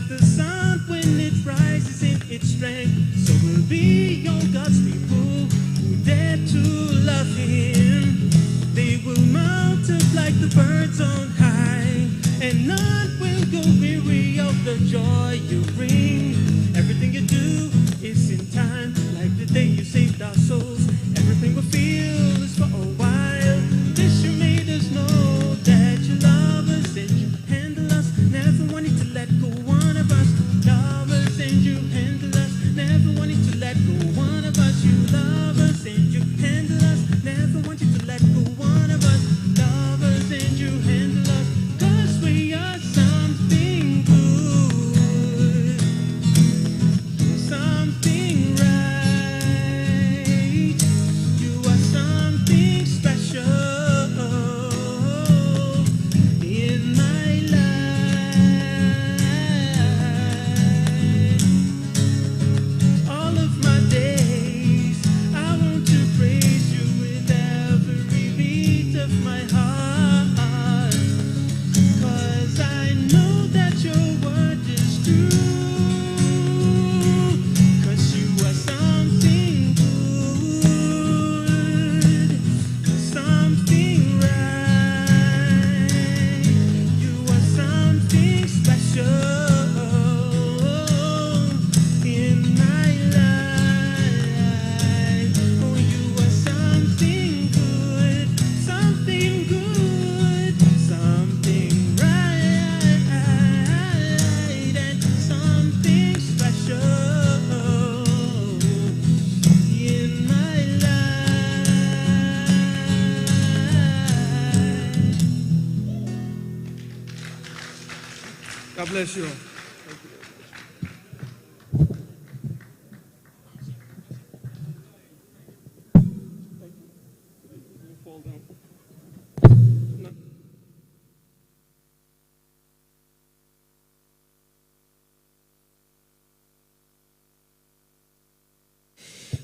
the sun when it rises in its strength. So we'll be on God's people who dare to love him. They will mount up like the birds on high, and none will go weary of the joy you bring. Everything you do is in time, like the day you saved our souls. Everything we feel is for a while. This you made us know that you love us and you handle us. Never wanted to let go one of us. Love us and you handle us. Never wanted to let go one of us. You love us and you handle us. Never wanted to let go one of us. Love us and you handle us. 'Cause we are something good, something right. You are something special in my life. All of my days, I want to praise you with every beat of my heart. 'Cause I know that your word is true. 'Cause you are something good, something right. You are something special in my life. Oh, you are something good, something good, something right, and something special in my life. God bless you.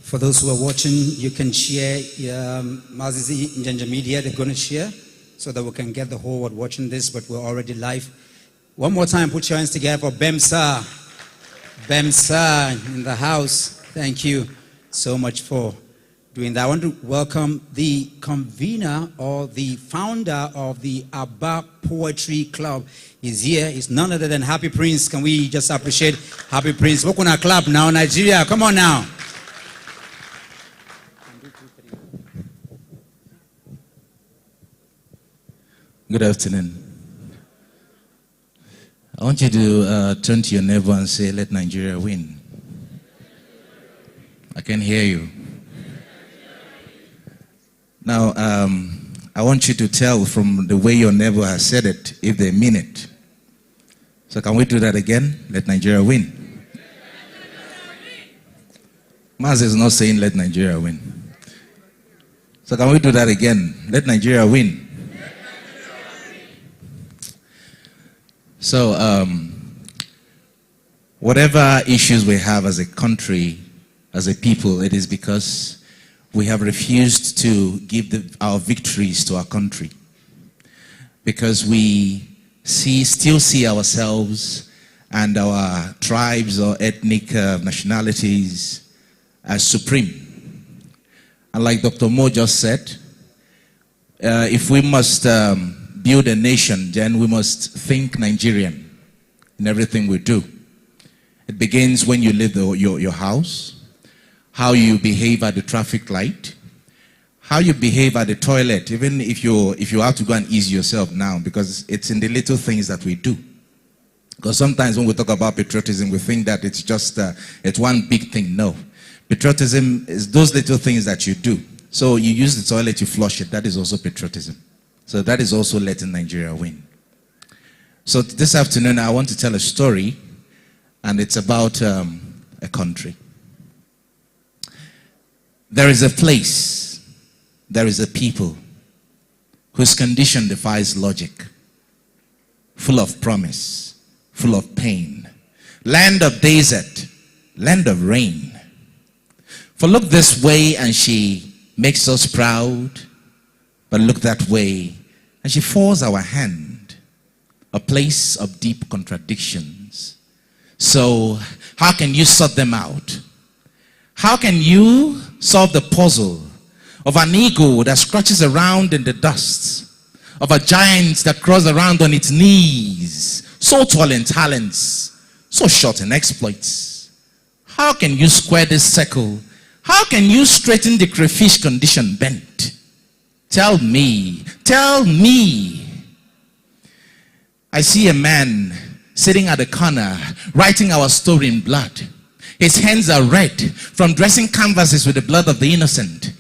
For those who are watching, you can share Mazizi Njanja Media, they're going to share so that we can get the whole world watching this, but we're already live. One more time, put your hands together for Bemsa. Bemsa in the house. Thank you so much for doing that. I want to welcome the convener or the founder of the Abba Poetry Club. He's here. He's none other than Happy Prince. Can we just appreciate Happy Prince? Welcome to our club now, Nigeria. Come on now. Good afternoon. I want you to turn to your neighbor and say, "Let Nigeria win." I can hear you. Now, I want you to tell from the way your neighbor has said it, if they mean it. So can we do that again? Let Nigeria win. Maz is not saying let Nigeria win. So can we do that again? Let Nigeria win. So, whatever issues we have as a country, as a people, it is because we have refused to give our victories to our country. Because we still see ourselves and our tribes or ethnic nationalities as supreme. And like Dr. Mo just said, if we must build a nation, then we must think Nigerian in everything we do. It begins when you leave your house, how you behave at the traffic light, how you behave at the toilet, even if you have to go and ease yourself now, because it's in the little things that we do. Because sometimes when we talk about patriotism, we think that it's just it's one big thing. No. Patriotism is those little things that you do. So you use the toilet, you flush it. That is also patriotism. So that is also letting Nigeria win. So this afternoon, I want to tell a story, and it's about a country. There is a place, there is a people whose condition defies logic, full of promise, full of pain, land of desert, land of rain. For look this way and she makes us proud, but look that way and she forces our hand, a place of deep contradictions, So, how can you sort them out? How can you solve the puzzle of an ego that scratches around in the dust, of a giant that crawls around on its knees, so tall in talents, so short in exploits? How can you square this circle? How can you straighten the crayfish condition bent? Tell me, tell me. I see a man sitting at the corner, writing our story in blood. His hands are red from dressing canvases with the blood of the innocent.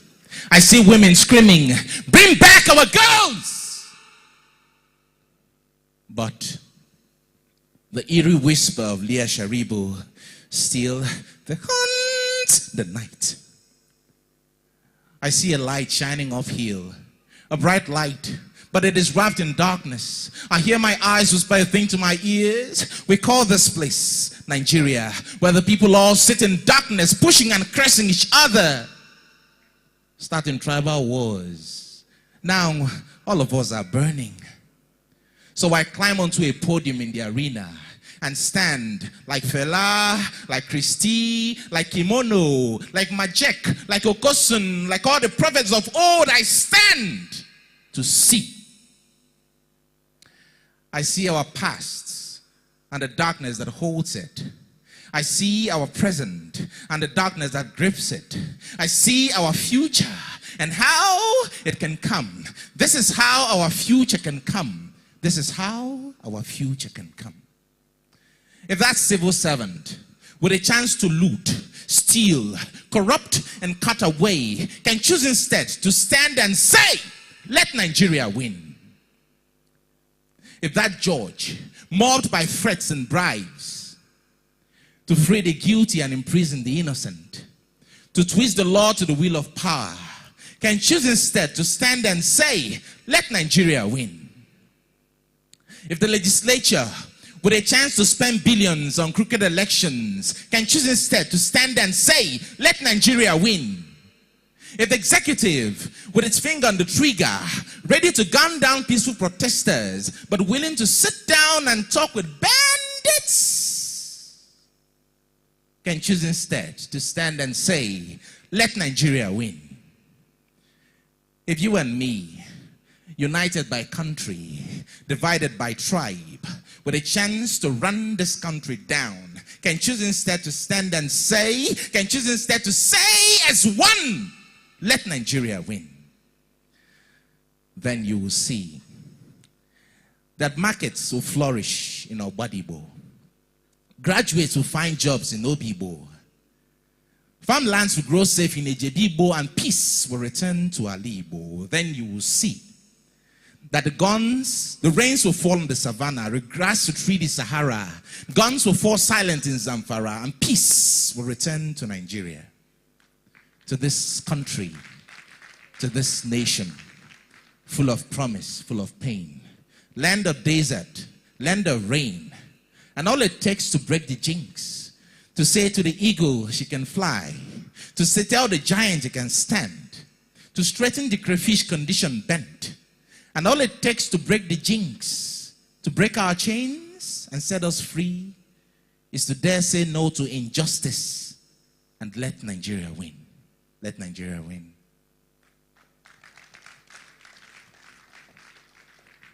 I see women screaming, "Bring back our girls!" But the eerie whisper of Leah Sharibu still haunts the night. I see a light shining off hill, a bright light, but it is wrapped in darkness. I hear my eyes whisper a thing to my ears. We call this place Nigeria, where the people all sit in darkness, pushing and cursing each other, starting tribal wars. Now, all of us are burning. So I climb onto a podium in the arena and stand like Fela, like Christy, like Kimono, like Majek, like Okosun, like all the prophets of old. I stand to see. I see our past and the darkness that holds it. I see our present and the darkness that grips it. I see our future and how it can come. This is how our future can come. This is how our future can come. If that civil servant with a chance to loot, steal, corrupt, and cut away can choose instead to stand and say, "Let Nigeria win." If that judge, mobbed by threats and bribes, to free the guilty and imprison the innocent, to twist the law to the will of power, can choose instead to stand and say, "Let Nigeria win." If the legislature, with a chance to spend billions on crooked elections, can choose instead to stand and say, "Let Nigeria win." If the executive, with its finger on the trigger, ready to gun down peaceful protesters, but willing to sit down and talk with bandits, can choose instead to stand and say, "Let Nigeria win." If you and me, united by country, divided by tribe, with a chance to run this country down, can choose instead to stand and say, can choose instead to say as one, "Let Nigeria win," then you will see that markets will flourish in Obadibo. Graduates will find jobs in Obibo. Farmlands will grow safe in Ejebibo, and peace will return to Alibo. Then you will see that the rains will fall in the savannah, the grass will treat the Sahara, guns will fall silent in Zamfara, and peace will return to Nigeria, to this country, to this nation, full of promise, full of pain, land of desert, land of rain, and all it takes to break the jinx, to say to the eagle she can fly, to say tell the giant he can stand, to straighten the crayfish condition bent. And all it takes to break the jinx, to break our chains and set us free, is to dare say no to injustice and let Nigeria win. Let Nigeria win.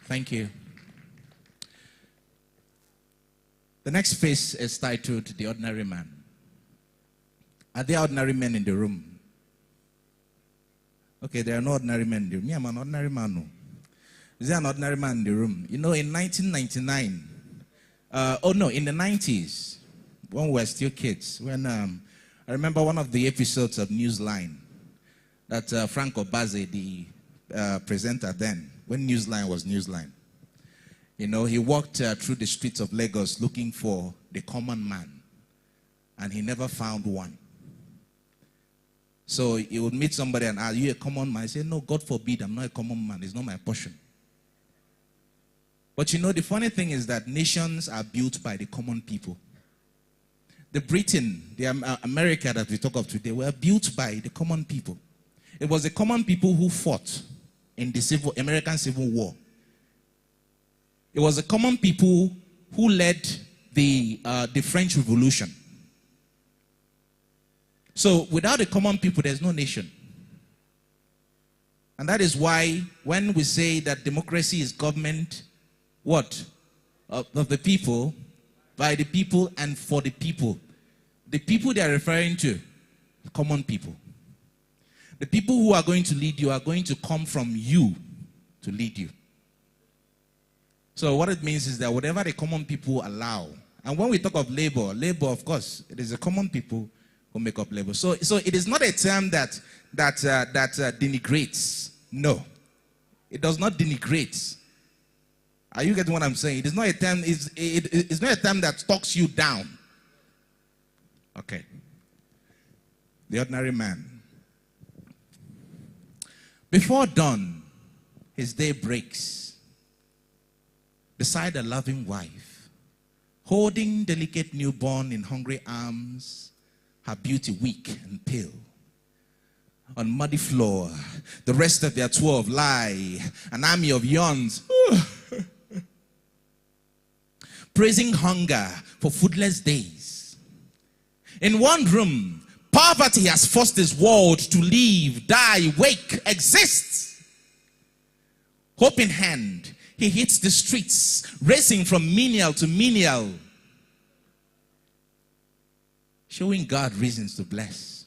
Thank you. The next piece is titled "The Ordinary Man." Are there ordinary men in the room? Okay, there are no ordinary men in the room. Me, I'm an ordinary man. No. Is there an ordinary man in the room? You know, in 1999, in the 90s, when we were still kids, when I remember one of the episodes of Newsline that Frank Obaze, the presenter then, when Newsline was Newsline, you know, he walked through the streets of Lagos looking for the common man, and he never found one. So he would meet somebody and ask, "Are you a common man?" He said, "No, God forbid, I'm not a common man. It's not my portion." But you know, the funny thing is that nations are built by the common people. The Britain, the America that we talk of today, were built by the common people. It was the common people who fought in the American Civil War. It was the common people who led the French Revolution. So without the common people, there's no nation. And that is why when we say that democracy is government, what? Of the people, by the people, and for the people. The people they are referring to, common people. The people who are going to lead you are going to come from you to lead you. So what it means is that whatever the common people allow, and when we talk of labor, of course, it is the common people who make up labor. So it is not a term that denigrates. No, it does not denigrate. Are you getting what I'm saying? It is not a term. It's not a term that talks you down. Okay. The ordinary man. Before dawn, his day breaks. Beside a loving wife, holding delicate newborn in hungry arms, her beauty weak and pale. On muddy floor, the rest of their 12 lie, an army of yawns, praising hunger for foodless days. In one room, poverty has forced his world to live, die, wake, exist. Hope in hand, he hits the streets, racing from menial to menial, showing God reasons to bless.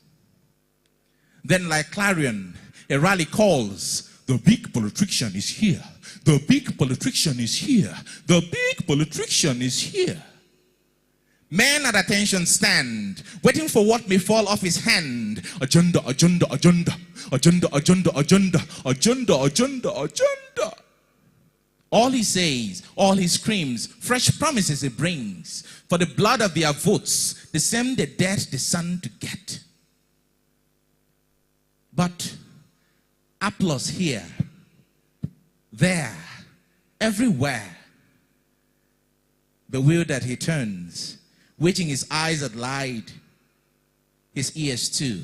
Then like clarion, a rally calls, the big politician is here. The big politician is here. The big politician is here. Men at attention stand, waiting for what may fall off his hand. Agenda, agenda, agenda. Agenda, agenda, agenda. Agenda, agenda, agenda. All he says, all he screams, fresh promises he brings. For the blood of their votes, the same the dead the son to get. But applause here, there, everywhere. Bewildered he turns, waiting his eyes at light, his ears too.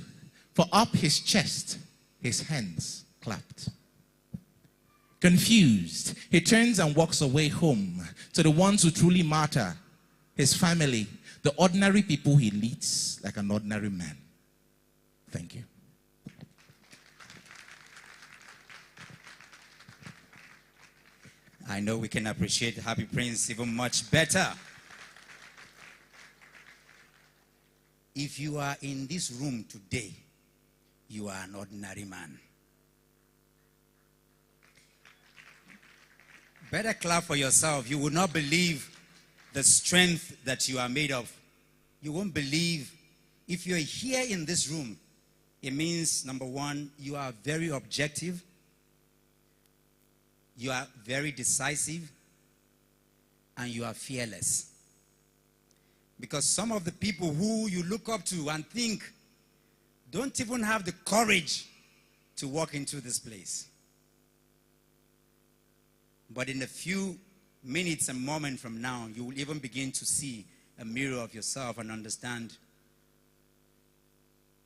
For up his chest, his hands clapped. Confused, he turns and walks away home to the ones who truly matter, his family, the ordinary people he leads like an ordinary man. Thank you. I know we can appreciate Happy Prince even much better. If you are in this room today, you are an ordinary man. Better clap for yourself. You will not believe the strength that you are made of. You won't believe. If you're here in this room, it means, number one, you are very objective. You are very decisive, and you are fearless. Because some of the people who you look up to and think don't even have the courage to walk into this place. But in a few minutes and moments from now, you will even begin to see a mirror of yourself and understand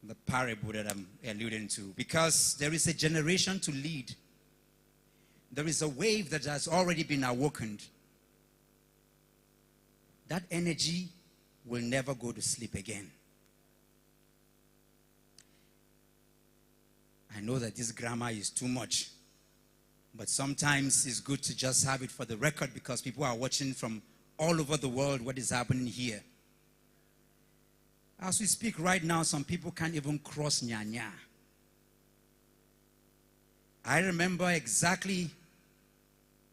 the parable that I'm alluding to. Because there is a generation to lead. There is a wave that has already been awakened. That energy will never go to sleep again. I know that this grammar is too much, but sometimes it's good to just have it for the record because people are watching from all over the world what is happening here. As we speak right now, some people can't even cross Nyanya. I remember exactly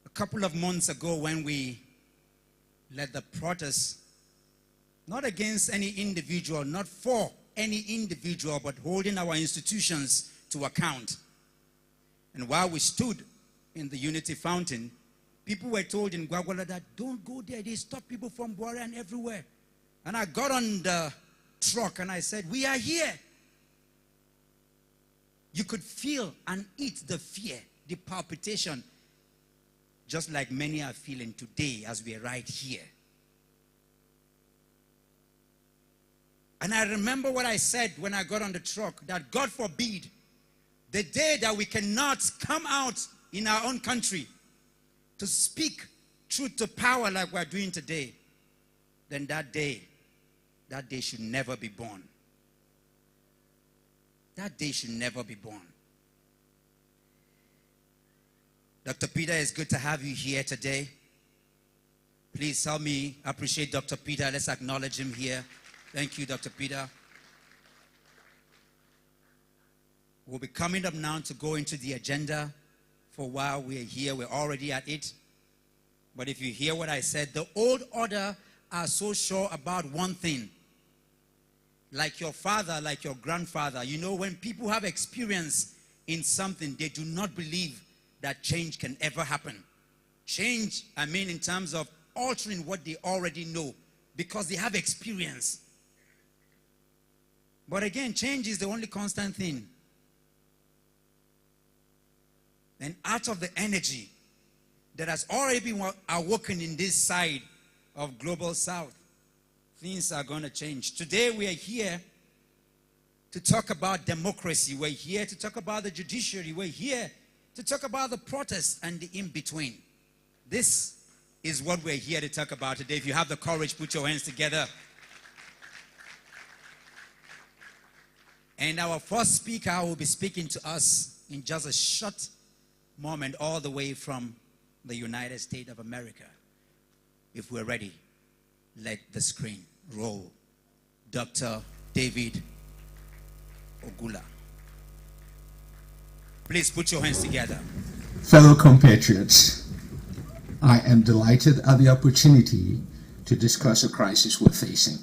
a couple of months ago when we led the protest, not against any individual, not for any individual, but holding our institutions to account. And while we stood in the Unity Fountain, people were told in Gwagwala that don't go there, they stop people from Buhari and everywhere. And I got on the truck and I said, we are here. You could feel and eat the fear, the palpitation, just like many are feeling today as we are right here. And I remember what I said when I got on the truck, that God forbid, the day that we cannot come out in our own country to speak truth to power like we're doing today, then that day should never be born. That day should never be born. Dr. Peter, it's good to have you here today. Please help me appreciate Dr. Peter. Let's acknowledge him here. Thank you, Dr. Peter. We'll be coming up now to go into the agenda. For a while we're here, we're already at it. But if you hear what I said, the old order are so sure about one thing. Like your father, like your grandfather. You know, when people have experience in something, they do not believe that change can ever happen. Change, I mean in terms of altering what they already know, because they have experience. But again, change is the only constant thing. And out of the energy that has already been awoken in this side of Global South, things are going to change. Today we are here to talk about democracy. We're here to talk about the judiciary. We're here to talk about the protest and the in-between. This is what we're here to talk about today. If you have the courage, put your hands together. And our first speaker will be speaking to us in just a short moment, all the way from the United States of America. If we're ready, let the screen roll. Dr. David Ogula. Please put your hands together. Fellow compatriots, I am delighted at the opportunity to discuss a crisis we're facing.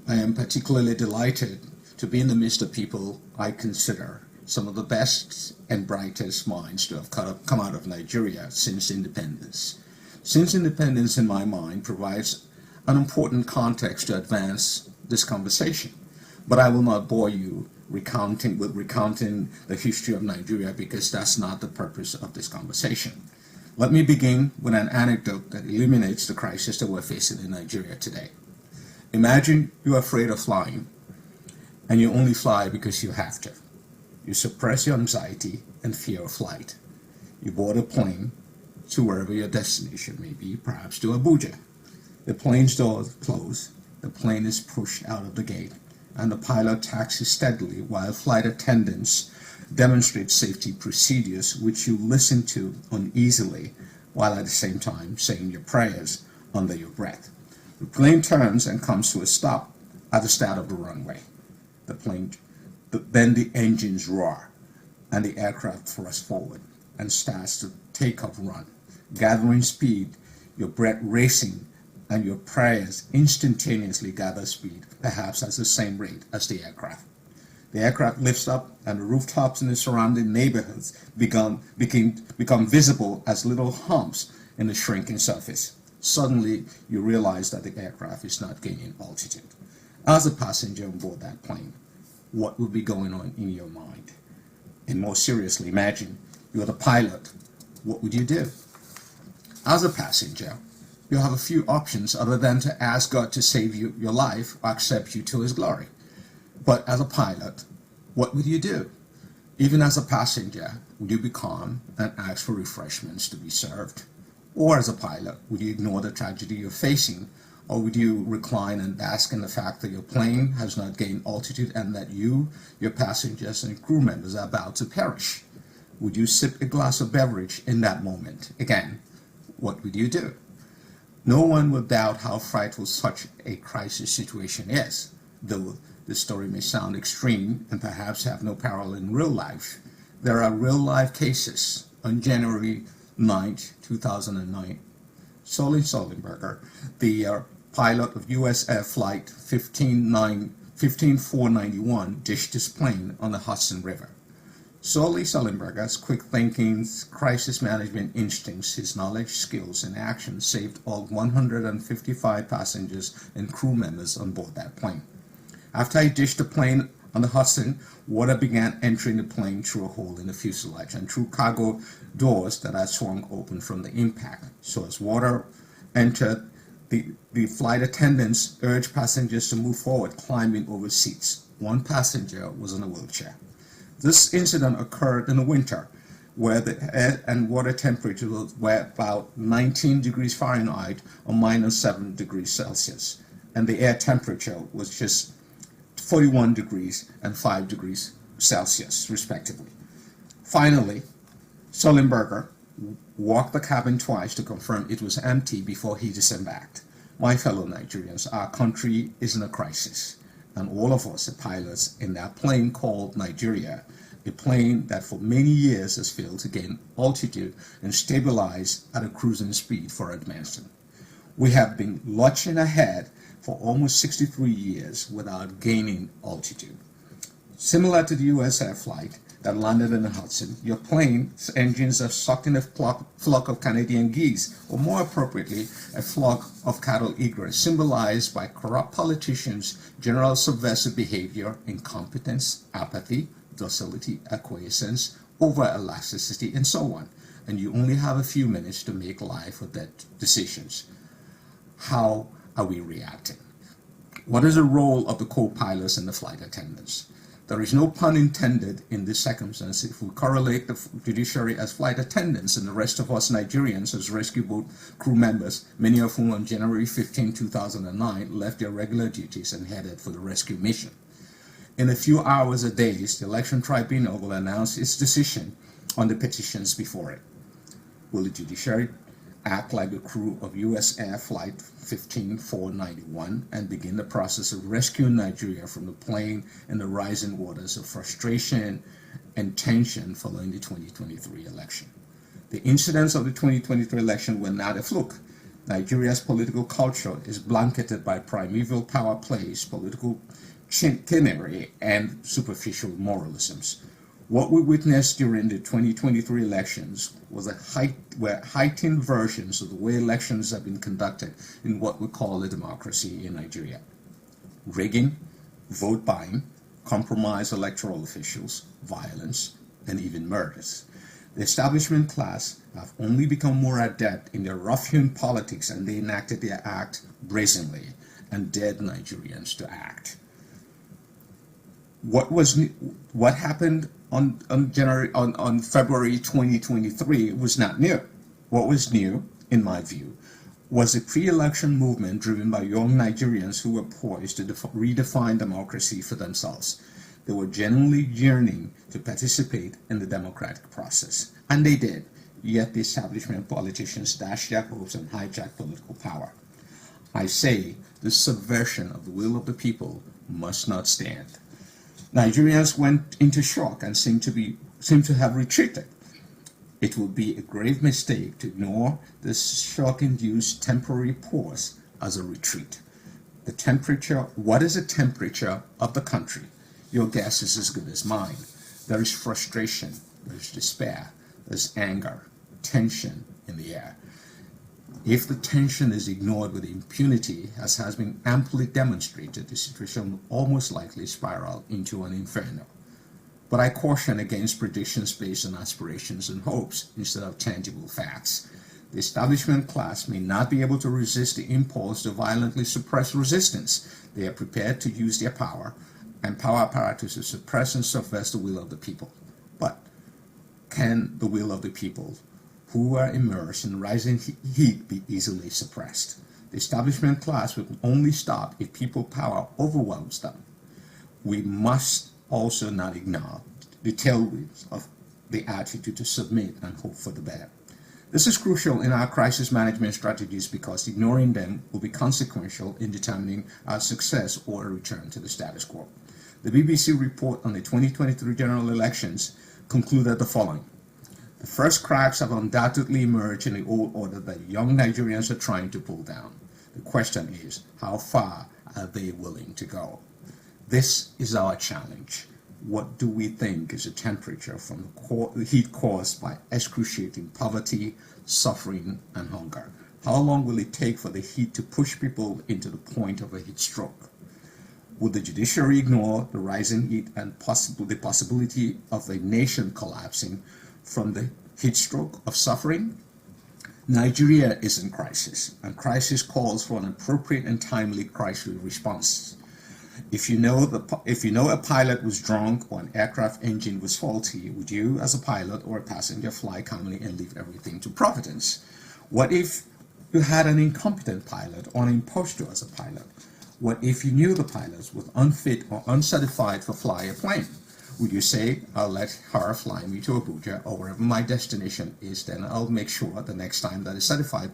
I am particularly delighted to be in the midst of people I consider some of the best and brightest minds to have come out of Nigeria since independence. Since independence, in my mind, provides an important context to advance this conversation. But I will not bore you recounting the history of Nigeria, because that's not the purpose of this conversation. Let me begin with an anecdote that illuminates the crisis that we're facing in Nigeria today. Imagine you're afraid of flying, and you only fly because you have to. You suppress your anxiety and fear of flight. You board a plane to wherever your destination may be, perhaps to Abuja. The plane's doors close, the plane is pushed out of the gate, and the pilot taxis steadily while flight attendants demonstrate safety procedures which you listen to uneasily, while at the same time saying your prayers under your breath. The plane turns and comes to a stop at the start of the runway. Then the engines roar and the aircraft thrusts forward and starts to take off run. Gathering speed, your breath racing, and your prayers instantaneously gather speed, perhaps at the same rate as the aircraft. The aircraft lifts up, and the rooftops in the surrounding neighborhoods become visible as little humps in the shrinking surface. Suddenly, you realize that the aircraft is not gaining altitude. As a passenger on board that plane, what would be going on in your mind? And more seriously, imagine you're the pilot. What would you do? As a passenger, you have a few options other than to ask God to save your life or accept you to his glory. But as a pilot, what would you do? Even as a passenger, would you be calm and ask for refreshments to be served? Or as a pilot, would you ignore the tragedy you're facing? Or would you recline and bask in the fact that your plane has not gained altitude and that you, your passengers, and crew members are about to perish? Would you sip a glass of beverage in that moment? Again, what would you do? No one will doubt how frightful such a crisis situation is, though the story may sound extreme and perhaps have no parallel in real life. There are real-life cases. On January 9, 2009, Sully Sullenberger, the pilot of US Air Flight 15491, dished his plane on the Hudson River. Sully Sullenberger's quick thinking, crisis management instincts, his knowledge, skills, and action saved all 155 passengers and crew members on board that plane. After he dished the plane on the Hudson, water began entering the plane through a hole in the fuselage and through cargo doors that had swung open from the impact. So as water entered, the flight attendants urged passengers to move forward, climbing over seats. One passenger was in a wheelchair. This incident occurred in the winter, where the air and water temperatures were about 19 degrees Fahrenheit or -7 degrees Celsius. and the air temperature was just 41 degrees and 5 degrees Celsius, respectively. Finally, Sullenberger walked the cabin twice to confirm it was empty before he disembarked. My fellow Nigerians, our country is in a crisis, and all of us are pilots in that plane called Nigeria, a plane that for many years has failed to gain altitude and stabilize at a cruising speed for advancement. We have been lurching ahead for almost 63 years without gaining altitude. Similar to the US air flight that landed in the Hudson, your plane's engines are sucked in a flock of Canadian geese, or more appropriately, a flock of cattle egrets, symbolized by corrupt politicians, general subversive behavior, incompetence, apathy, docility, acquiescence, over-elasticity, and so on. And you only have a few minutes to make life or death decisions. How are we reacting? What is the role of the co-pilots and the flight attendants? There is no pun intended in this circumstance if we correlate the judiciary as flight attendants and the rest of us Nigerians as rescue boat crew members, many of whom on January 15, 2009 left their regular duties and headed for the rescue mission. In a few hours or days, the election tribunal will announce its decision on the petitions before it. Will the judiciary act like the crew of US Air Flight 15491 and begin the process of rescuing Nigeria from the plane in the rising waters of frustration and tension following the 2023 election? The incidents of the 2023 election were not a fluke. Nigeria's political culture is blanketed by primeval power plays, political chicanery, and superficial moralisms. What we witnessed during the 2023 elections were heightened versions of the way elections have been conducted in what we call a democracy in Nigeria. Rigging, vote buying, compromised electoral officials, violence, and even murders. The establishment class have only become more adept in their ruffian politics, and they enacted their act brazenly and dared Nigerians to act. What happened on February 2023 was not new. What was new, in my view, was a pre-election movement driven by young Nigerians who were poised to redefine democracy for themselves. They were genuinely yearning to participate in the democratic process, and they did, yet the establishment politicians dashed their hopes and hijacked political power. I say this subversion of the will of the people must not stand. Nigerians went into shock and seem to have retreated. It would be a grave mistake to ignore this shock-induced temporary pause as a retreat. What is the temperature of the country? Your guess is as good as mine. There is frustration, there's despair, there's anger, tension in the air. If the tension is ignored with impunity, as has been amply demonstrated, the situation will almost likely spiral into an inferno. But I caution against predictions based on aspirations and hopes instead of tangible facts. The establishment class may not be able to resist the impulse to violently suppress resistance. They are prepared to use their power and power apparatus to suppress and subvert the will of the people. But can the will of the people who are immersed in rising heat be easily suppressed? The establishment class will only stop if people power overwhelms them. We must also not ignore the tailwinds of the attitude to submit and hope for the better. This is crucial in our crisis management strategies because ignoring them will be consequential in determining our success or a return to the status quo. The BBC report on the 2023 general elections concluded the following. The first cracks have undoubtedly emerged in the old order that young Nigerians are trying to pull down. The question is, how far are they willing to go? This is our challenge. What do we think is the temperature from the heat caused by excruciating poverty, suffering, and hunger? How long will it take for the heat to push people into the point of a heat stroke? Would the judiciary ignore the rising heat and the possibility of a nation collapsing from the heat stroke of suffering? Nigeria is in crisis, and crisis calls for an appropriate and timely crisis response. If you know a pilot was drunk or an aircraft engine was faulty, would you, as a pilot or a passenger, fly calmly and leave everything to Providence? What if you had an incompetent pilot or an impostor as a pilot? What if you knew the pilots were unfit or uncertified to fly a plane? Would you say, I'll let her fly me to Abuja or wherever my destination is, then I'll make sure the next time that a certified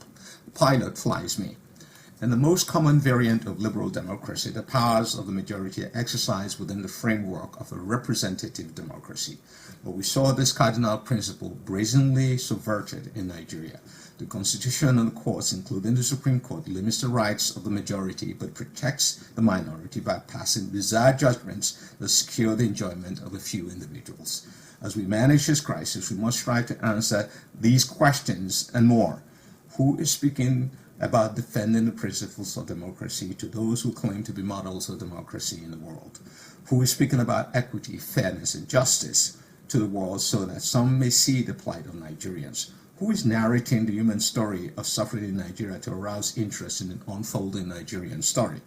pilot flies me? In the most common variant of liberal democracy, the powers of the majority are exercised within the framework of a representative democracy. But we saw this cardinal principle brazenly subverted in Nigeria. The Constitution and the courts, including the Supreme Court, limits the rights of the majority but protects the minority by passing bizarre judgments that secure the enjoyment of a few individuals. As we manage this crisis, we must strive to answer these questions and more. Who is speaking about defending the principles of democracy to those who claim to be models of democracy in the world? Who is speaking about equity, fairness, and justice to the world so that some may see the plight of Nigerians? Who is narrating the human story of suffering in Nigeria to arouse interest in an unfolding Nigerian story?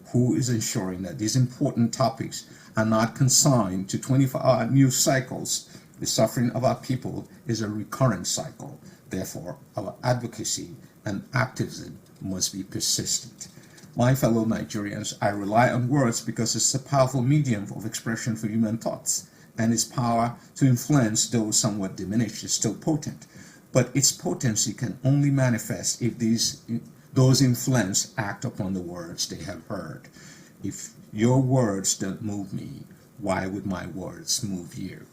Who is ensuring that these important topics are not consigned to 24-hour news cycles? The suffering of our people is a recurrent cycle. Therefore, our advocacy and activism must be persistent. My fellow Nigerians, I rely on words because it's a powerful medium of expression for human thoughts, and its power to influence, though somewhat diminished, is still potent. But its potency can only manifest if those influenced act upon the words they have heard. If your words don't move me, why would my words move you?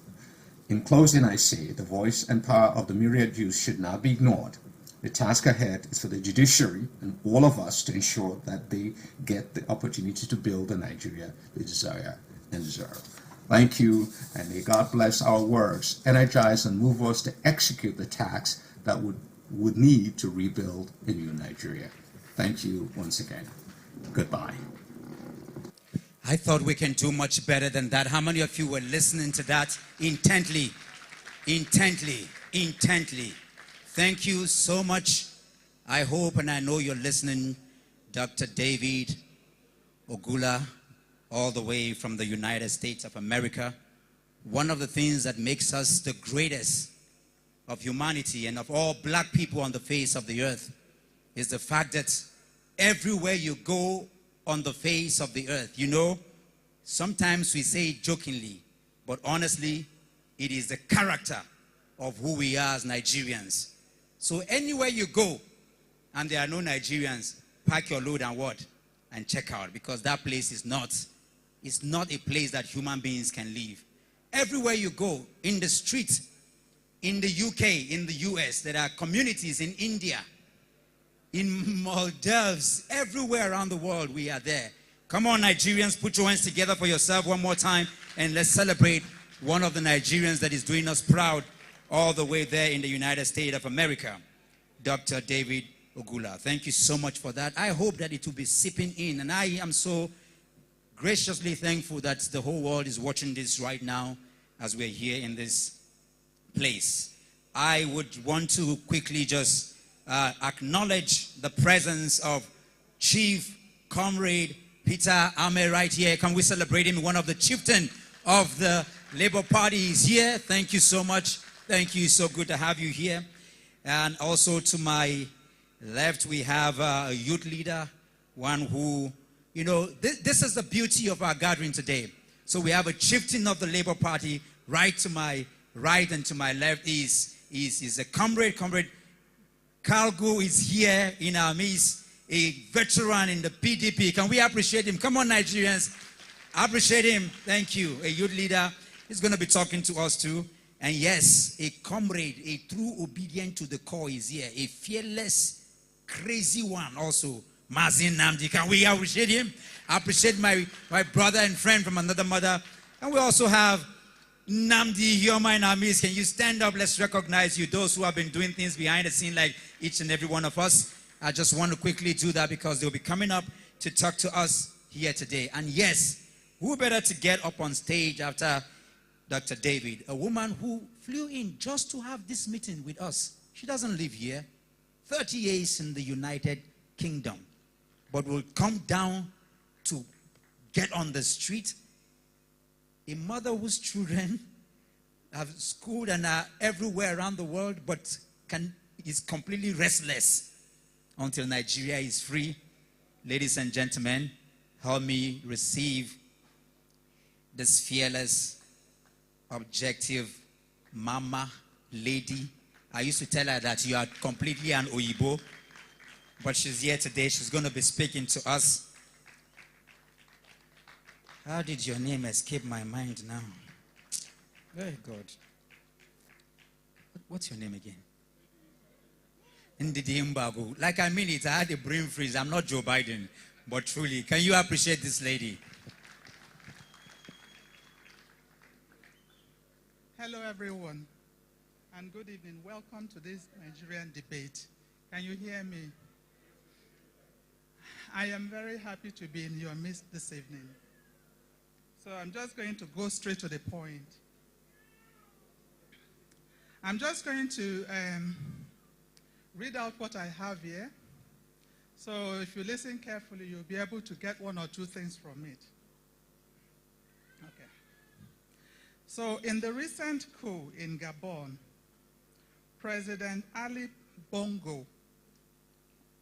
In closing, I say the voice and power of the myriad youth should not be ignored. The task ahead is for the judiciary and all of us to ensure that they get the opportunity to build the Nigeria they desire and deserve. Thank you, and may God bless our works, energize and move us to execute the tasks that would need to rebuild a new Nigeria. Thank you once again. Goodbye. I thought we can do much better than that. How many of you were listening to that intently? Intently. Thank you so much. I hope and I know you're listening, Dr. David Ogula, all the way from the United States of America. One of the things that makes us the greatest of humanity and of all black people on the face of the earth is the fact that everywhere you go on the face of the earth, you know, sometimes we say it jokingly, but honestly, it is the character of who we are as Nigerians. So anywhere you go and there are no Nigerians, pack your load and what? And check out, because that place is not a place that human beings can live. Everywhere you go, in the street, in the UK, in the US, there are communities in India, in Maldives, everywhere around the world we are there. Come on, Nigerians, put your hands together for yourself one more time and let's celebrate one of the Nigerians that is doing us proud all the way there in the United States of America, Dr. David Ogula. Thank you so much for that. I hope that it will be seeping in, and I am so graciously thankful that the whole world is watching this right now as we're here in this place. I would want to quickly just acknowledge the presence of Chief Comrade Peter Ame right here. Can we celebrate him? One of the chieftain of the Labour Party is here. Thank you so much. Thank you. So good to have you here. And also to my left, we have a youth leader, one who, you know, this is the beauty of our gathering today. So we have a chieftain of the Labour Party right to my right, and to my left is a comrade. Comrade Kalgu is here in our midst, a veteran in the PDP. Can we appreciate him? Come on, Nigerians. Appreciate him. Thank you. A youth leader. He's going to be talking to us too. And yes, a comrade, a true obedient to the core is here. A fearless, crazy one also. Mazin Namdi. Can we appreciate him? Appreciate my brother and friend from another mother. And we also have Namdi Hioma in our midst. Can you stand up? Let's recognize you. Those who have been doing things behind the scene like each and every one of us. I just want to quickly do that because they'll be coming up to talk to us here today. And yes, who better to get up on stage after Dr. David, a woman who flew in just to have this meeting with us. She doesn't live here. 30 years in the United Kingdom, but will come down to get on the street. A mother whose children have schooled and are everywhere around the world, but is completely restless until Nigeria is free. Ladies and gentlemen, help me receive this fearless, objective mama, lady. I used to tell her that you are completely an Oyibo, but she's here today. She's going to be speaking to us. How did your name escape my mind now? Very good. What's your name again? Ndidi Mbagu. Like I mean it, I had a brain freeze. I'm not Joe Biden, but truly, can you appreciate this lady? Hello, everyone, and good evening. Welcome to this Nigerian debate. Can you hear me? I am very happy to be in your midst this evening. So I'm just going to go straight to the point. I'm just going to read out what I have here. So if you listen carefully, you'll be able to get one or two things from it. Okay. So in the recent coup in Gabon, President Ali Bongo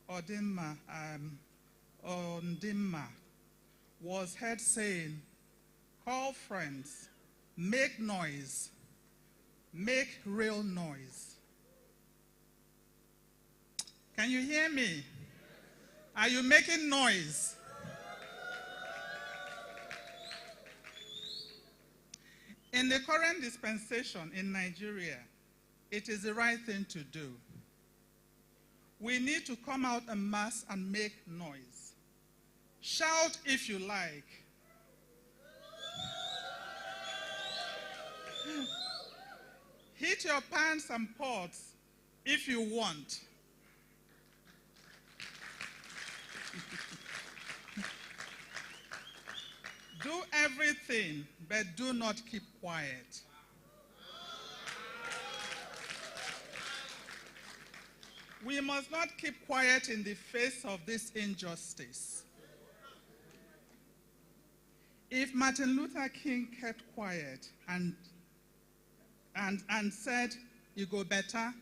Ondimba was heard saying, "Call friends, make noise, make real noise." Can you hear me? Are you making noise? In the current dispensation in Nigeria, it is the right thing to do. We need to come out en masse and make noise. Shout if you like. Hit your pans and pots if you want. Do everything, but do not keep quiet. We must not keep quiet in the face of this injustice. If Martin Luther King kept quiet and said, "You go better,"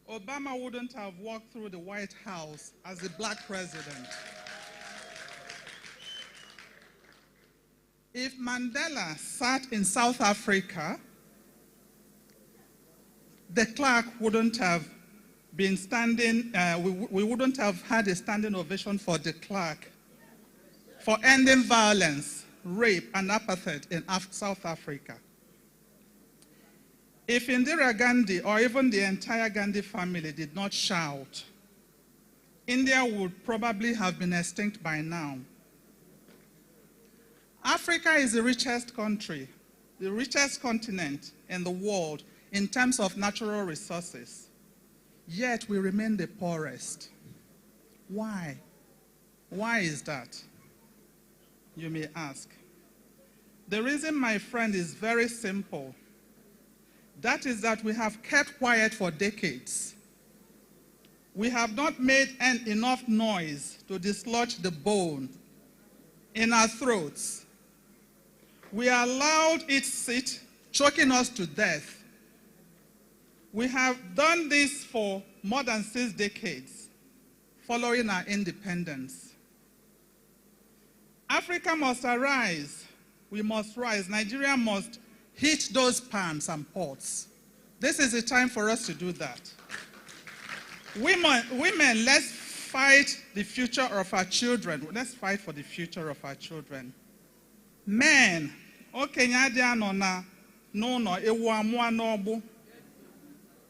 Obama wouldn't have walked through the White House as the black president. If Mandela sat in South Africa, de Klerk wouldn't have been standing, we wouldn't have had a standing ovation for de Klerk for ending violence, rape, and apartheid in South Africa. If Indira Gandhi or even the entire Gandhi family did not shout, India would probably have been extinct by now. Africa is the richest country, the richest continent in the world in terms of natural resources. Yet we remain the poorest. Why? Why is that? You may ask. The reason, my friend, is very simple. That is that we have kept quiet for decades. We have not made enough noise to dislodge the bone in our throats. We allowed it sit, choking us to death. We have done this for more than 6 decades, following our independence. Africa must arise. We must rise. Nigeria must hit those pans and pots. This is the time for us to do that. Women, let's fight the future of our children. Let's fight for the future of our children. Men,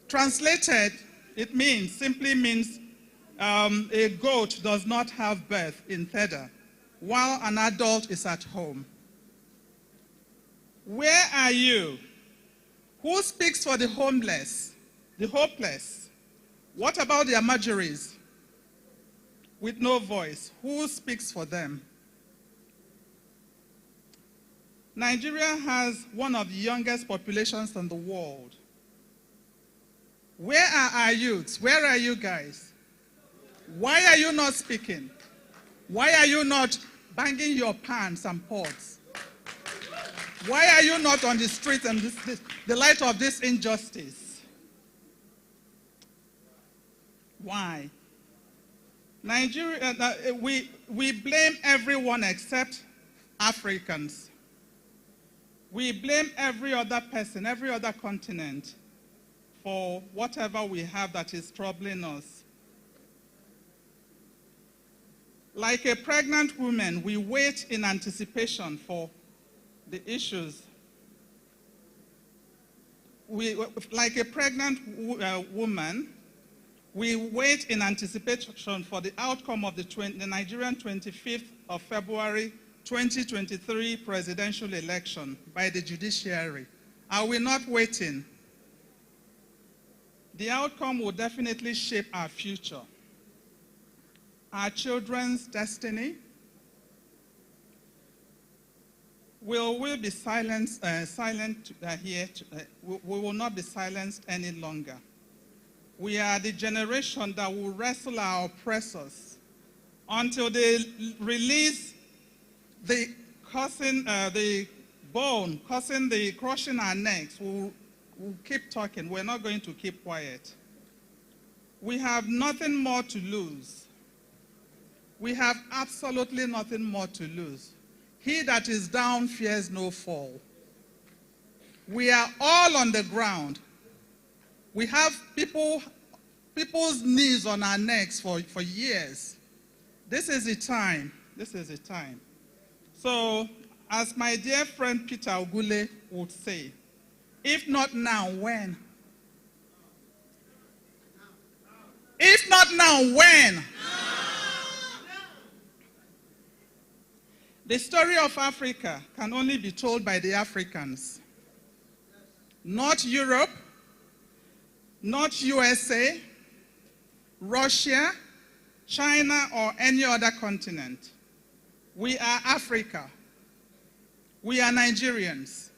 translated, it simply means a goat does not have birth in Theda, while an adult is at home. Where are you? Who speaks for the homeless, the hopeless? What about the Amajiris with no voice? Who speaks for them? Nigeria has one of the youngest populations in the world. Where are our youths? Where are you guys? Why are you not speaking? Why are you not banging your pans and pots? Why are you not on the streets in the light of this injustice? Why? Nigeria, we blame everyone except Africans. We blame every other person, every other continent for whatever we have that is troubling us. Like a pregnant woman, we wait in anticipation for the issues. Like a pregnant woman, we wait in anticipation for the outcome of the Nigerian 25th of February 2023 presidential election by the judiciary. Are we not waiting? The outcome will definitely shape our future, our children's destiny. Will we be silent here? We will not be silenced any longer. We are the generation that will wrestle our oppressors until they release the bone crushing our necks. We'll keep talking. We're not going to keep quiet. We have nothing more to lose. We have absolutely nothing more to lose. He that is down fears no fall. We are all on the ground. We have people's knees on our necks for years. This is the time. This is the time. So, as my dear friend Peter Ogule would say, if not now, when? If not now, when? The story of Africa can only be told by the Africans. Not Europe, not USA, Russia, China, or any other continent. We are Africa. We are Nigerians.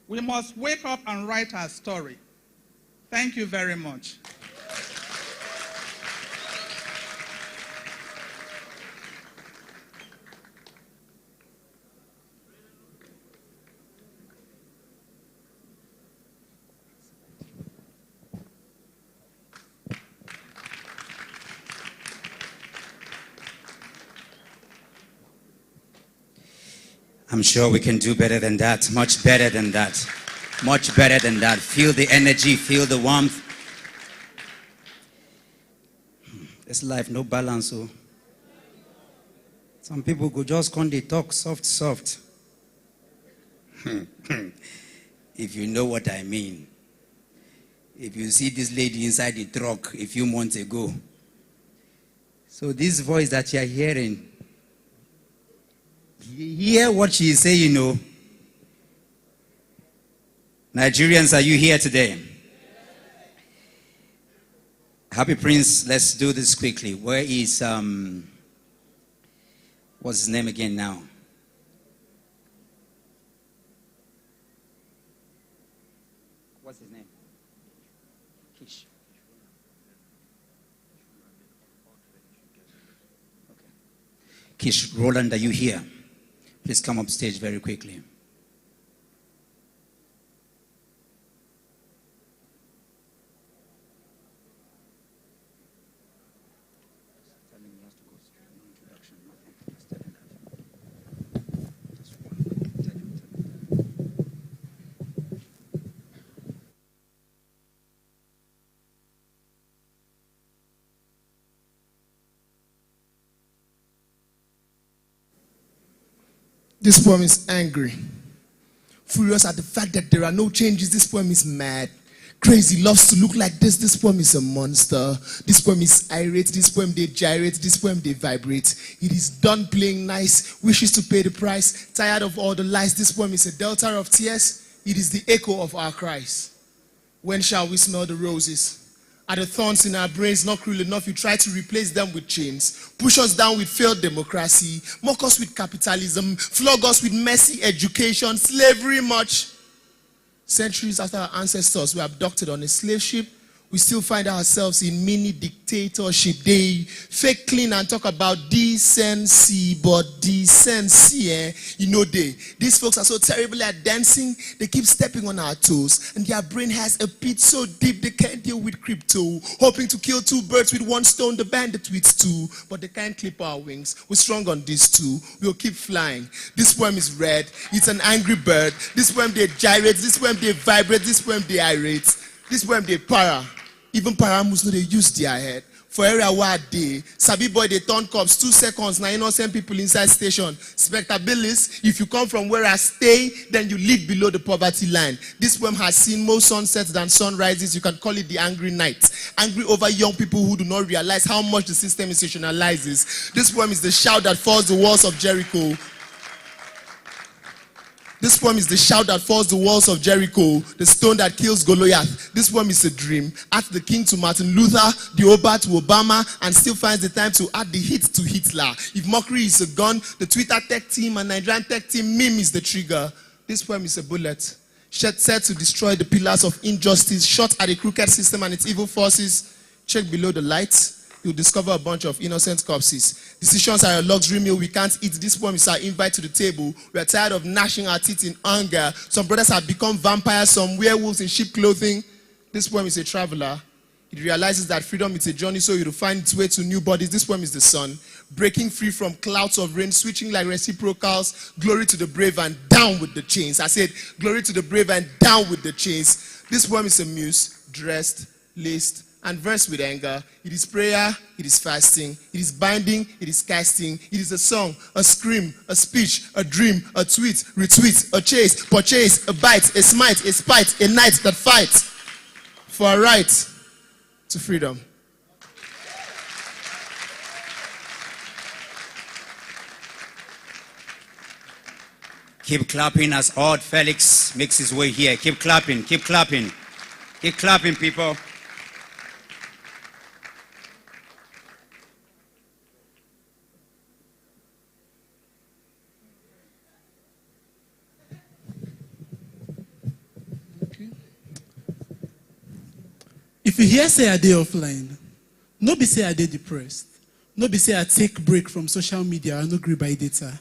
We must wake up and write our story. Thank you very much. I'm sure we can do better than that, much better than that, much better than that. Feel the energy, feel the warmth. This life, no balance. Oh. Some people go just come, they talk soft. If you know what I mean. If you see this lady inside the truck a few months ago. So this voice that you're hearing, hear what she is saying, you know. Nigerians, are you here today? Happy Prince, let's do this quickly. Where is, what's his name again now? What's his name? Kish. Okay. Kish Roland, are you here? Please come up stage very quickly. This poem is angry, furious at the fact that there are no changes. This poem is mad, crazy, loves to look like this. This poem is a monster. This poem is irate. This poem they gyrate. This poem they vibrate. It is done playing nice, wishes to pay the price, tired of all the lies. This poem is a delta of tears. It is the echo of our cries. When shall we smell the roses? Are the thorns in our brains not cruel enough? You try to replace them with chains, push us down with failed democracy, mock us with capitalism, flog us with messy education, slavery much. Centuries after our ancestors were abducted on a slave ship, we still find ourselves in mini dictatorship. They fake clean and talk about decency, but decency, these folks are so terrible at dancing, they keep stepping on our toes, and their brain has a pit so deep they can't deal with crypto, hoping to kill two birds with one stone, the bandit with two, but they can't clip our wings. We're strong on these two, we'll keep flying. This poem is red, it's an angry bird. This poem they gyrate, this poem they vibrate, this poem they irate, this poem they para. Even paramus know they use their head. For area where they sabi boy they turn cops 2 seconds now innocent people inside station. Spectabilis, if you come from where I stay, then you live below the poverty line. This poem has seen more sunsets than sunrises. You can call it the angry night. Angry over young people who do not realize how much the system institutionalizes. This poem is the shout that falls the walls of Jericho. This poem is the shout that falls the walls of Jericho, the stone that kills Goliath. This poem is a dream. Add the king to Martin Luther, the Oba to Obama, and still finds the time to add the hit to Hitler. If mockery is a gun, the Twitter tech team and Nigerian tech team meme is the trigger. This poem is a bullet, set to destroy the pillars of injustice, shot at the crooked system and its evil forces. Check below the lights. You'll discover a bunch of innocent corpses. Decisions are a luxury meal we can't eat. This poem is our invite to the table. We are tired of gnashing our teeth in anger. Some brothers have become vampires, some werewolves in sheep clothing. This poem is a traveler. It realizes that freedom is a journey, so it'll find its way to new bodies. This poem is the sun, breaking free from clouds of rain, switching like reciprocals. Glory to the brave and down with the chains. I said, glory to the brave and down with the chains. This poem is a muse, dressed, laced, and versed with anger. It is prayer, it is fasting, it is binding, it is casting, it is a song, a scream, a speech, a dream, a tweet, retweet, a chase, purchase, a bite, a smite, a spite, a night that fights for a right to freedom. Keep clapping as Odd Felix makes his way here. Keep clapping, keep clapping. Keep clapping, people. If you hear say I dey offline, no be say I dey depressed, no be say I take break from social media, I no gree buy data.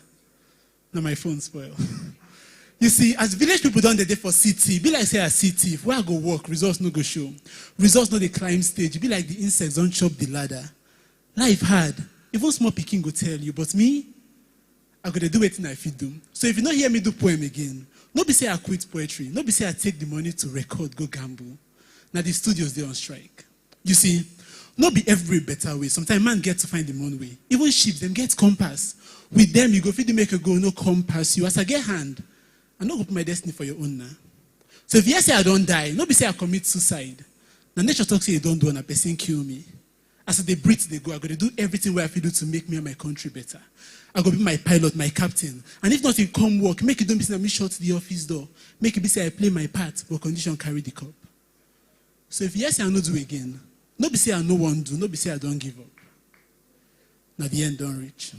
Now my phone spoil. You see, as village people don't dey for city, be like say I city, if where I go work, results no go show. Results no dey climb stage, be like the insects don't chop the ladder. Life hard, even small pikin go tell you, but me, I go dey do wetin I fit do. So if you not hear me do poem again, no be say I quit poetry, no be say I take the money to record, go gamble. Now the studios, they're on strike. You see, not be every better way. Sometimes man get to find them own way. Even sheep, them get compass. With them, you go feed them make a go, no compass you. As I get hand, I not go put my destiny for your own now. So if you say I don't die, not be say I commit suicide. Now nature talks say you don't do and a person kill me. As they breathe, they go, I got to do everything where I feel do to make me and my country better. I go be my pilot, my captain. And if nothing come work, make it don't be say me shut the office door. Make it be say I play my part, but condition carry the cup. So if yes, I no do again, no be say I no one do, no be say I don't give up. Now the end don't reach.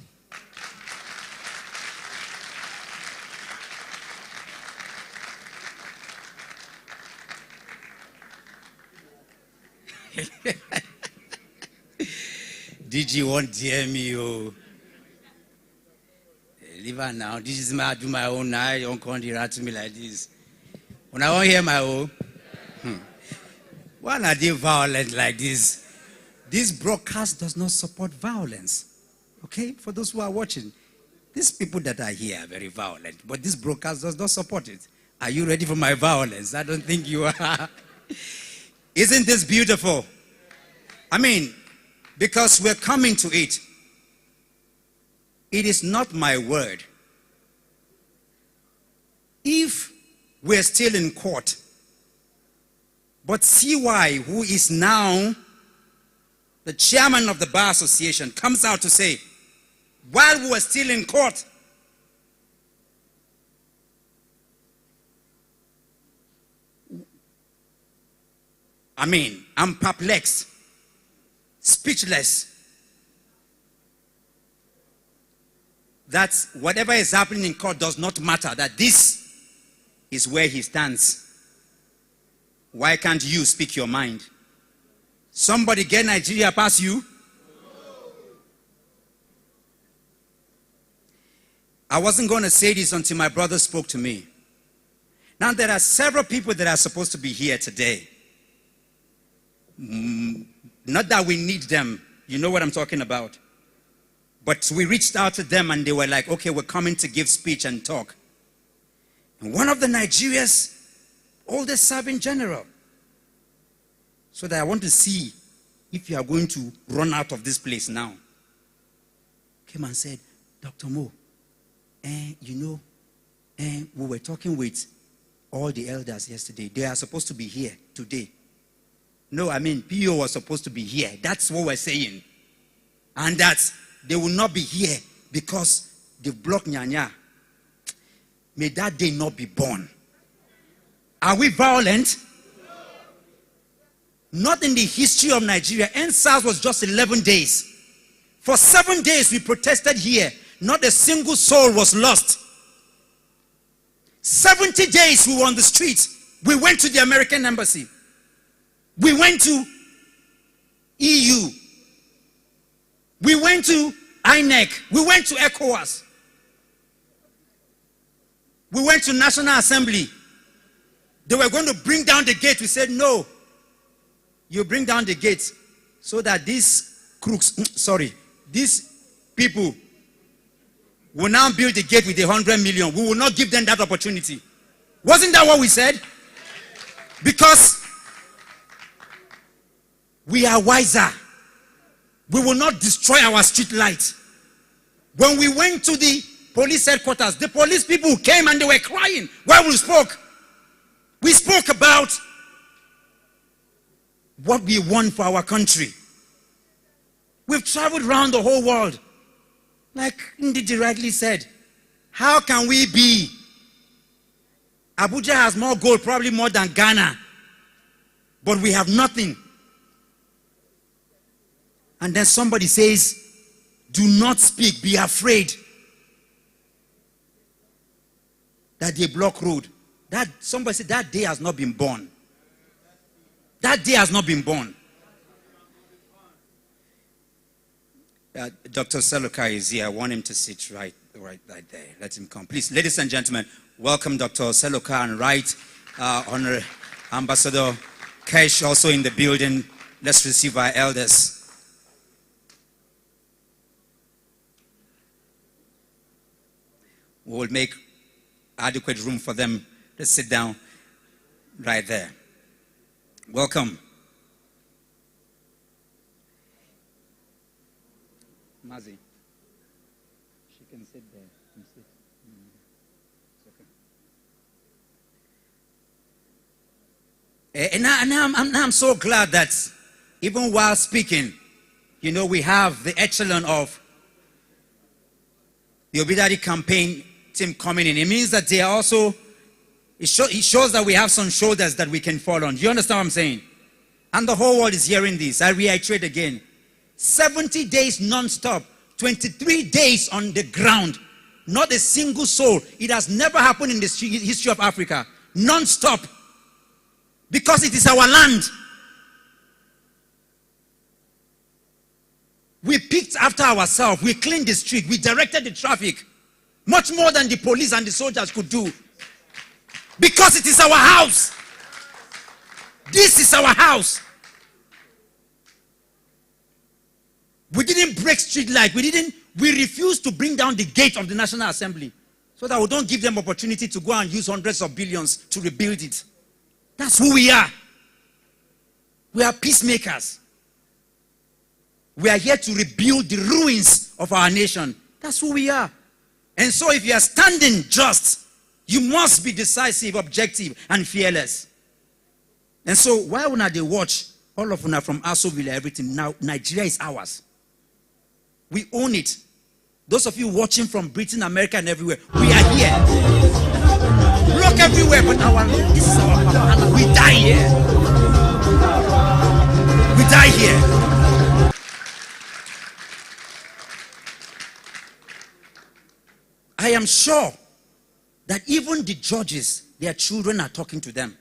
DG won't dare me, oh. Leave her now. This is my do my own now. You don't come to me like this. When I won't hear my own. Why are they violent like this? This broadcast does not support violence. Okay? For those who are watching, these people that are here are very violent, but this broadcast does not support it. Are you ready for my violence? I don't think you are. Isn't this beautiful? I mean, because we're coming to it. It is not my word. If we're still in court, but CY, who is now the chairman of the Bar Association, comes out to say, while we were still in court, I mean, I'm perplexed, speechless, that whatever is happening in court does not matter, that this is where he stands. Why can't you speak your mind? Somebody get Nigeria past you? I wasn't going to say this until my brother spoke to me. Now, there are several people that are supposed to be here today. Not that we need them. You know what I'm talking about. But we reached out to them and they were like, okay, we're coming to give speech and talk. And one of the Nigeria's oldest serving general. So that I want to see if you are going to run out of this place now. Came and said, Dr. Mo, we were talking with all the elders yesterday. They are supposed to be here today. No, I mean, PO was supposed to be here. That's what we're saying. And that they will not be here because they blocked Nyanya. May that day not be born. Are we violent? Not in the history of Nigeria. EndSARS was just 11 days. For 7 days we protested here. Not a single soul was lost. 70 days we were on the streets. We went to the American embassy. We went to EU. We went to INEC. We went to ECOWAS. We went to National Assembly. They were going to bring down the gate. We said, no. You bring down the gate so that these crooks, these people will now build the gate with 100 million. We will not give them that opportunity. Wasn't that what we said? Because we are wiser. We will not destroy our street light. When we went to the police headquarters, the police people came and they were crying while we spoke. We spoke about what we want for our country. We've traveled around the whole world. Like Ndidi rightly said, how can we be? Abuja has more gold, probably more than Ghana. But we have nothing. And then somebody says, do not speak, be afraid that they block road. That somebody said that day has not been born. That day has not been born. Dr. Seloka is here. I want him to sit right there. Let him come. Please, ladies and gentlemen, welcome Dr. Seloka, and Honorable Ambassador Kesh also in the building. Let's receive our elders. We'll make adequate room for them to sit down right there. Welcome. Mazi, she can sit there. It's okay. And I'm so glad that even while speaking, you know, we have the echelon of the Obidadi campaign team coming in. It means that they are also, it shows that we have some shoulders that we can fall on. Do you understand what I'm saying? And the whole world is hearing this. I reiterate again. 70 days non-stop, 23 days on the ground, not a single soul. It has never happened in the history of Africa. Non-stop. Because it is our land. We picked after ourselves. We cleaned the street. We directed the traffic. Much more than the police and the soldiers could do. Because it is our house. This is our house. We didn't break street light. We refused to bring down the gate of the National Assembly so that we don't give them opportunity to go and use hundreds of billions to rebuild it. That's who we are. We are peacemakers. We are here to rebuild the ruins of our nation. That's who we are. And so if you are standing just, you must be decisive, objective, and fearless. And so why would not they watch all of una from Aso Villa, everything? Now Nigeria is ours. We own it. Those of you watching from Britain, America, and everywhere, we are here. Look everywhere, but this is our Papa, and we die here. We die here. I am sure that even the judges, their children are talking to them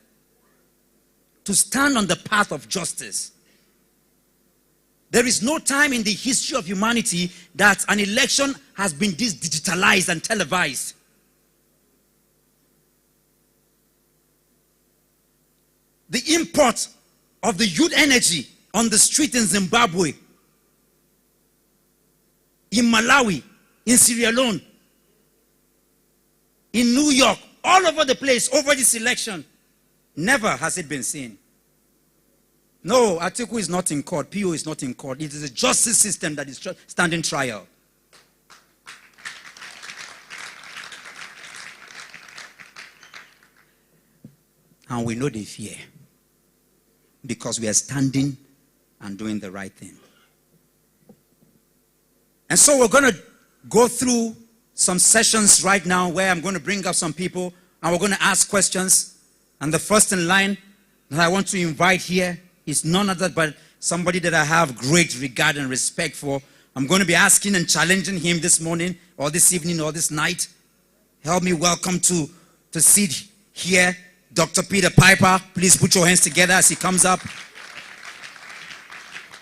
to stand on the path of justice. There is no time in the history of humanity that an election has been this digitalized and televised. The import of the youth energy on the street in Zimbabwe, in Malawi, in Sierra Leone, in New York, all over the place over this election, never has it been seen. No, Atiku is not in court. PO is not in court. It is a justice system that is standing trial. And we know the fear, because we are standing and doing the right thing. And so we're going to go through some sessions right now where I'm going to bring up some people and we're going to ask questions. And the first in line that I want to invite here is none other but somebody that I have great regard and respect for. I'm going to be asking and challenging him this morning or this evening or this night. Help me welcome to sit here, Dr. Peter Piper. Please put your hands together as he comes up.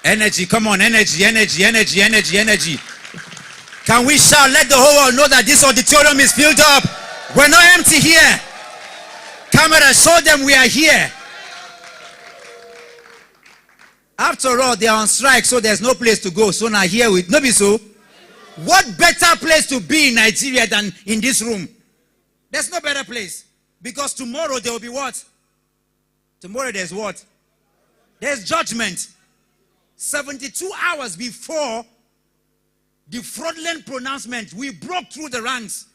Energy, come on, energy, energy, energy, energy, energy. Can we shout, let the whole world know that this auditorium is filled up? We're not empty here. Camera, show them we are here. After all, they are on strike, so there's no place to go. So now here with no be so. What better place to be in Nigeria than in this room? There's no better place. Because tomorrow there will be what? Tomorrow there's what? There's judgment. 72 hours before the fraudulent pronouncement, we broke through the ranks.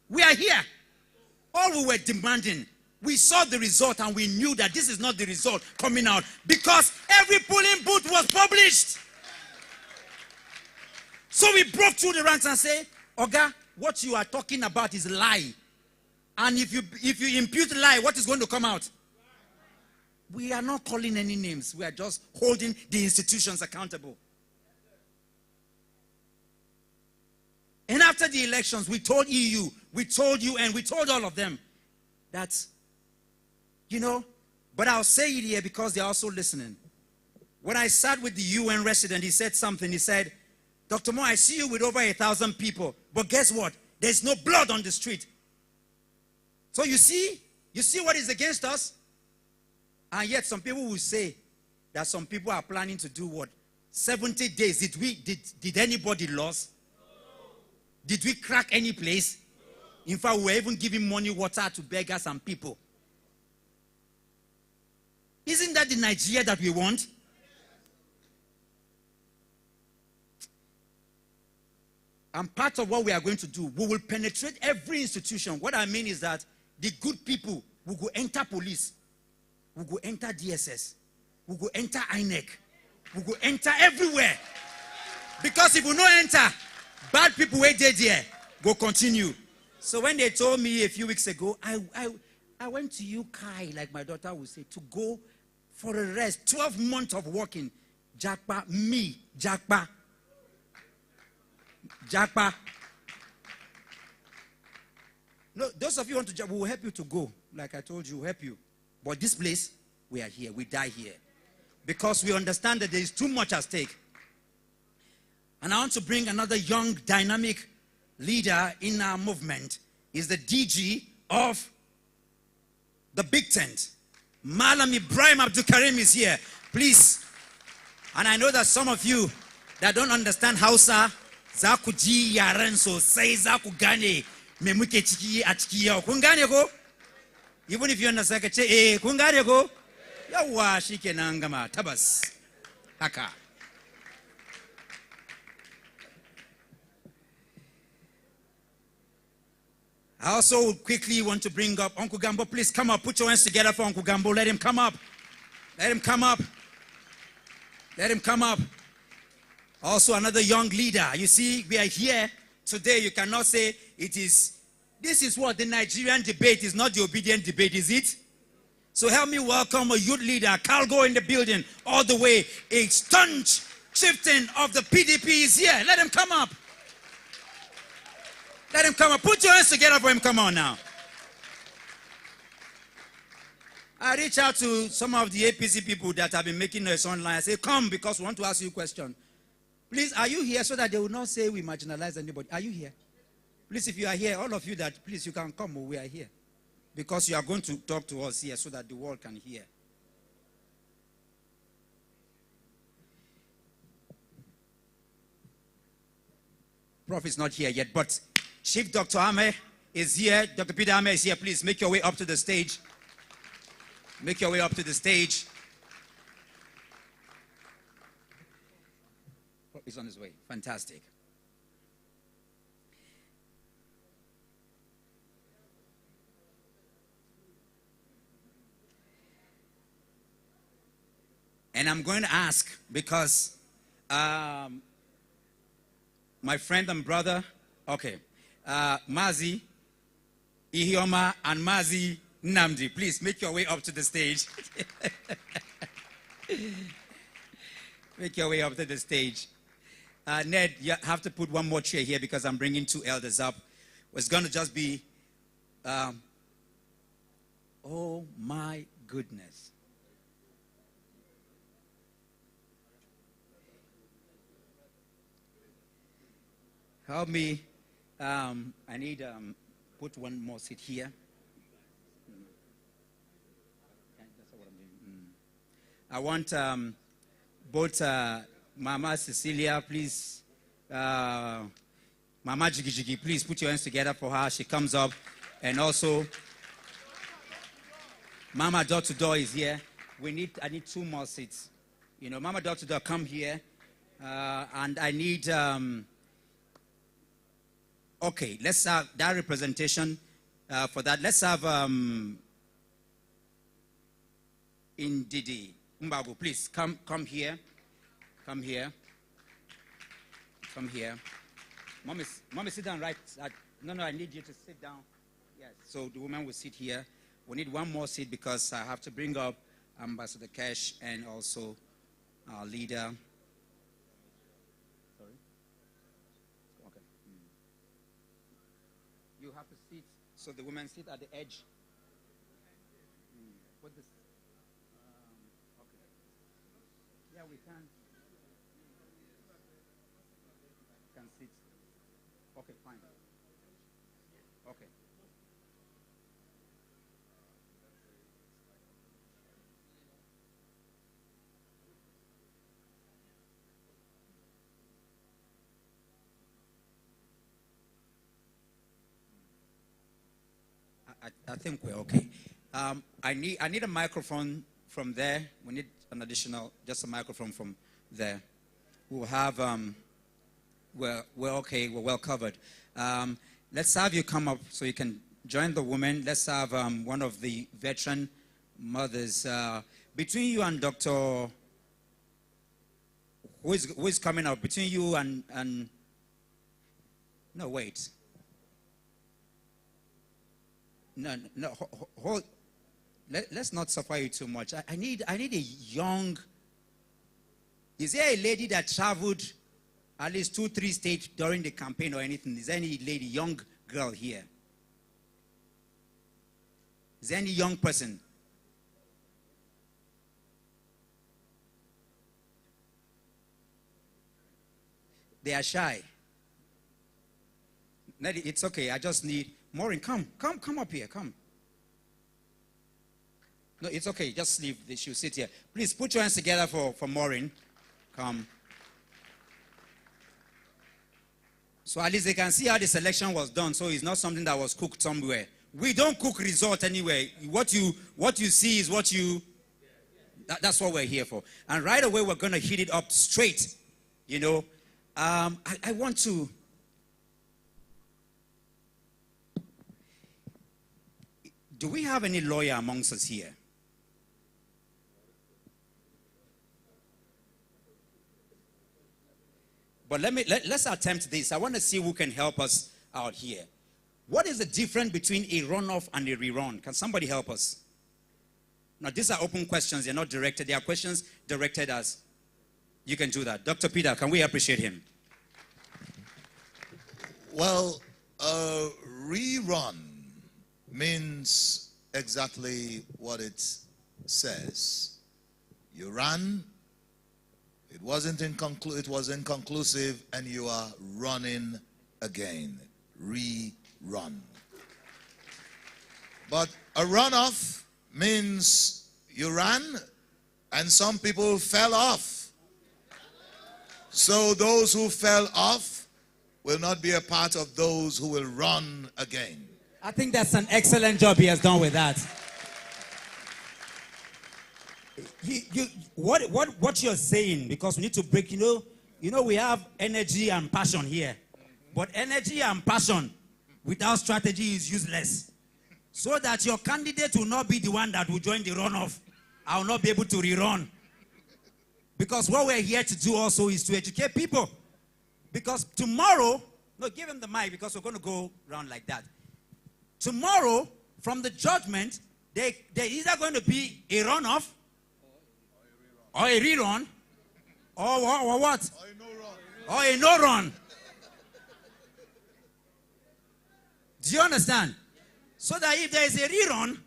We are here. All we were demanding, we saw the result and we knew that this is not the result coming out because every polling booth was published. So we broke through the ranks and say, Oga, what you are talking about is lie. And if you impute lie, what is going to come out? We are not calling any names. We are just holding the institutions accountable. And after the elections, we told EU, we told UN, we told all of them that, you know, but I'll say it here because they're also listening. When I sat with the UN resident, he said something. He said, Dr. Mo, I see you with over 1,000 people, but guess what? There's no blood on the street. So you see what is against us? And yet some people will say that some people are planning to do what? 70 days. Did anybody lose? Did we crack any place? In fact, we were even giving money, water to beggars and people. Isn't that the Nigeria that we want? And part of what we are going to do, we will penetrate every institution. What I mean is that the good people will go enter police, will go enter DSS, will go enter INEC, will go enter everywhere. Because if we don't enter, bad people wait there, go continue. So when they told me a few weeks ago, I went to UK, like my daughter would say, to go for a rest, 12 months of working. Jakpa, me, Jakpa. Jakpa. No, those of you who want to Jakpa, we will help you to go. Like I told you, we'll help you. But this place, we are here. We die here. Because we understand that there is too much at stake. And I want to bring another young, dynamic leader in our movement. Is the DG of the Big Tent. Malam Ibrahim Abdul Karim is here. Please. And I know that some of you that don't understand Hausa, zaku ji yaran sosai, zaku gane me muke ciki a ciki yau. Kun gane ko? Even if you understand, ka ce kun gane ko? Yawwa shikenan gama tabas. Haka. I also quickly want to bring up Uncle Gambo. Please come up. Put your hands together for Uncle Gambo. Let him come up. Let him come up. Let him come up. Also another young leader. You see, we are here today. You cannot say it is. This is what the Nigerian debate is, not the obedient debate, is it? So help me welcome a youth leader, Calgo in the building, all the way. A staunch chieftain of the PDP is here. Let him come up. Let him come up. Put your hands together for him. Come on now. I reach out to some of the APC people that have been making noise online. I say, come because we want to ask you a question. Please, are you here so that they will not say we marginalize anybody? Are you here? Please, if you are here, all of you that, please, you can come. We are here. Because you are going to talk to us here so that the world can hear. Prof is not here yet, but Chief Dr. Ame is here. Dr. Peter Ame is here. Please make your way up to the stage. Make your way up to the stage. Prof is on his way. Fantastic. And I'm going to ask because my friend and brother, okay, Mazi, Ihioma, and Mazi Namdi, please make your way up to the stage. Make your way up to the stage. Ned, you have to put one more chair here because I'm bringing two elders up. It's going to just be, oh my goodness. Help me. I need put one more seat here. That's what I'm doing. I want both Mama Cecilia, please. Mama Jigi Jigi, please put your hands together for her. She comes up. And also, Mama Door to Door is here. I need two more seats. You know, Mama Door to Door, come here. And I need... Okay, let's have that representation for that. Let's have Indidi Mbabu, please come here. Come here. Come here. Mommy, sit down right. No, I need you to sit down. Yes. So the woman will sit here. We need one more seat because I have to bring up Ambassador Cash and also our leader. You have to sit, so the women sit at the edge. Put this. Okay. Yeah, we can. Can sit. Okay, fine. Okay. I think we're okay. I need a microphone from there. We need an additional, just a microphone from there. We'll have, we're okay, we're well covered. Let's have you come up so you can join the women. Let's have one of the veteran mothers. Between you and Dr. Who is coming up? Between you and no, wait. No, hold. Let's not suffer you too much. I need a young. Is there a lady that traveled at least 2-3 states during the campaign or anything? Is there any lady, young girl here? Is there any young person? They are shy. It's okay. I just need Maureen. Come up here. Come. No, it's okay. Just leave. She'll sit here. Please put your hands together for Maureen. Come. So at least they can see how the selection was done. So it's not something that was cooked somewhere. We don't cook result anyway. What you see is what you. That's what we're here for. And right away we're going to hit it up straight. You know, I want to. Do we have any lawyer amongst us here? But let's attempt this. I want to see who can help us out here. What is the difference between a runoff and a rerun? Can somebody help us? Now, these are open questions. They're not directed. They are questions directed as you can do that. Dr. Peter, can we appreciate him? Well, rerun means exactly what it says. You run It was inconclusive, and you are running again. Rerun. But a runoff means you ran and some people fell off. So those who fell off will not be a part of those who will run again. I think that's an excellent job he has done with that. What you're saying, because we need to break, you know, we have energy and passion here. But energy and passion without strategy is useless. So that your candidate will not be the one that will join the runoff. I will not be able to rerun. Because what we're here to do also is to educate people. Because tomorrow, no, give him the mic because we're going to go around like that. Tomorrow, from the judgment, they're either going to be a runoff, or a rerun, or what? Or a no run. Do you understand? So that if there is a rerun,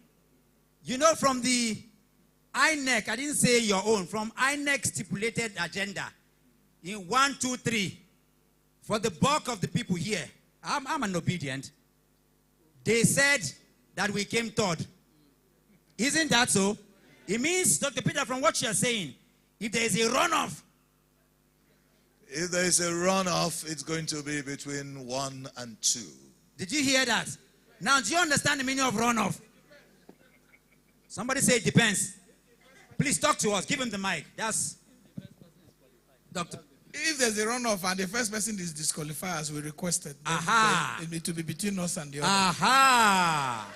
you know, from the INEC, I didn't say your own, from INEC stipulated agenda, in 1, 2, 3, for the bulk of the people here, I'm an obedient. They said that we came third. Isn't that so? It means, Dr. Peter, from what you're saying, if there is a runoff. If there is a runoff, it's going to be between 1 and 2. Did you hear that? Now, do you understand the meaning of runoff? Somebody say it depends. Please talk to us. Give him the mic. That's Doctor. If there's a runoff and the first person is disqualified as we requested, Aha. then it will be between us and the other. Aha.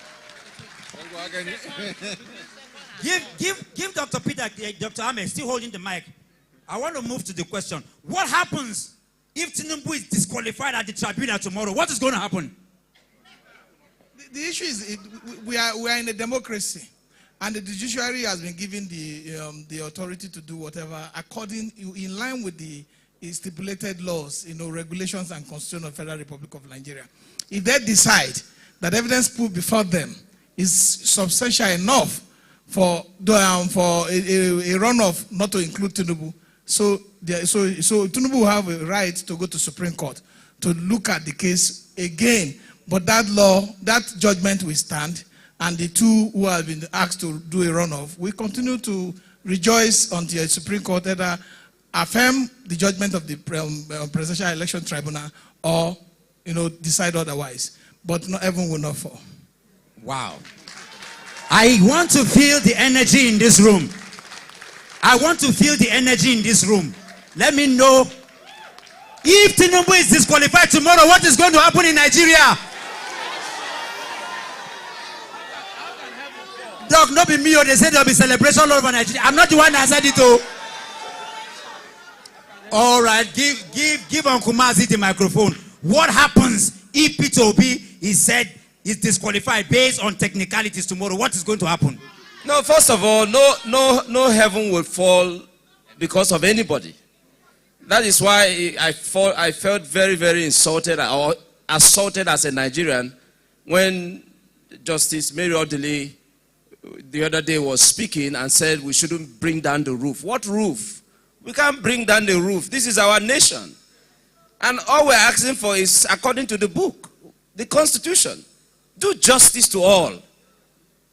Give Dr. Peter, Dr. Ahmed, still holding the mic. I want to move to the question. What happens if Tinubu is disqualified at the tribunal tomorrow? What is going to happen? The issue is we are in a democracy, and the judiciary has been given the authority to do whatever in line with the stipulated laws, regulations and constitution of the Federal Republic of Nigeria. If they decide that evidence put before them is substantial enough for a runoff not to include Tinubu, so Tinubu will have a right to go to Supreme Court to look at the case again. But that judgment will stand, and the two who have been asked to do a runoff will continue to rejoice until the Supreme Court either affirm the judgment of the Presidential Election Tribunal or decide otherwise. But everyone will not fall. Wow. I want to feel the energy in this room. I want to feel the energy in this room. Let me know if Tinubu is disqualified tomorrow, what is going to happen in Nigeria? Doc, not be me, or they said there will be celebration all over Nigeria. I'm not the one that said it, though. All right, give Uncle Mazi the microphone. What happens if Peter Obi is said is disqualified based on technicalities tomorrow? What is going to happen? No, first of all, no heaven will fall because of anybody. That is why I felt very, very insulted or assaulted as a Nigerian when Justice Mary Odili the other day was speaking and said we shouldn't bring down the roof. What roof? We can't bring down the roof. This is our nation. And all we're asking for is, according to the book, the Constitution, do justice to all.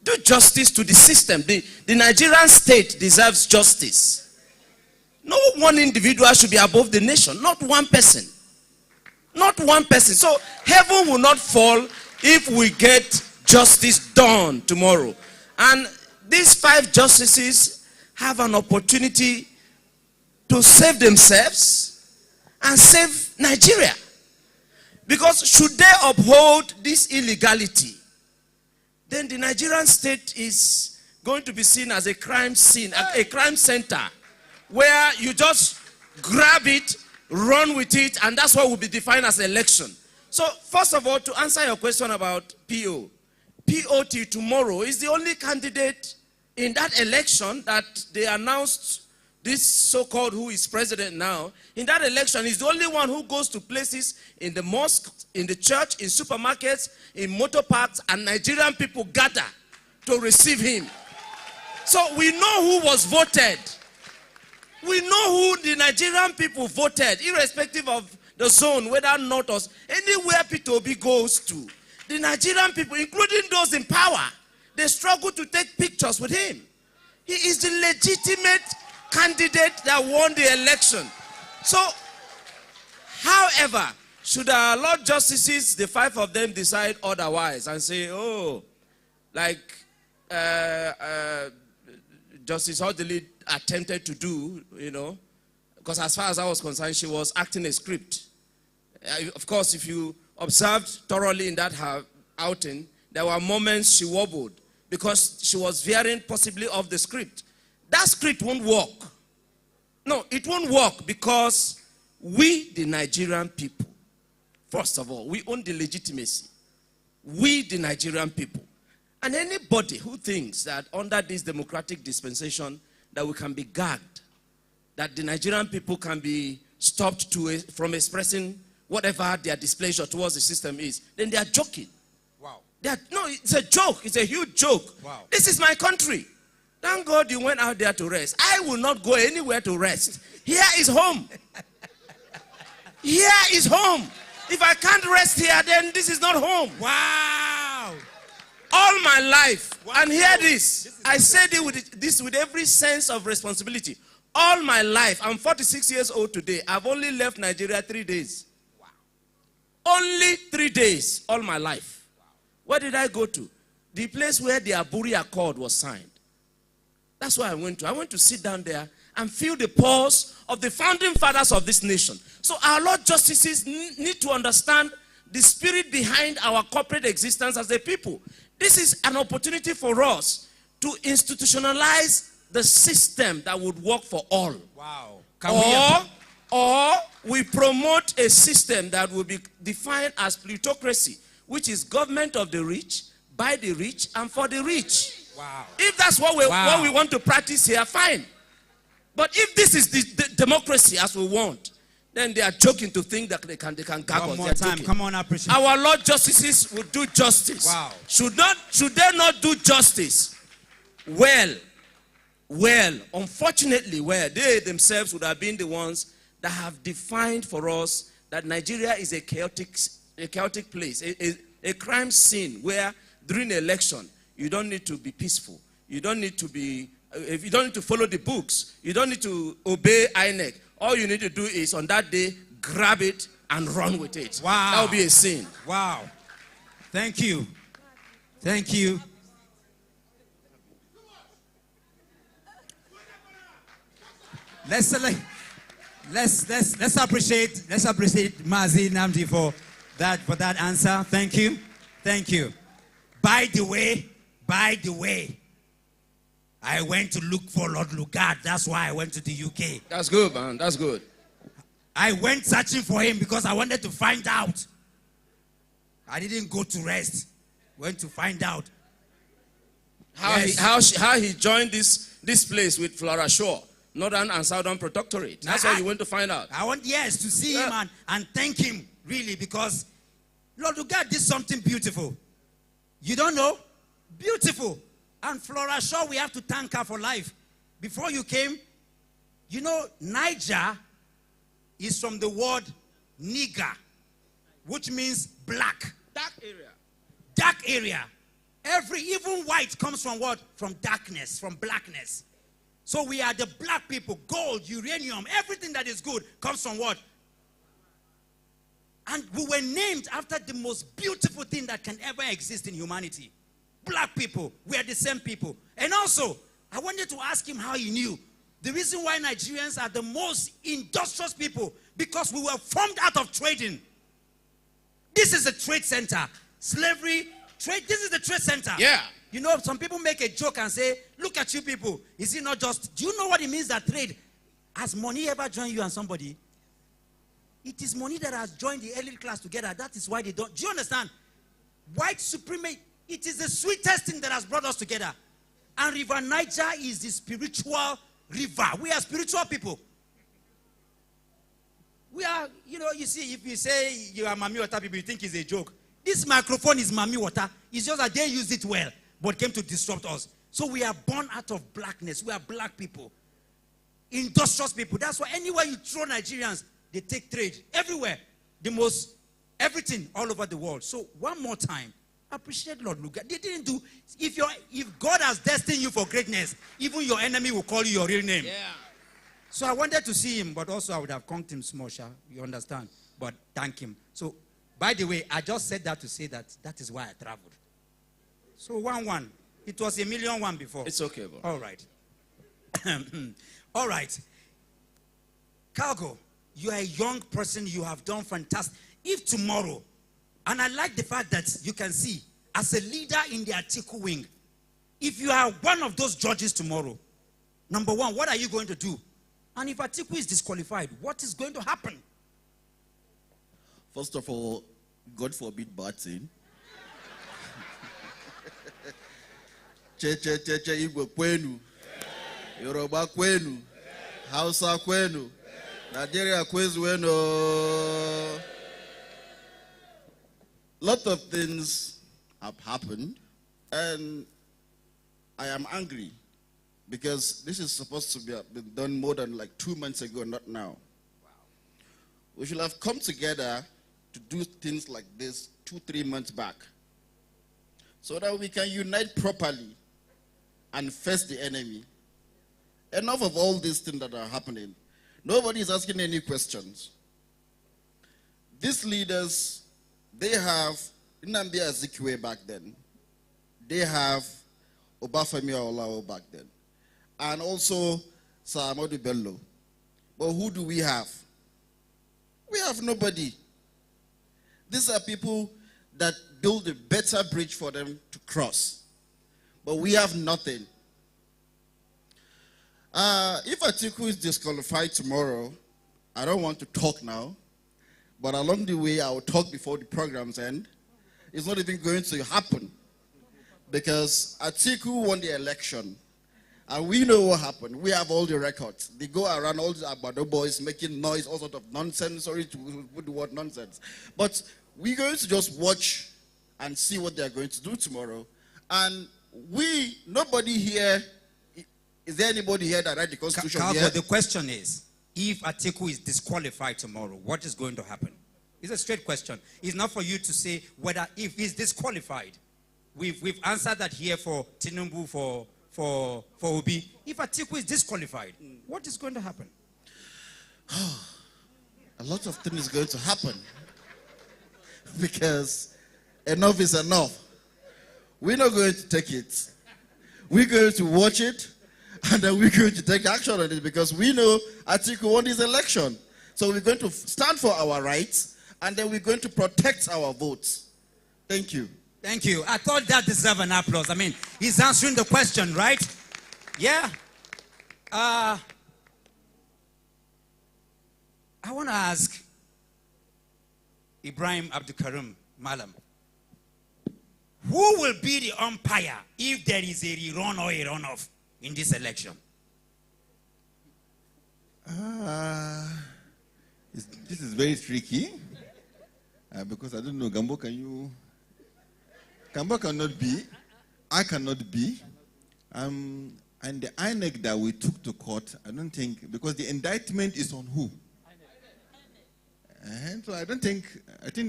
Do justice to the system. The Nigerian state deserves justice. No one individual should be above the nation. Not one person. Not one person. So heaven will not fall if we get justice done tomorrow. And these 5 justices have an opportunity to save themselves and save Nigeria. Because should they uphold this illegality, then the Nigerian state is going to be seen as a crime scene, a crime center, where you just grab it, run with it, and that's what will be defined as election. So, first of all, to answer your question about POT tomorrow is the only candidate in that election that they announced, this so-called who is president now. In that election, he's the only one who goes to places in the mosque, in the church, in supermarkets, in motor parks, and Nigerian people gather to receive him. So we know who was voted. We know who the Nigerian people voted, irrespective of the zone, whether north or anywhere Peter Obi goes to. The Nigerian people, including those in power, they struggle to take pictures with him. He is the legitimate candidate that won the election. So, however, should our Lord Justices, the 5 of them, decide otherwise and say, oh, like Justice Odili attempted to do, you know, because as far as I was concerned, she was acting a script. Of course, if you observed thoroughly in that outing, there were moments she wobbled because she was veering possibly off the script. That script won't work. No, it won't work because we, the Nigerian people, first of all, we own the legitimacy. We, the Nigerian people. And anybody who thinks that under this democratic dispensation that we can be gagged, that the Nigerian people can be stopped from expressing whatever their displeasure towards the system is, then they are joking. Wow. No, it's a joke. It's a huge joke. Wow. This is my country. Thank God you went out there to rest. I will not go anywhere to rest. Here is home. Here is home. If I can't rest here, then this is not home. Wow. All my life. Wow. And hear this. I said this with every sense of responsibility. All my life, I'm 46 years old today. I've only left Nigeria 3 days. Wow. Only 3 days, all my life. Wow. Where did I go to? The place where the Aburi Accord was signed. That's where I went to. I went to sit down there and feel the pulse of the founding fathers of this nation. So our Lord Justices need to understand the spirit behind our corporate existence as a people. This is an opportunity for us to institutionalize the system that would work for all. Wow. Or we promote a system that will be defined as plutocracy, which is government of the rich, by the rich, and for the rich. Wow. If that's what we want to practice here, fine. But if this is the democracy as we want, then they are joking to think that they can gag us. One more time. Come on, appreciate. Our Lord Justices will do justice. Wow. Should they not do justice? Well, unfortunately, they themselves would have been the ones that have defined for us that Nigeria is a chaotic place, a crime scene where during the election you don't need to be peaceful. You don't need to follow the books. You don't need to obey INEC. All you need to do is on that day grab it and run with it. Wow. That will be a sin. Wow. Thank you. Thank you. Let's appreciate Mazi Nnamdi for that answer. Thank you. Thank you. By the way, I went to look for Lord Lugard. That's why I went to the UK. That's good, man. That's good. I went searching for him because I wanted to find out. I didn't go to rest. Went to find out. How he joined this place with Flora Shaw, Northern and Southern Protectorate. That's what you went to find out. I want, to see him and thank him, really, because Lord Lugard did something beautiful. You don't know? Beautiful. And Flora Shaw, we have to thank her for life. Before you came, you know, Niger is from the word nigger, which means black. Dark area. Dark area. Even white comes from what? From darkness, from blackness. So we are the black people. Gold, uranium, everything that is good comes from what? And we were named after the most beautiful thing that can ever exist in humanity. Black people, we are the same people. And also, I wanted to ask him how he knew. The reason why Nigerians are the most industrious people, because we were formed out of trading. This is a trade center. Slavery, trade, this is the trade center. Yeah. You know, some people make a joke and say, look at you people. Is it not just, do you know what it means that trade? Has money ever joined you and somebody? It is money that has joined the elite class together. That is why they don't. Do you understand? White supremacy, it is the sweetest thing that has brought us together. And River Niger is the spiritual river. We are spiritual people. We are, you know, you see, if you say you are Mami Water people, you think it's a joke. This microphone is Mami Water. It's just that they used it well, but came to disrupt us. So we are born out of blackness. We are black people. industrious people. That's why anywhere you throw Nigerians, they take trade. Everywhere. Everything all over the world. So one more time, appreciate Lord Lugard. They didn't do, if God has destined you for greatness, even your enemy will call you your real name. Yeah. So I wanted to see him, but also I would have conked him small, you understand? But thank him. So, by the way, I just said that to say that is why I traveled. So 1-1. It was 1,000,001 before. It's okay, bro. All right. All right. Cargo, you are a young person. You have done fantastic. If tomorrow, and I like the fact that you can see, as a leader in the Atiku wing, if you are one of those judges tomorrow, number one, what are you going to do? And if Atiku is disqualified, what is going to happen? First of all, God forbid bad thing. Che Igbo kwenu, Yoruba kwenu, Hausa kwenu, Nigeria kwenu. Lot of things have happened, and I am angry because this is supposed to be been done more than like 2 months ago, not now. Wow. We should have come together to do things like this 2-3 months back, so that we can unite properly and face the enemy. Enough of all these things that are happening. Nobody is asking any questions. These leaders, they have Nnamdi Azikiwe back then. They have Obafemi Awolowo back then. And also Sir Ahmadu Bello. But who do we have? We have nobody. These are people that build a better bridge for them to cross. But we have nothing. If Atiku is disqualified tomorrow, I don't want to talk now, but along the way I will talk before the programs end. It's not even going to happen because Atiku won the election, and we know what happened. We have all the records. They go around, all the Abado boys making noise, all sort of nonsense. Sorry to put the word nonsense, but we're going to just watch and see what they're going to do tomorrow. And nobody here. Is there anybody here that read the Constitution here? The question is, if Atiku is disqualified tomorrow, what is going to happen? It's a straight question. It's not for you to say whether if he's disqualified. We've answered that here for Tinubu, for Obi. If Atiku is disqualified, what is going to happen? A lot of things is going to happen because enough is enough. We're not going to take it. We're going to watch it. And then we're going to take action on it because we know Atiku won his election. So we're going to stand for our rights, and then we're going to protect our votes. Thank you. Thank you. I thought that deserved an applause. I mean, he's answering the question, right? Yeah. I want to ask Ibrahim Abdulkarim Malam, who will be the umpire if there is a rerun or a runoff in this election? This is very tricky because I don't know. Gambo cannot be. I cannot be. And the INEC that we took to court, I don't think, because the indictment is on who? And so I think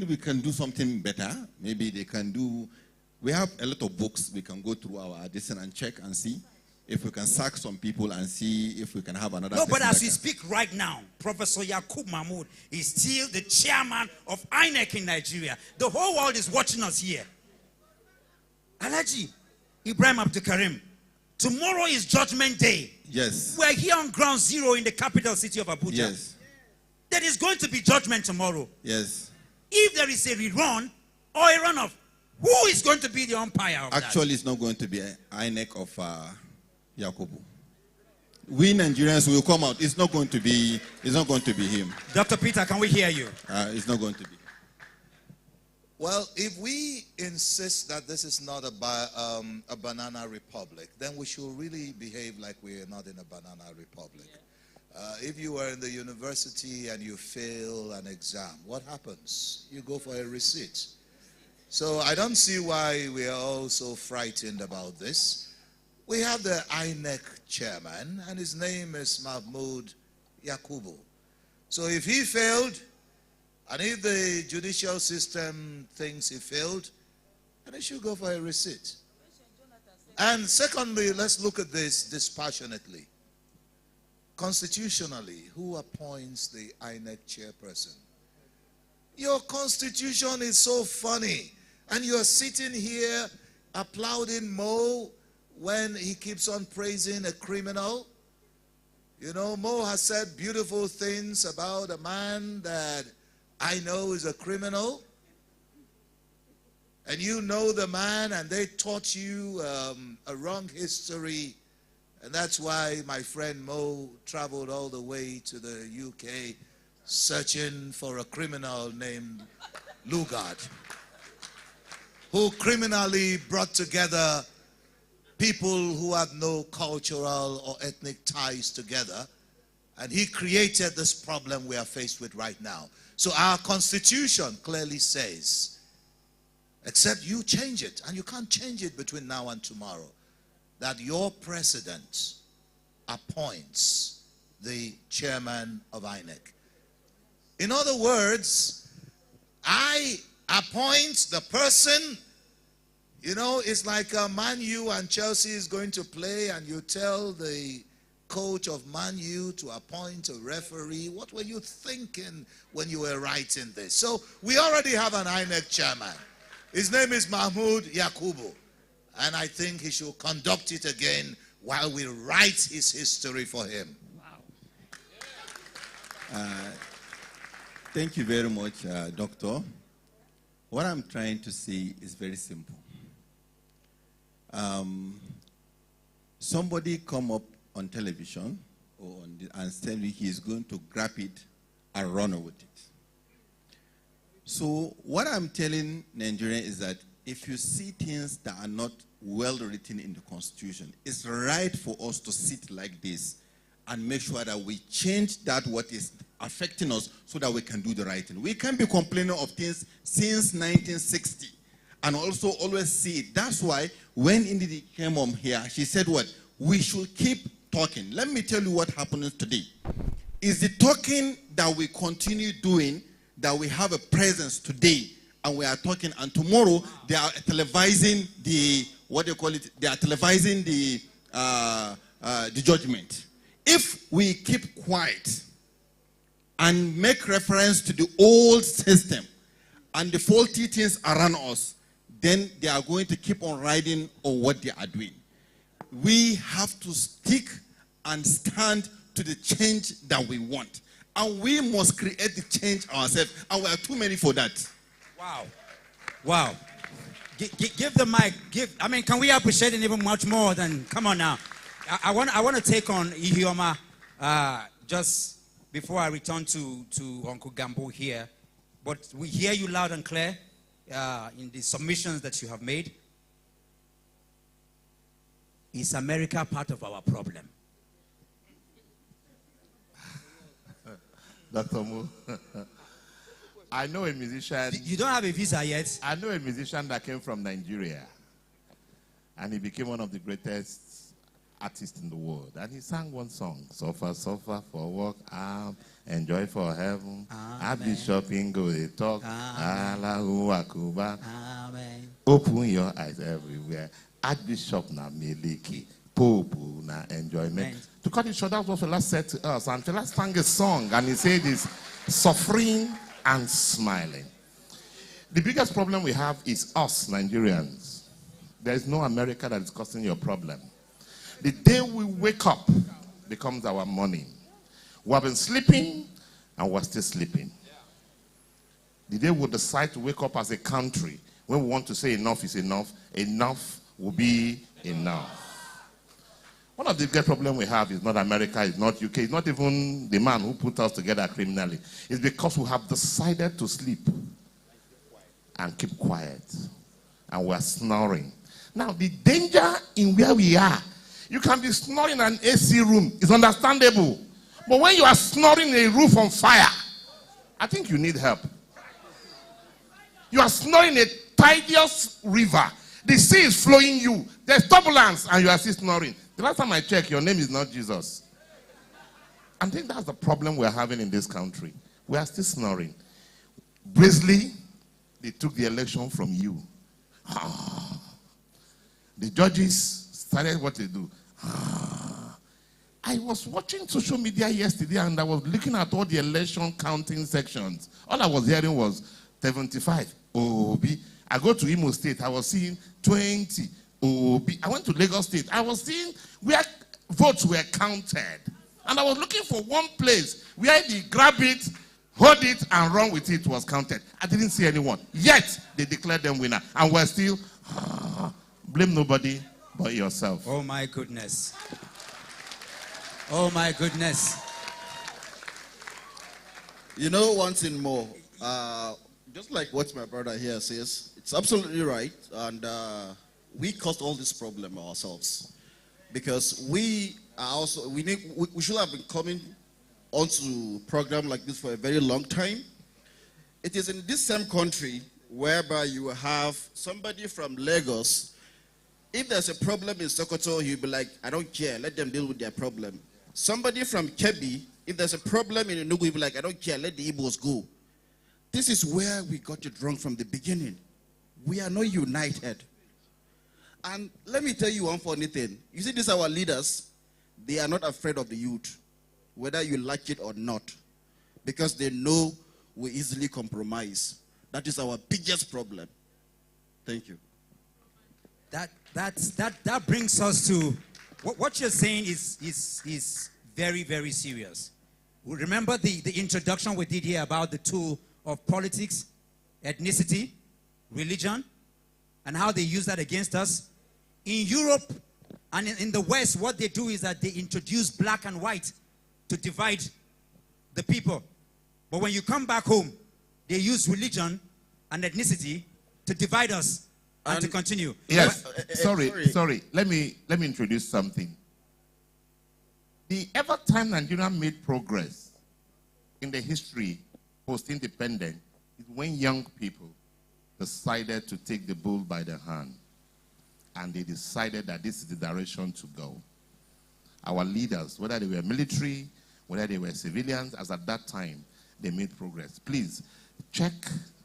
we can do something better. Maybe they can do, we have a lot of books. We can go through our edition and check and see if we can sack some people and see if we can have another. No, but as we speak right now, Professor Yakub Mahmoud is still the chairman of INEC in Nigeria. The whole world is watching us here. Alhaji Ibrahim Abdulkarim, tomorrow is Judgment Day. Yes. We're here on ground zero in the capital city of Abuja. Yes. There is going to be judgment tomorrow. Yes. If there is a rerun or a runoff, who is going to be the umpire of Actually, it's not going to be INEC of Yakubu. We Nigerians will come out. It's not going to be him. Dr. Peter, can we hear you? It's not going to be. Well, if we insist that this is not a banana republic, then we should really behave like we are not in a banana republic. If you are in the university and you fail an exam, what happens? You go for a receipt. So I don't see why we are all so frightened about this. We have the INEC chairman, and his name is Mahmoud Yakubu. So if he failed, and if the judicial system thinks he failed, then he should go for a receipt. And secondly, let's look at this dispassionately. Constitutionally, who appoints the INEC chairperson? Your constitution is so funny, and you're sitting here applauding Mo when he keeps on praising a criminal. You know, Mo has said beautiful things about a man that I know is a criminal. And you know the man, and they taught you a wrong history. And that's why my friend Mo traveled all the way to the UK searching for a criminal named Lugard, who criminally brought together people who have no cultural or ethnic ties together. And he created this problem we are faced with right now. So our constitution clearly says, except you change it, and you can't change it between now and tomorrow, that your president appoints the chairman of INEC. In other words, I appoint the person. You know, it's like Man U and Chelsea is going to play, and you tell the coach of Man U to appoint a referee. What were you thinking when you were writing this? So we already have an INEC chairman. His name is Mahmoud Yakubu, and I think he should conduct it again while we write his history for him. Thank you very much, Doctor. What I'm trying to say is very simple. Somebody come up on television or and tell me he is going to grab it and run with it. So what I'm telling Nigeria is that if you see things that are not well written in the Constitution, it's right for us to sit like this and make sure that we change that what is affecting us so that we can do the right thing. We can't be complaining of things since 1960 and also always see it. That's why when Ndidi came on here, she said what? We should keep talking. Let me tell you what happens today. Is the talking that we continue doing that we have a presence today and we are talking, and tomorrow they are televising the, what do you call it? They are televising the judgment. If we keep quiet and make reference to the old system and the faulty things around us, then they are going to keep on riding on what they are doing. We have to stick and stand to the change that we want. And we must create the change ourselves. And we are too many for that. Wow. Wow. Give the mic. Can we appreciate it even much more than, come on now. I want to take on Ihioma just before I return to Uncle Gambo here. But we hear you loud and clear in the submissions that you have made. Is America part of our problem? Dr. Mo, I know a musician. You don't have a visa yet? I know a musician that came from Nigeria. And he became one of the greatest artists in the world. And he sang one song, Suffer, suffer for work, enjoy for heaven. Archbishop Ingo, they talk. Allahu Akuba. Open your eyes everywhere. Archbishop na meliki. Pope na enjoyment. To cut it short, that was what Fela said to us. And Fela sang a song, and he said this, suffering and smiling. The biggest problem we have is us, Nigerians. There is no America that is causing your problem. The day we wake up becomes our morning. We have been sleeping, and we're still sleeping. The day we decide to wake up as a country, when we want to say enough is enough, enough will be enough. One of the great problems we have is not America, it's not UK, it's not even the man who put us together criminally. It's because we have decided to sleep and keep quiet. And we're snoring. Now, the danger in where we are, you can be snoring in an AC room, it's understandable. But when you are snoring in a roof on fire, I think you need help. You are snoring in a tidious river. The sea is flowing you. There's turbulence and you are still snoring. The last time I checked, your name is not Jesus. I think that's the problem we're having in this country. We are still snoring. Briefly, they took the election from you. The judges started what they do. I was watching social media yesterday and I was looking at all the election counting sections. All I was hearing was 75 OB. I go to Imo State, I was seeing 20 OB. I went to Lagos State, I was seeing where votes were counted. And I was looking for one place where they grab it, hold it, and run with it was counted. I didn't see anyone. Yet, they declared them winner. And we're still, blame nobody but yourself. Oh my goodness. Oh my goodness. You know, one thing more, just like what my brother here says, it's absolutely right, and we caused all this problem ourselves, because we are also we should have been coming onto program like this for a very long time. It is in this same country whereby you have somebody from Lagos. If there's a problem in Sokoto, he'll be like, I don't care, let them deal with their problem. Somebody from Kebbi, if there's a problem in Enugu, he'll be like, I don't care, let the Igbos go. This is where we got it wrong from the beginning. We are not united. And let me tell you one funny thing. You see, these are our leaders. They are not afraid of the youth, whether you like it or not, because they know we easily compromise. That is our biggest problem. Thank you. That brings us to what you're saying is very, very serious. Remember the introduction we did here about the tool of politics, ethnicity, religion, and how they use that against us. In Europe and in the West, what they do is that they introduce black and white to divide the people. But when you come back home, they use religion and ethnicity to divide us and to continue. Yes, sorry. Let me introduce something. The ever time Nigeria made progress in the history post-independent is when young people decided to take the bull by the hand, and they decided that this is the direction to go. Our leaders, whether they were military, whether they were civilians, as at that time, they made progress. Please, check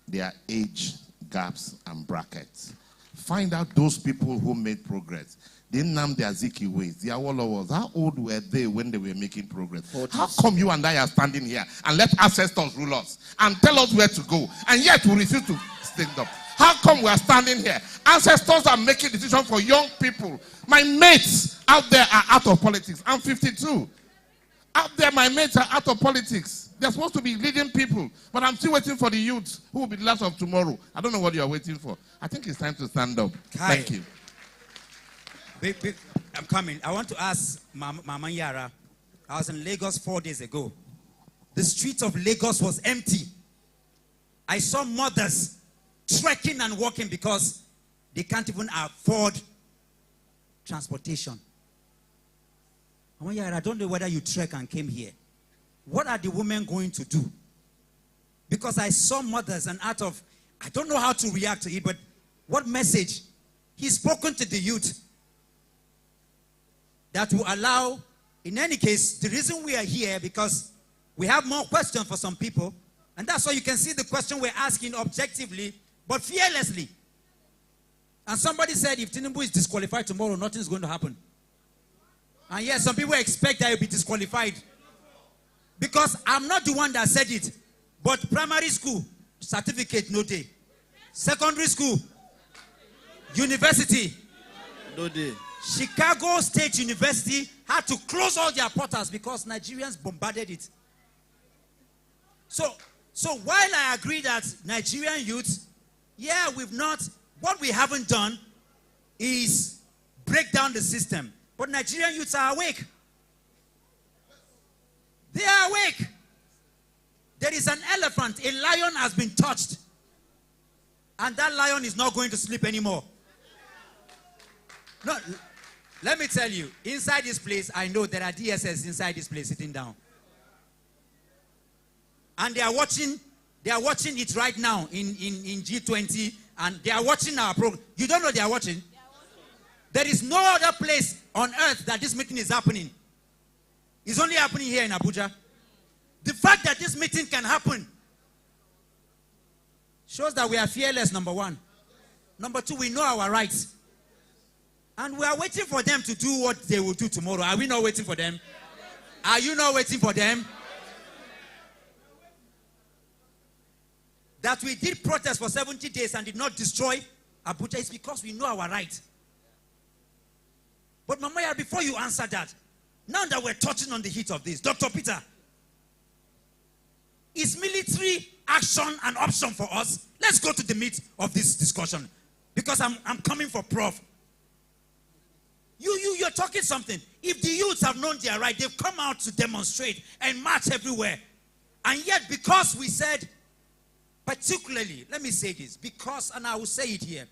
their age gaps and brackets. Find out those people who made progress. The Nnamdi Azikiwe, the Awolowo, how old were they when they were making progress? 40s. How come you and I are standing here and let ancestors rule us and tell us where to go, and yet we refuse to stand up? How come we are standing here? Ancestors are making decisions for young people. My mates out there are out of politics. I'm 52. Out there, my mates are out of politics. They're supposed to be leading people, but I'm still waiting for the youth who will be the last of tomorrow. I don't know what you are waiting for. I think it's time to stand up. Kai. Thank you. I'm coming. I want to ask Mama Yara. I was in Lagos 4 days ago. The streets of Lagos was empty. I saw mothers trekking and walking because they can't even afford transportation. Mama Yara, I don't know whether you trek and came here. What are the women going to do? Because I saw mothers, and I don't know how to react to it, but what message? He's spoken to the youth that will allow, in any case, the reason we are here, because we have more questions for some people, and that's why you can see the question we're asking objectively, but fearlessly. And somebody said, if Tinubu is disqualified tomorrow, nothing's going to happen. And yes, some people expect that he'll be disqualified. Because I'm not the one that said it, but primary school, certificate, no day. Secondary school, university, No day. Chicago State University had to close all their portals because Nigerians bombarded it. So while I agree that Nigerian youth, what we haven't done is break down the system. But Nigerian youths are awake. They are awake. There is an elephant, a lion has been touched. And that lion is not going to sleep anymore. No, let me tell you, inside this place, I know there are DSS inside this place sitting down. And they are watching it right now in G20 and they are watching our program. You don't know they are watching? There is no other place on earth that this meeting is happening. It's only happening here in Abuja. The fact that this meeting can happen shows that we are fearless, number one. Number two, we know our rights. And we are waiting for them to do what they will do tomorrow. Are we not waiting for them? Are you not waiting for them? That we did protest for 70 days and did not destroy Abuja is because we know our rights. But Mama, before you answer that, now that we're touching on the heat of this, Dr. Peter, is military action an option for us? Let's go to the meat of this discussion. Because I'm coming for Prof. You're talking something. If the youths have known their right, they've come out to demonstrate and march everywhere. And yet, because we said, particularly, let me say this, because, and I will say it here,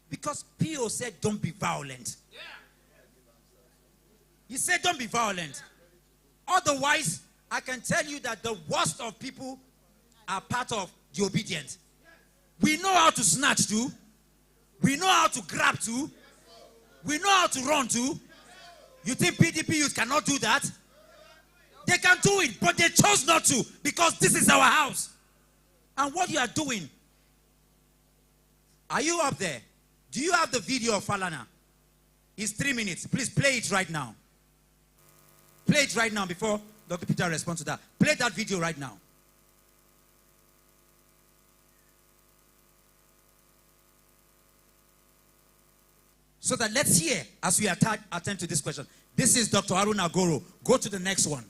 because P.O. said, don't be violent. He said, don't be violent. Otherwise, I can tell you that the worst of people are part of the obedient. We know how to snatch too. We know how to grab too. We know how to run too. You think PDP youth cannot do that? They can do it, but they chose not to because this is our house. And what you are doing, are you up there? Do you have the video of Falana? It's 3 minutes. Please play it right now. Play it right now before Dr. Peter responds to that. Play that video right now. So that let's hear as we attend to this question. This is Dr. Haruna Goro. Go to the next one.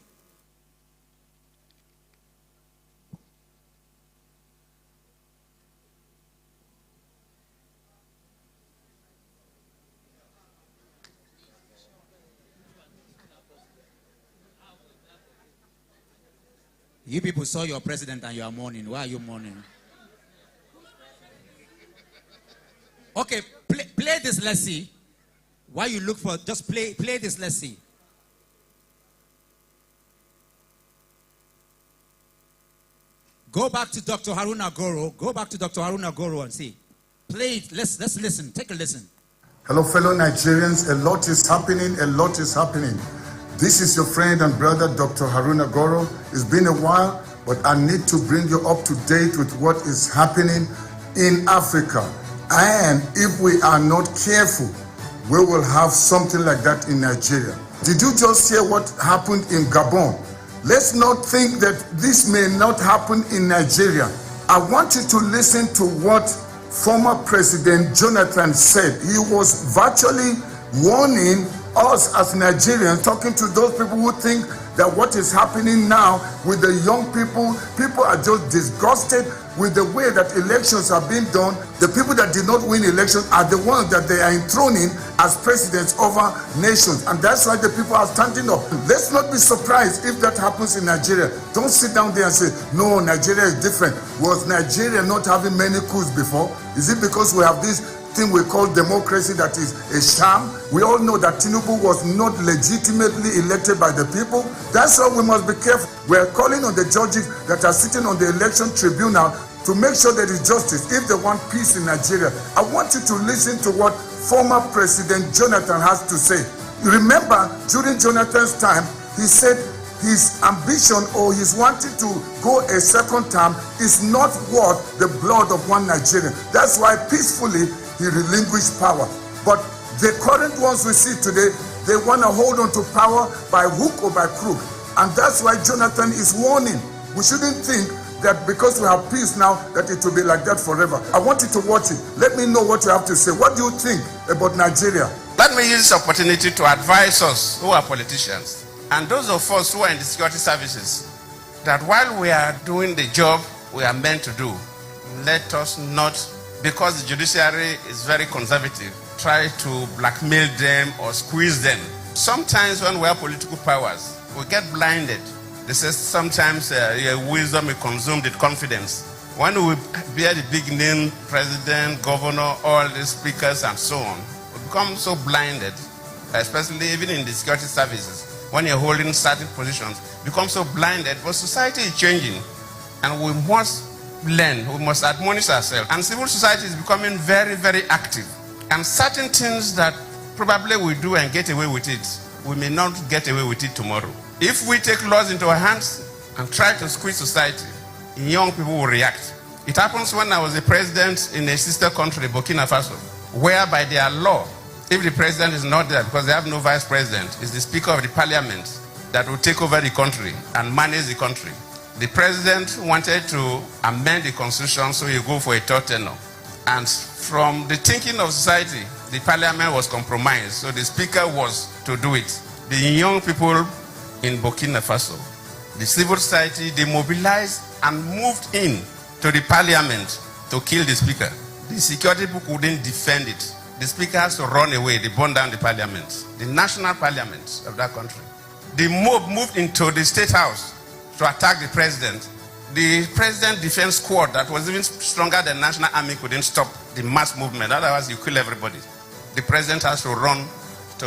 You people saw your president and you are mourning. Why are you mourning? Okay, play this, let's see. While you look for, just play this, let's see. Go back to Dr. Haruna Goro. Go back to Dr. Haruna Goro and see. Play it. Let's listen. Take a listen. Hello, fellow Nigerians. A lot is happening. A lot is happening. This is your friend and brother, Dr. Haruna Goro. It's been a while, but I need to bring you up to date with what is happening in Africa. And if we are not careful, we will have something like that in Nigeria. Did you just hear what happened in Gabon? Let's not think that this may not happen in Nigeria. I want you to listen to what former President Jonathan said. He was virtually warning us as Nigerians, talking to those people who think that what is happening now with the young people are just disgusted with the way that elections are being done. The people that did not win elections are the ones that they are enthroning as presidents over nations. And that's why the people are standing up. Let's not be surprised if that happens in Nigeria. Don't sit down there and say, no, Nigeria is different. Was Nigeria not having many coups before? Is it because we have this thing we call democracy that is a sham? We all know that Tinubu was not legitimately elected by the people. That's why we must be careful. We are calling on the judges that are sitting on the election tribunal to make sure there is justice if they want peace in Nigeria. I want you to listen to what former President Jonathan has to say. Remember, during Jonathan's time, he said his ambition or his wanting to go a second term is not worth the blood of one Nigerian. That's why peacefully he relinquished power. But the current ones we see today, they want to hold on to power by hook or by crook. And that's why Jonathan is warning. We shouldn't think that because we have peace now, that it will be like that forever. I want you to watch it. Let me know what you have to say. What do you think about Nigeria? Let me use this opportunity to advise us who are politicians and those of us who are in the security services that while we are doing the job we are meant to do, let us not, because the judiciary is very conservative, try to blackmail them or squeeze them. Sometimes when we have political powers, we get blinded. They say sometimes your wisdom is consumed with confidence. When we bear the big name, president, governor, all the speakers and so on, we become so blinded, especially even in the security services. When you're holding certain positions, become so blinded. But society is changing, and we must learn, we must admonish ourselves. And civil society is becoming very, very active. And certain things that probably we do and get away with it, we may not get away with it tomorrow. If we take laws into our hands and try to squeeze society, young people will react. It happens when I was the president in a sister country, Burkina Faso, where by their law, if the president is not there because they have no vice president, it's the speaker of the parliament that will take over the country and manage the country. The president wanted to amend the constitution so he go for a third tenure. And from the thinking of society, the parliament was compromised, so the speaker was to do it. The young people in Burkina Faso, the civil society, they mobilized and moved in to the parliament to kill the speaker. The security people couldn't defend it. The speaker has to run away. They burned down the parliament, the national parliament of that country. The mob moved into the state house to attack the president. The president defense squad that was even stronger than national army couldn't stop the mass movement. Otherwise, you kill everybody. The president has to run to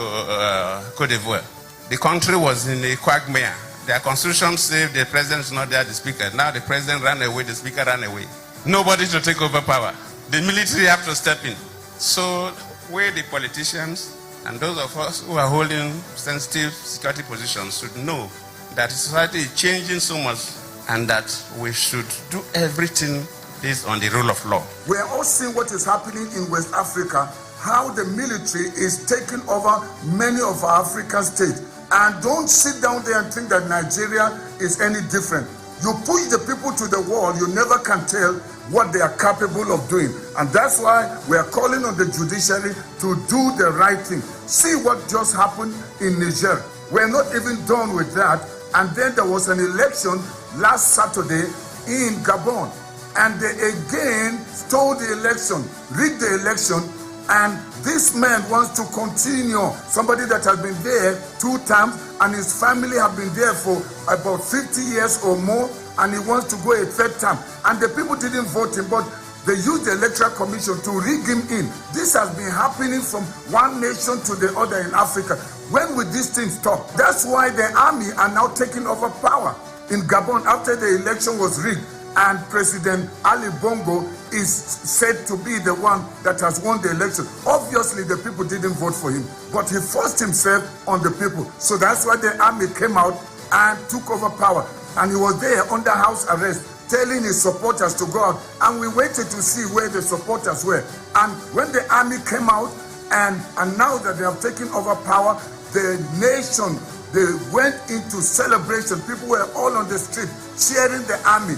Côte d'Ivoire. The country was in a quagmire. Their constitution said the president is not there, the speaker. Now the president ran away, the speaker ran away. Nobody to take over power. The military have to step in. So we, the politicians, and those of us who are holding sensitive security positions should know that society is changing so much and that we should do everything based on the rule of law. We are all seeing what is happening in West Africa, how the military is taking over many of our African states. And don't sit down there and think that Nigeria is any different. You push the people to the wall, you never can tell what they are capable of doing. And that's why we are calling on the judiciary to do the right thing. See what just happened in Niger. We're not even done with that. And then there was an election last Saturday in Gabon. And they again stole the election, rigged the election, and this man wants to continue. Somebody that has been there 2 times and his family have been there for about 50 years or more, and he wants to go a 3rd time. And the people didn't vote him, but they used the Electoral Commission to rig him in. This has been happening from one nation to the other in Africa. When will this thing stop? That's why the army are now taking over power in Gabon after the election was rigged. And President Ali Bongo is said to be the one that has won the election. Obviously, the people didn't vote for him, but he forced himself on the people. So that's why the army came out and took over power. And he was there under house arrest, telling his supporters to go out. And we waited to see where the supporters were. And when the army came out, and now that they have taken over power, the nation, they went into celebration. People were all on the street cheering the army.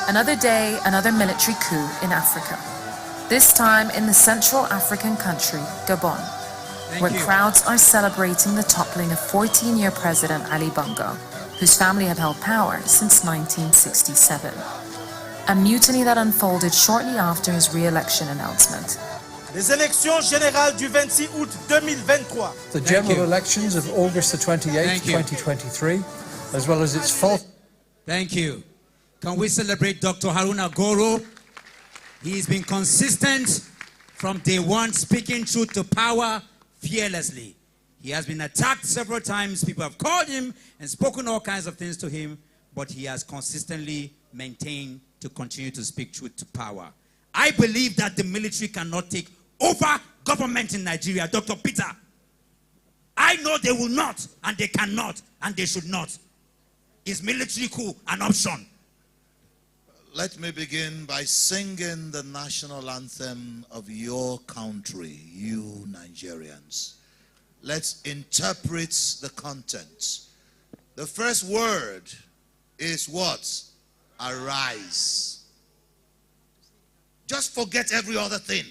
Another day, another military coup in Africa. This time in the Central African country, Gabon, where crowds are celebrating the toppling of 14-year President Ali Bongo, whose family have held power since 1967. A mutiny that unfolded shortly after his re-election announcement. Les élections générales du 26 août 2023. The general elections of August the 28th, 2023, as well as its full... Thank you. Can we celebrate Dr. Haruna Goro? He's been consistent from day one, speaking truth to power fearlessly. He has been attacked several times. People have called him and spoken all kinds of things to him, but he has consistently maintained to continue to speak truth to power. I believe that the military cannot take over government in Nigeria, Dr. Peter. I know they will not, and they cannot, and they should not. Is military coup an option? Let me begin by singing the national anthem of your country, you Nigerians. Let's interpret the content. The first word is what? Arise. Just forget every other thing.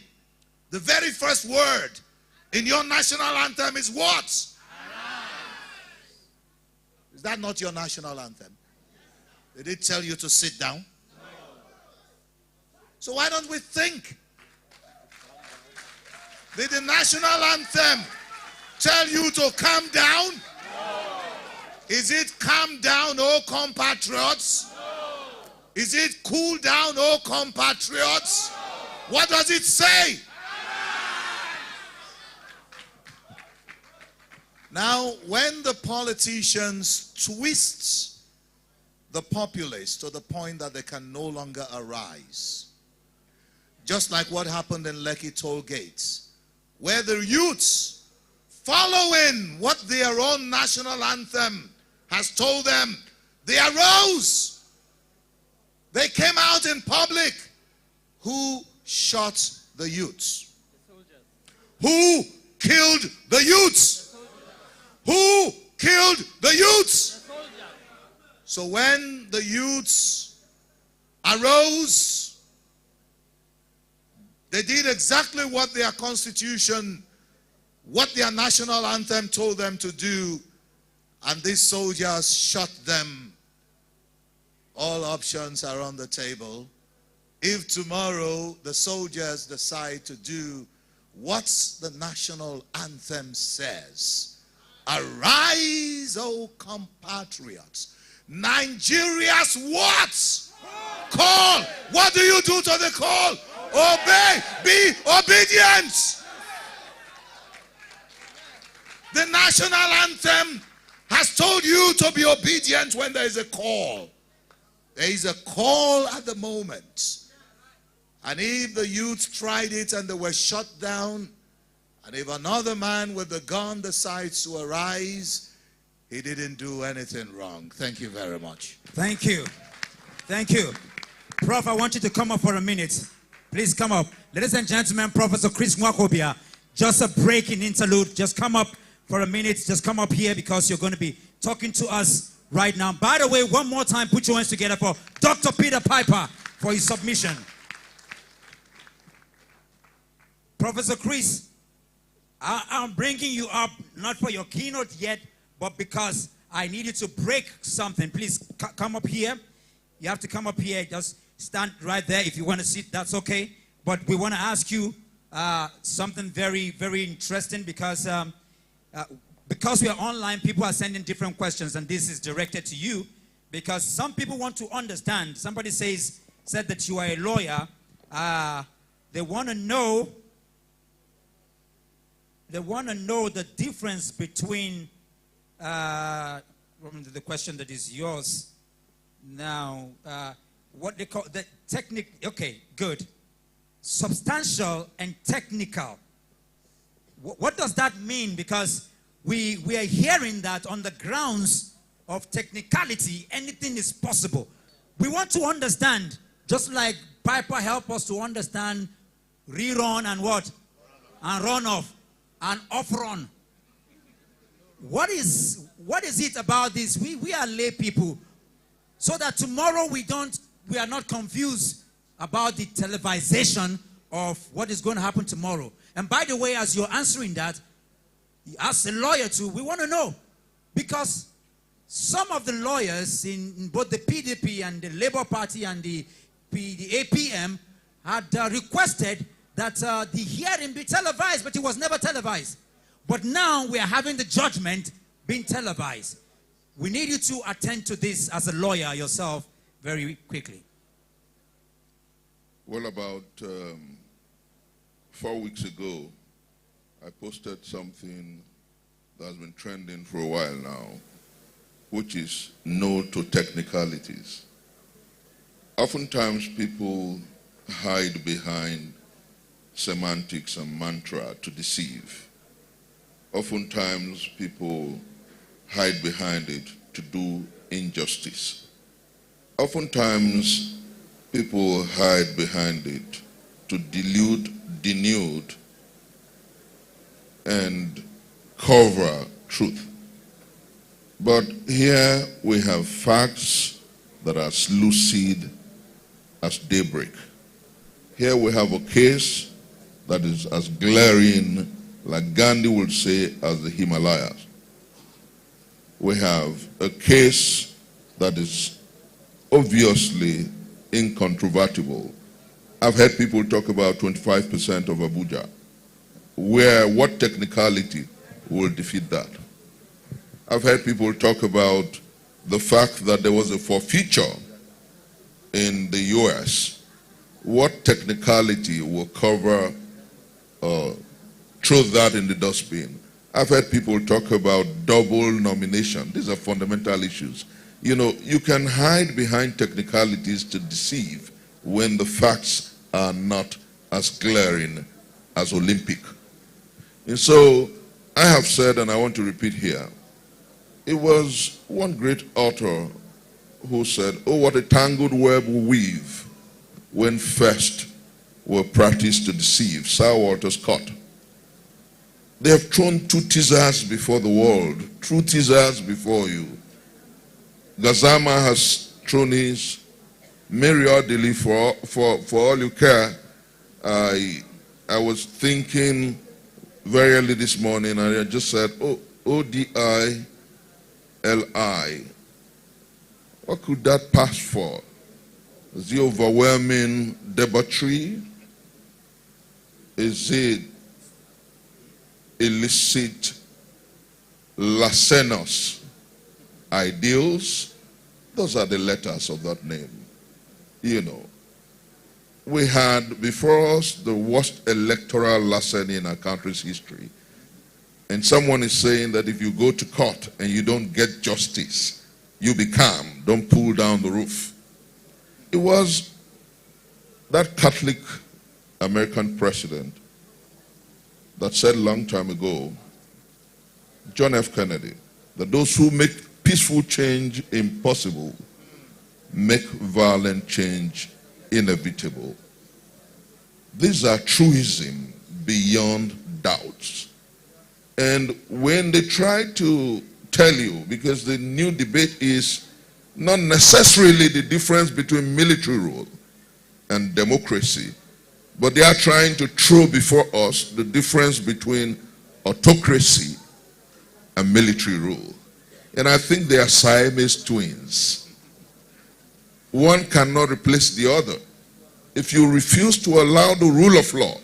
The very first word in your national anthem is what? Arise. Is that not your national anthem? Did it tell you to sit down? No. So why don't we think? Did the national anthem tell you to calm down? No. Is it calm down, oh compatriots? No. Is it cool down, oh compatriots? No. What does it say? Now, when the politicians twist the populace to the point that they can no longer arise. Just like what happened in Lekki toll gates, where the youths, following what their own national anthem has told them, they arose. They came out in public. Who shot the youths? Who killed the youths? Who killed the youths? So when the youths arose, they did exactly what their constitution, what their national anthem told them to do, and these soldiers shot them. All options are on the table. If tomorrow the soldiers decide to do what the national anthem says, arise, O compatriots. Nigeria's what? Call. What do you do to the call? Obey. Be obedient. The national anthem has told you to be obedient when there is a call. There is a call at the moment. And if the youth tried it and they were shot down, and if another man with a gun decides to arise, he didn't do anything wrong. Thank you very much. Thank you. Thank you. Prof, I want you to come up for a minute. Please come up. Ladies and gentlemen, Professor Chris Mwakobia, just a break in interlude. Just come up for a minute. Just come up here because you're going to be talking to us right now. By the way, one more time, put your hands together for Dr. Peter Piper for his submission. Professor Chris, I'm bringing you up not for your keynote yet, but because I needed to break something. Please come up here. You have to come up here. Just stand right there. If you want to sit, that's okay. But we want to ask you something very, very interesting because we are online, people are sending different questions, and this is directed to you because some people want to understand. Somebody said that you are a lawyer. They want to know. They want to know the difference between the question that is yours now. What they call the technical. Okay, good. Substantial and technical. What does that mean? Because we are hearing that on the grounds of technicality, anything is possible. We want to understand, just like Piper helped us to understand rerun and what? And runoff and off-run. What is it about this? We are lay people, so that tomorrow we are not confused about the televisation of what is going to happen tomorrow. And by the way, as you're answering that, as a lawyer too, we want to know, because some of the lawyers in both the PDP and the Labour Party and the APM had requested that the hearing be televised, but it was never televised. But now we are having the judgment being televised. We need you to attend to this as a lawyer yourself very quickly. Well, about 4 weeks ago, I posted something that's been trending for a while now, which is no to technicalities. Oftentimes people hide behind semantics and mantra to deceive. Oftentimes people hide behind it to do injustice. Oftentimes people hide behind it to delude, denude, and cover truth. But here we have facts that are as lucid as daybreak. Here we have a case that is as glaring, like Gandhi would say, as the Himalayas. We have a case that is obviously incontrovertible. I've heard people talk about 25% of Abuja. What technicality will defeat that? I've heard people talk about the fact that there was a forfeiture in the US. What technicality will cover, throw that in the dustbin? I've heard people talk about double nomination. These are fundamental issues. You know, you can hide behind technicalities to deceive when the facts are not as glaring as Olympic. And so I have said, and I want to repeat here, it was one great author who said, oh, what a tangled web we weave when first we're practiced to deceive. Sir Walter Scott. They have thrown two teasers before the world, true teasers before you. Gazama has thrown his. Mary Odili, for all you care, I was thinking very early this morning, and I just said, oh, ODILI. What could that pass for? Is it overwhelming debauchery? Is it illicit, lascivious ideals? Those are the letters of that name. You know, we had before us the worst electoral lesson in our country's history. And someone is saying that if you go to court and you don't get justice, you be calm, don't pull down the roof. It was that Catholic American president that said a long time ago, John F. Kennedy, that those who make peaceful change impossible make violent change inevitable. These are truism beyond doubts. And when they try to tell you, because the new debate is not necessarily the difference between military rule and democracy, but they are trying to throw before us the difference between autocracy and military rule. And I think they are Siamese twins. One cannot replace the other. If you refuse to allow the rule of law,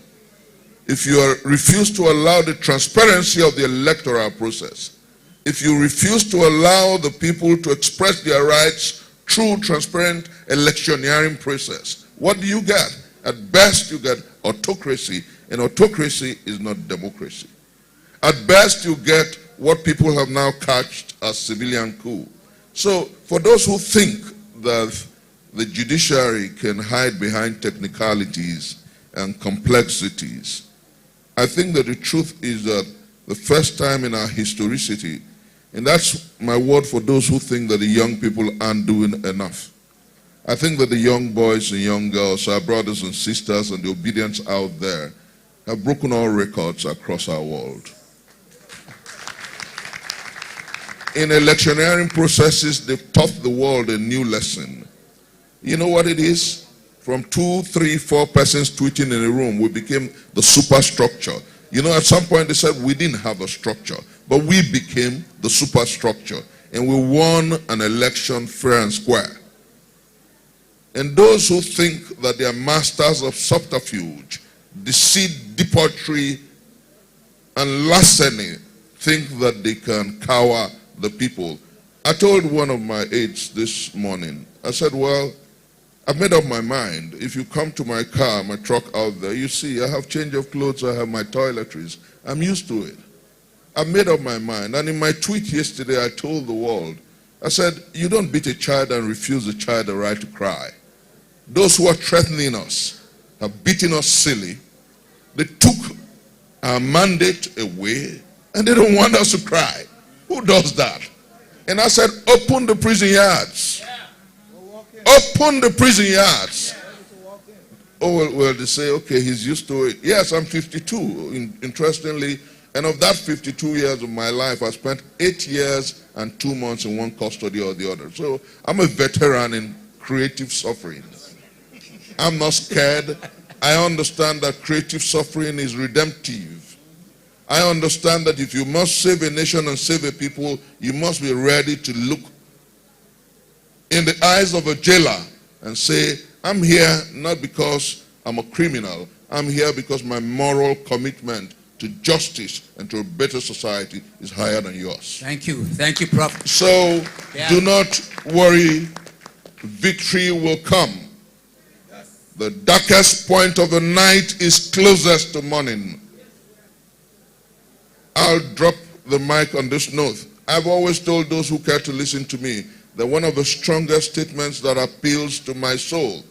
if you refuse to allow the transparency of the electoral process, if you refuse to allow the people to express their rights through transparent electioneering process, what do you get? At best, you get autocracy, and autocracy is not democracy. At best, you get what people have now catched as civilian coup. So, for those who think that the judiciary can hide behind technicalities and complexities, I think that the truth is that the first time in our historicity, and that's my word for those who think that the young people aren't doing enough. I think that the young boys and young girls, our brothers and sisters and the obedience out there have broken all records across our world. In electioneering processes, they've taught the world a new lesson. You know what it is? From 2, 3, 4 persons tweeting in a room, we became the superstructure. You know, at some point they said we didn't have a structure, but we became the superstructure. And we won an election fair and square. And those who think that they are masters of subterfuge, deceit, debauchery, and larceny think that they can cower the people. I told one of my aides this morning, I said, well, I've made up my mind. If you come to my car, my truck out there, you see I have change of clothes, I have my toiletries. I'm used to it. I've made up my mind. And in my tweet yesterday, I told the world, I said, you don't beat a child and refuse a child the right to cry. Those who are threatening us have beaten us silly. They took our mandate away and they don't want us to cry. Who does that? And I said, open the prison yards. Open the prison yards. Oh, well, they say, okay, he's used to it. Yes, I'm 52, interestingly. And of that 52 years of my life, I spent 8 years and 2 months in one custody or the other. So I'm a veteran in creative suffering. I'm not scared. I understand that creative suffering is redemptive. I understand that if you must save a nation and save a people, you must be ready to look in the eyes of a jailer and say, I'm here not because I'm a criminal. I'm here because my moral commitment to justice and to a better society is higher than yours. Thank you. Thank you, Prof. So do not worry. Victory will come. The darkest point of the night is closest to morning. I'll drop the mic on this note. I've always told those who care to listen to me that one of the strongest statements that appeals to my soul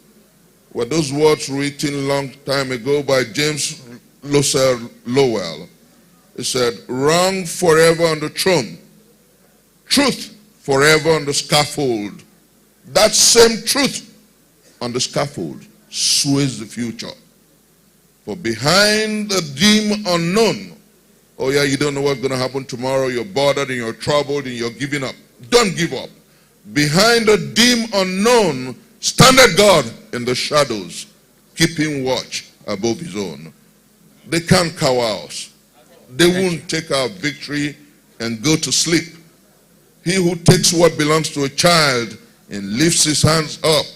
were those words written long time ago by James Russell Lowell. He said, wrong forever on the throne, truth forever on the scaffold. That same truth on the scaffold sways the future. For behind the dim unknown, oh yeah, you don't know what's going to happen tomorrow, you're bothered and you're troubled and you're giving up. Don't give up. Behind the dim unknown standeth God in the shadows, keeping watch above his own. They can't cower us. They won't take our victory and go to sleep. He who takes what belongs to a child and lifts his hands up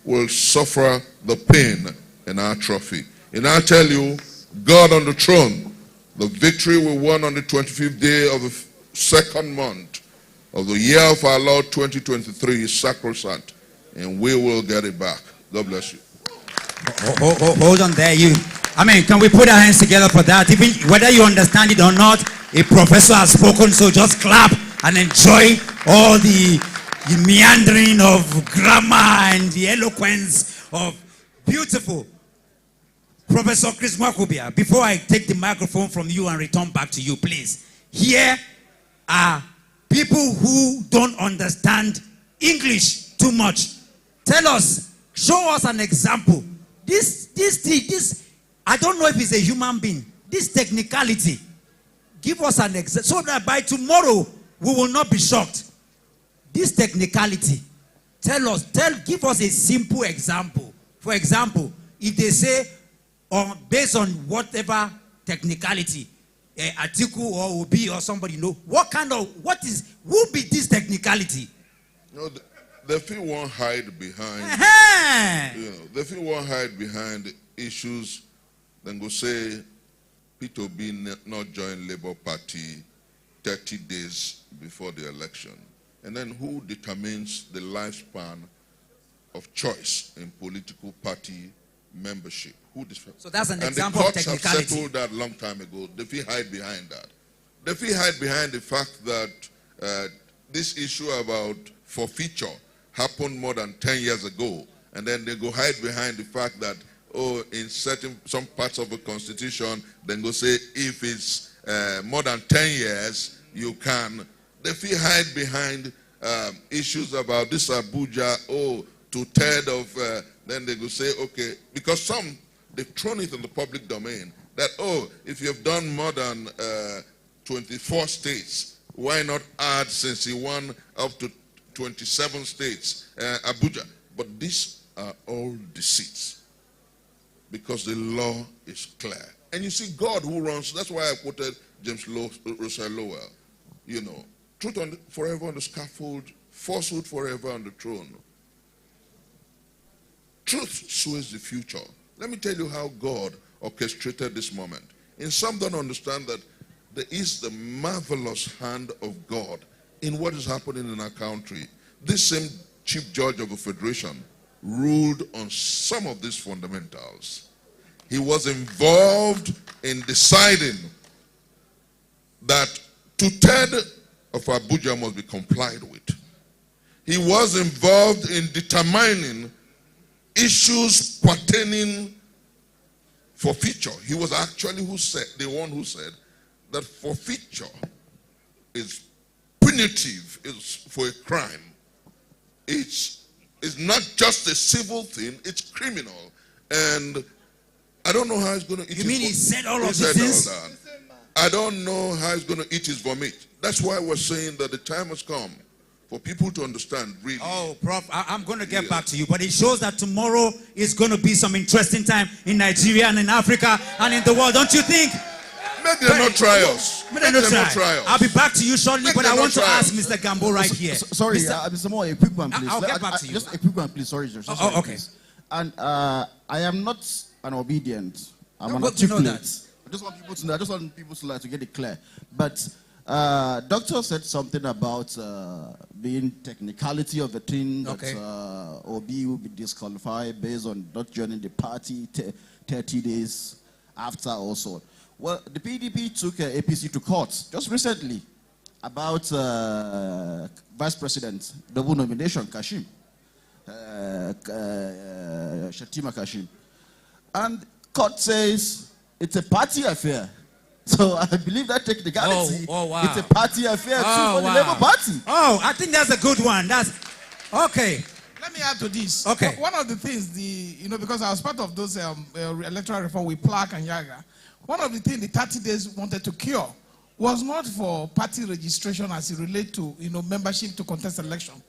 will suffer the pain in our trophy. And I tell you, God on the throne, the victory we won on the 25th day of the second month of the year of our Lord 2023 is sacrosanct, and we will get it back. God bless you. Hold on there. Can we put our hands together for that? Even whether you understand it or not, a professor has spoken, so just clap and enjoy all the meandering of grammar and the eloquence of beautiful. Professor Chris Mwakubia, before I take the microphone from you and return back to you, please. Here are people who don't understand English too much. Tell us, show us an example. This, I don't know if it's a human being. This technicality, give us an example so that by tomorrow we will not be shocked. This technicality, give us a simple example. For example, if they say, based on whatever technicality, Atiku or Obi or somebody know, who be this technicality? No, the few won't hide behind. The few won't hide behind issues. Then go say, Peter Obi not join Labour Party 30 days before the election. And then who determines the lifespan of choice in political party membership? So that's an example of technicality. And the courts have settled that long time ago. They feel hide behind that. They feel hide behind the fact that this issue about forfeiture happened more than 10 years ago. And then they go hide behind the fact that, in some parts of the constitution, then go say, if it's more than 10 years, you can. They feel hide behind issues about this Abuja, 2/3 of, then they go say, okay, because they've thrown it in the public domain, that, if you've done more than 24 states, why not add, since he won up to 27 states, Abuja? But these are all deceits, because the law is clear. And you see, God who runs, that's why I quoted James Russell Lowell, truth forever on the scaffold, falsehood forever on the throne. Truth sways the future. Let me tell you how God orchestrated this moment. And some don't understand that there is the marvelous hand of God in what is happening in our country. This same chief judge of the federation ruled on some of these fundamentals. He was involved in deciding that 2/3 of Abuja must be complied with. He was involved in determining issues pertaining forfeiture. He was actually the one who said that forfeiture is punitive, is for a crime. It's not just a civil thing, it's criminal. And I don't know how he's going to eat You mean he said all of these things? I don't know how he's going to eat his vomit. That's why we're saying that the time has come for people to understand, really. Oh, Prof, I'm going to get back to you, but it shows that tomorrow is going to be some interesting time in Nigeria and in Africa and in the world, don't you think? Make them not try us. Make them not try us. I'll be back to you shortly, but I want to ask Mr. Gambo right here. Sorry, Mr. Moore, a quick one, please. I'll get back to you. Just a quick one, please. Sorry, sir. Oh, okay. Please. And I am not an obedient. I'm an articulate. I just want people to know. I just want people to get it clear. But doctor said something about being technicality of the thing, that Obi will be disqualified based on not joining the party 30 days after also. Well, the PDP took APC to court just recently, about Vice President, double nomination, Kashim, Shatima Kashim. And court says it's a party affair. So I believe that technicality, wow. it's a party affair too for the Labour Party. Oh, I think that's a good one. That's okay. Let me add to this. Okay. One of the things, because I was part of those electoral reform with Clark and Yaga, one of the things the 30 days wanted to cure was not for party registration as it relates to membership to contest election.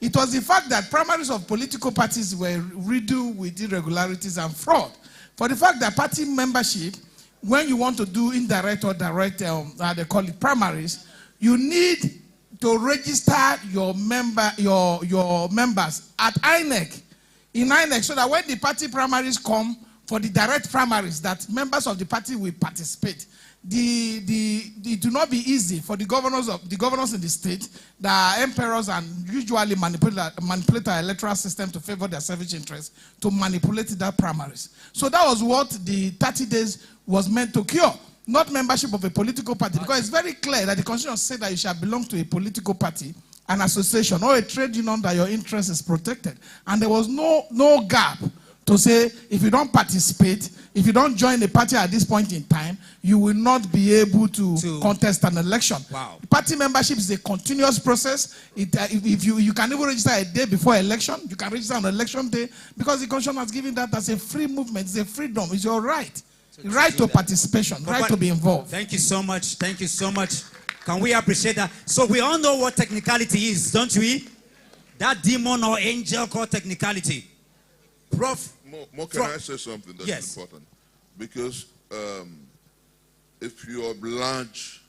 It was the fact that primaries of political parties were riddled with irregularities and fraud. For the fact that party membership, when you want to do indirect or direct, they call it primaries, you need to register your members at INEC, in INEC, so that when the party primaries come for the direct primaries, that members of the party will participate. It do not be easy for the governors in the state, the emperors, and usually manipulate our electoral system to favor their selfish interests, to manipulate that primaries. So that was what the 30 days was meant to cure, not membership of a political party, because it's very clear that the Constitution said that you shall belong to a political party, an association, or a trade union that your interest is protected. And there was no gap to say, if you don't participate, if you don't join the party at this point in time, you will not be able to contest an election. Wow. Party membership is a continuous process. If you can even register a day before election, you can register on election day, because the Constitution has given that as a free movement. It's a freedom. It's your right. Right to participation, right to be involved. Thank you so much. Thank you so much. Can we appreciate that? So we all know what technicality is, don't we? That demon or angel called technicality. Prof. More can I say something that's yes. important? Because if you oblige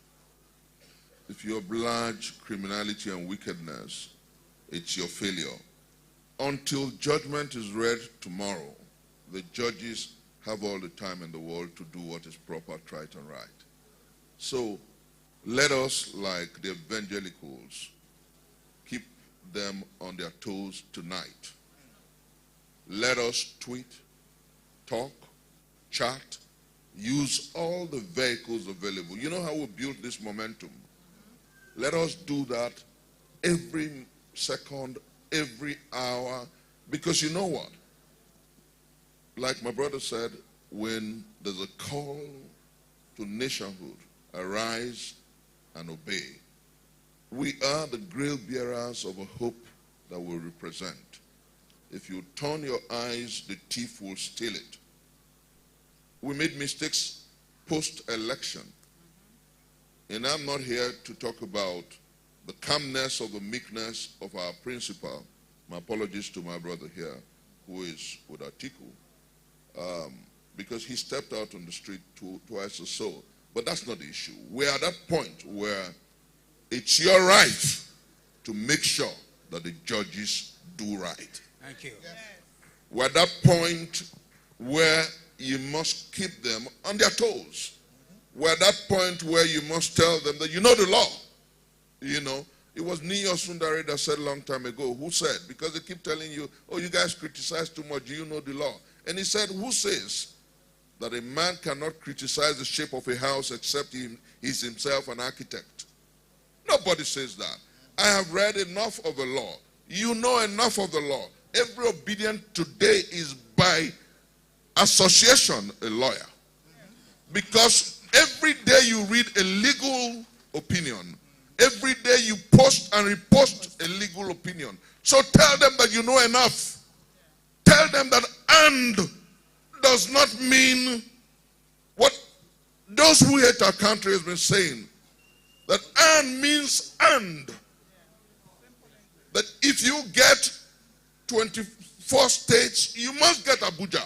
criminality and wickedness, it's your failure. Until judgment is read tomorrow, the judges have all the time in the world to do what is proper, right, and right. So let us, like the evangelicals, keep them on their toes tonight. Let us tweet, talk, chat, use all the vehicles available. You know how we build this momentum? Let us do that every second, every hour, because you know what? Like my brother said, when there's a call to nationhood, arise and obey. We are the grail bearers of a hope that we represent. If you turn your eyes, the thief will steal it. We made mistakes post-election. And I'm not here to talk about the calmness or the meekness of our principal. My apologies to my brother here, who is with Atiku, because he stepped out on the street twice or so. But that's not the issue. We're at that point where it's your right to make sure that the judges do right. Thank you. We're at that point where you must keep them on their toes. We're at that point where you must tell them that you know the law. You know, it was Niyo Sundari that said a long time ago, who said, because they keep telling you, oh, you guys criticize too much, do you know the law? And he said, who says that a man cannot criticize the shape of a house except he's himself an architect? Nobody says that. I have read enough of the law. You know enough of the law. Every obedient today is by association a lawyer. Because every day you read a legal opinion. Every day you post and repost a legal opinion. So tell them that you know enough. Tell them that and does not mean what those who hate our country has been saying. That and means and. That if you get 24 states, you must get Abuja.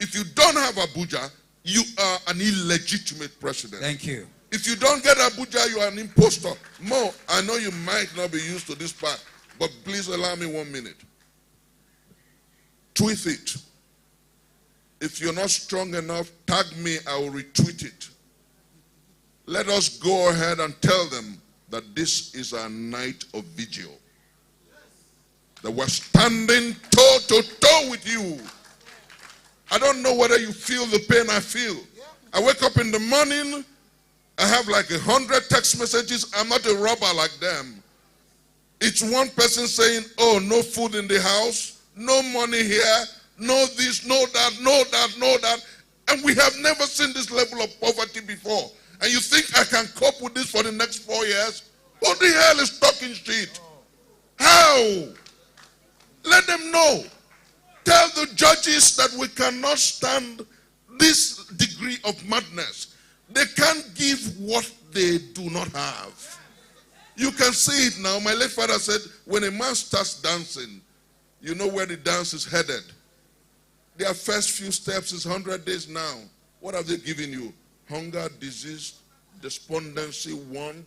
If you don't have Abuja, you are an illegitimate president. Thank you. If you don't get Abuja, you are an impostor. Mo, I know you might not be used to this part, but please allow me 1 minute. Tweet it. If you're not strong enough, tag me, I will retweet it. Let us go ahead and tell them that this is a night of vigil. That we're standing toe to toe with you. I don't know whether you feel the pain I feel. I wake up in the morning I have like 100 text messages. I'm not a robber like them. It's one person saying, oh, no food in the house, no money here, no this, no that, no that, no that. And we have never seen this level of poverty before. And you think I can cope with this for the next 4 years? Who the hell is talking shit? How? Let them know. Tell the judges that we cannot stand this degree of madness. They can't give what they do not have. You can see it now. My late father said, when a man starts dancing, you know where the dance is headed. Their first few steps is 100 days now. What have they given you? Hunger, disease, despondency, want,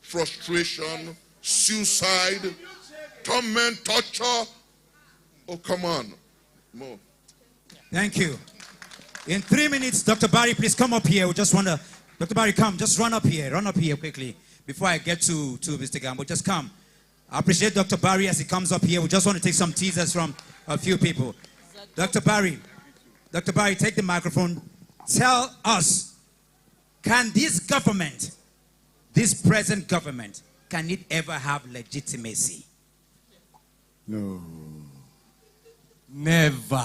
frustration, suicide, torment, torture. Oh, come on. More. Thank you. In 3 minutes, Dr. Barry, please come up here. We just want to, Dr. Barry, come. Just run up here quickly before I get to Mr. Gambo. Just come. I appreciate Dr. Barry as he comes up here. We just want to take some teasers from a few people. Dr. Barry, take the microphone. Tell us, can this government, this present government, can it ever have legitimacy? No. Never.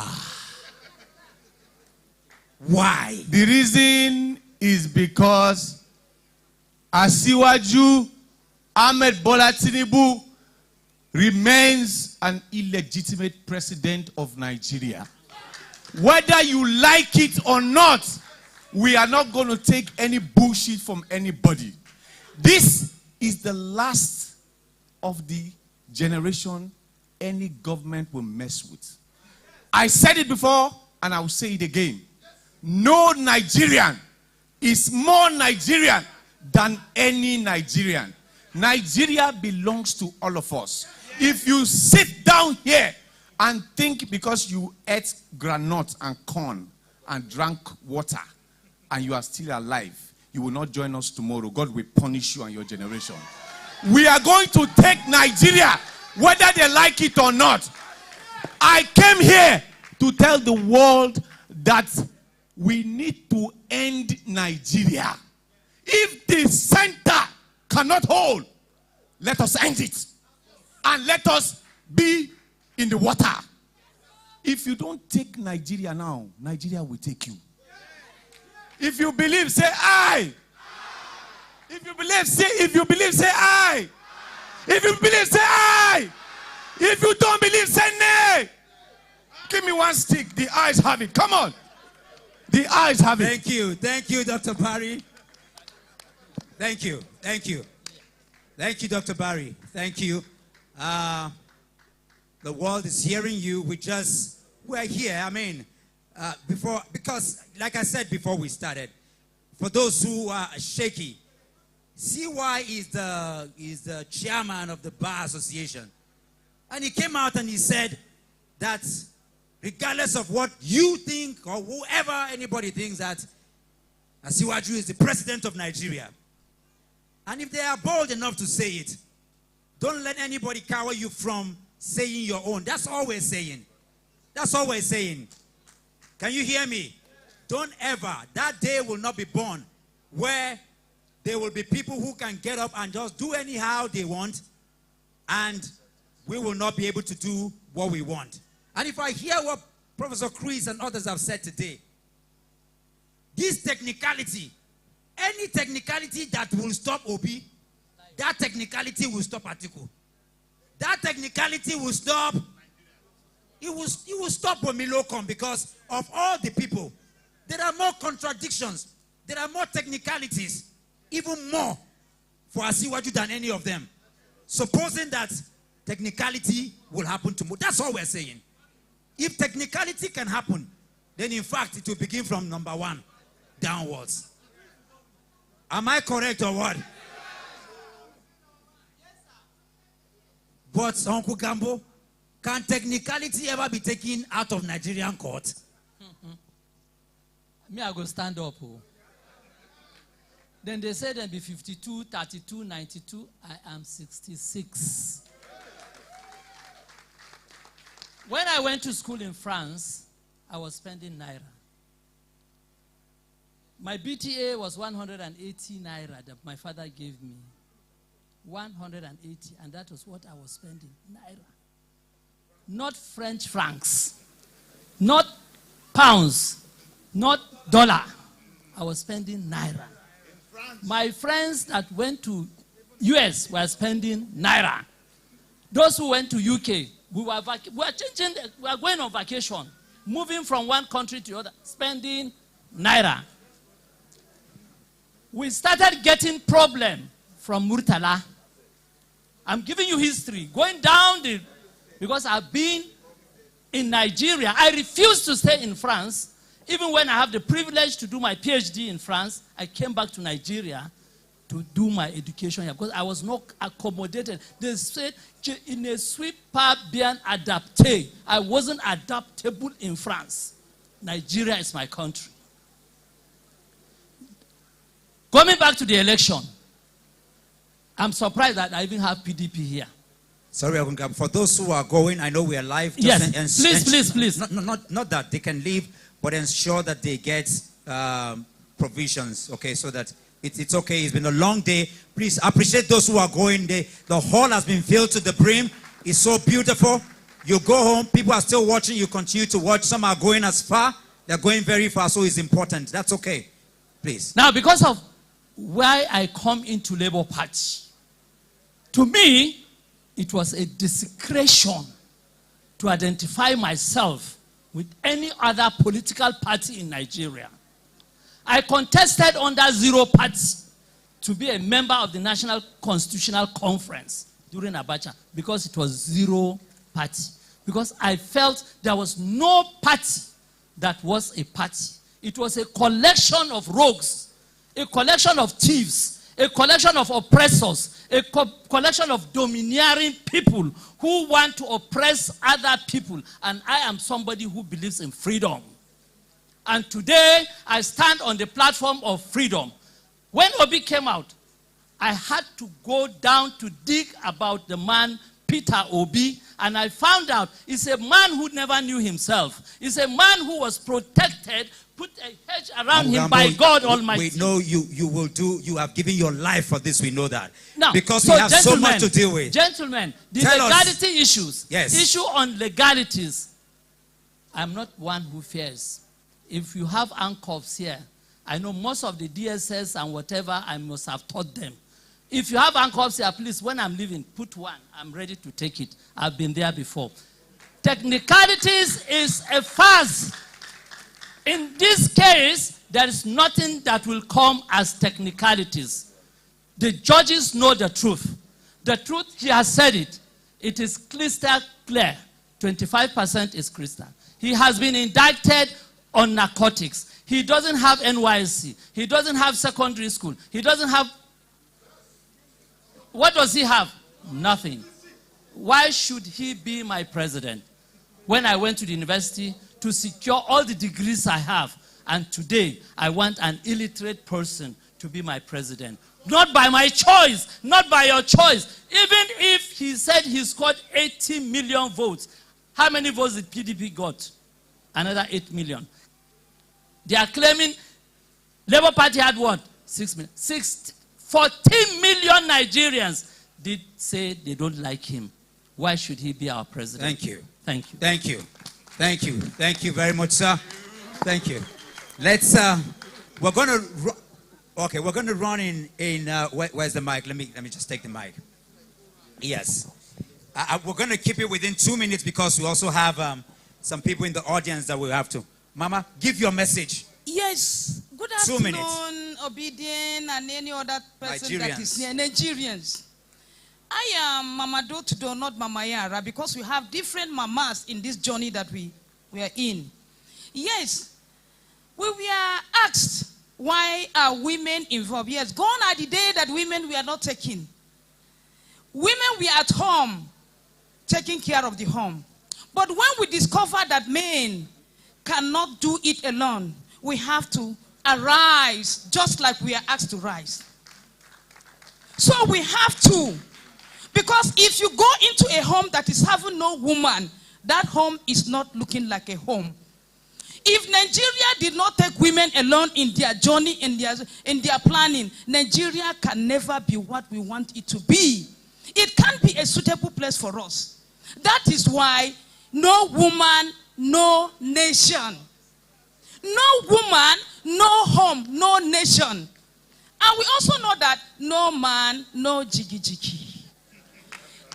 Why? The reason is because Asiwaju Ahmed Bola Tinubu remains an illegitimate president of Nigeria. Whether you like it or not, we are not going to take any bullshit from anybody. This is the last of the generation any government will mess with. I said it before and I will say it again. No Nigerian is more Nigerian than any Nigerian. Nigeria belongs to all of us. If you sit down here and think because you ate granite and corn and drank water and you are still alive, you will not join us tomorrow, God will punish you and your generation. We are going to take Nigeria, whether they like it or not. I came here to tell the world that we need to end Nigeria. If the center cannot hold, let us end it. And let us be in the water. If you don't take Nigeria now, Nigeria will take you. If you believe, say I. If you believe, say I. If you believe, say I. If you don't believe, say nay. Give me one stick. The eyes have it. Come on. The eyes have it. Thank you. Thank you, Dr. Barry. Thank you. Thank you. Thank you, Dr. Barry. Thank you. The world is hearing you. We're here. I mean, because like I said before we started, for those who are shaky, CY is the chairman of the Bar Association. And he came out and he said that regardless of what you think or whoever anybody thinks, that Asiwaju is the president of Nigeria. And if they are bold enough to say it, don't let anybody cower you from saying your own. That's all we're saying. That's all we're saying. Can you hear me? Don't ever, that day will not be born where there will be people who can get up and just do anyhow they want, and we will not be able to do what we want. And if I hear what Professor Chris and others have said today, this technicality, any technicality that will stop Obi, that technicality will stop Atiku. That technicality will stop, it will stop Omilokon, because of all the people. There are more contradictions. There are more technicalities, even more for Asiwaju than any of them. Supposing that technicality will happen tomorrow. That's all we're saying. If technicality can happen, then in fact it will begin from number 1 downwards. Am I correct or what? But Uncle Gambo, can technicality ever be taken out of Nigerian court? Me, I go stand up. Oh. Then they say then be 52, 32, 92. I am 66. When I went to school in France, I was spending naira. My BTA was 180 naira that my father gave me. 180, and that was what I was spending, naira. Not French francs, not pounds, not dollar. I was spending naira. My friends that went to US were spending naira. Those who went to UK, we were going on vacation, moving from one country to the other, spending naira. We started getting problem from Murtala. I'm giving you history. Going down because I've been in Nigeria. I refused to stay in France. Even when I have the privilege to do my PhD in France, I came back to Nigeria to do my education here because I was not accommodated. They said, in a sweet pas bien adapté. I wasn't adaptable in France. Nigeria is my country. Coming back to the election, I'm surprised that I even have PDP here. Sorry, for those who are going, I know we are live. Yes, please. Not that they can leave, but ensure that they get provisions, okay, so that it's okay. It's been a long day. Please appreciate those who are going. The hall has been filled to the brim. It's so beautiful. You go home, people are still watching. You continue to watch. Some are going as far. They're going very far, so it's important. That's okay. Please. Now, because of why I come into Labour Party, to me, it was a desecration to identify myself with any other political party in Nigeria. I contested under Zero Party to be a member of the National Constitutional Conference during Abacha because it was Zero Party. Because I felt there was no party that was a party. It was a collection of rogues, a collection of thieves, a collection of oppressors, a collection of domineering people who want to oppress other people. And I am somebody who believes in freedom. And today, I stand on the platform of freedom. When Obi came out, I had to go down to dig about the man, Peter Obi, and I found out he's a man who never knew himself. He's a man who was protected, put a hedge around him by God Almighty. We know you have given your life for this, we know that. Now, because we have so much to deal with. Gentlemen, the legality issues, issue on legalities, I'm not one who fears. If you have handcuffs here, I know most of the DSS and whatever, I must have taught them. If you have handcuffs here, please, when I'm leaving, put one. I'm ready to take it. I've been there before. Technicalities is a farce. In this case, there is nothing that will come as technicalities. The judges know the truth. The truth, he has said it. It is crystal clear. 25% is crystal. He has been indicted on narcotics. He doesn't have NYSC. He doesn't have secondary school. He doesn't have... What does he have? Nothing. Why should he be my president? When I went to the university to secure all the degrees I have, and today I want an illiterate person to be my president. Not by my choice, not by your choice. Even if he said he scored 80 million votes, how many votes did PDP got? Another 8 million. They are claiming Labour Party had what? 6 million. 14 million Nigerians did say they don't like him. Why should he be our president? Thank you. Thank you. Thank you. Thank you. Thank you very much, sir. Thank you. Let's, we're going to run in where's the mic? Let me just take the mic. Yes. We're going to keep it within 2 minutes because we also have some people in the audience that we have to. Mama, give your message. Yes. Good 2 afternoon, minutes. Obedient and any other person that is Nigerians. here. Nigerians. I am Mama Do, not Mama Yara, because we have different mamas in this journey that we are in. Yes. We were asked, why are women involved? Yes, gone are the days that women were not taking. Women were at home, taking care of the home. But when we discover that men cannot do it alone, we have to arise just like we are asked to rise. So we have to. Because if you go into a home that is having no woman, that home is not looking like a home. If Nigeria did not take women alone in their journey, in their planning, Nigeria can never be what we want it to be. It can't be a suitable place for us. That is why no woman, no nation. No woman, no home, no nation. And we also know that no man, no jiggy.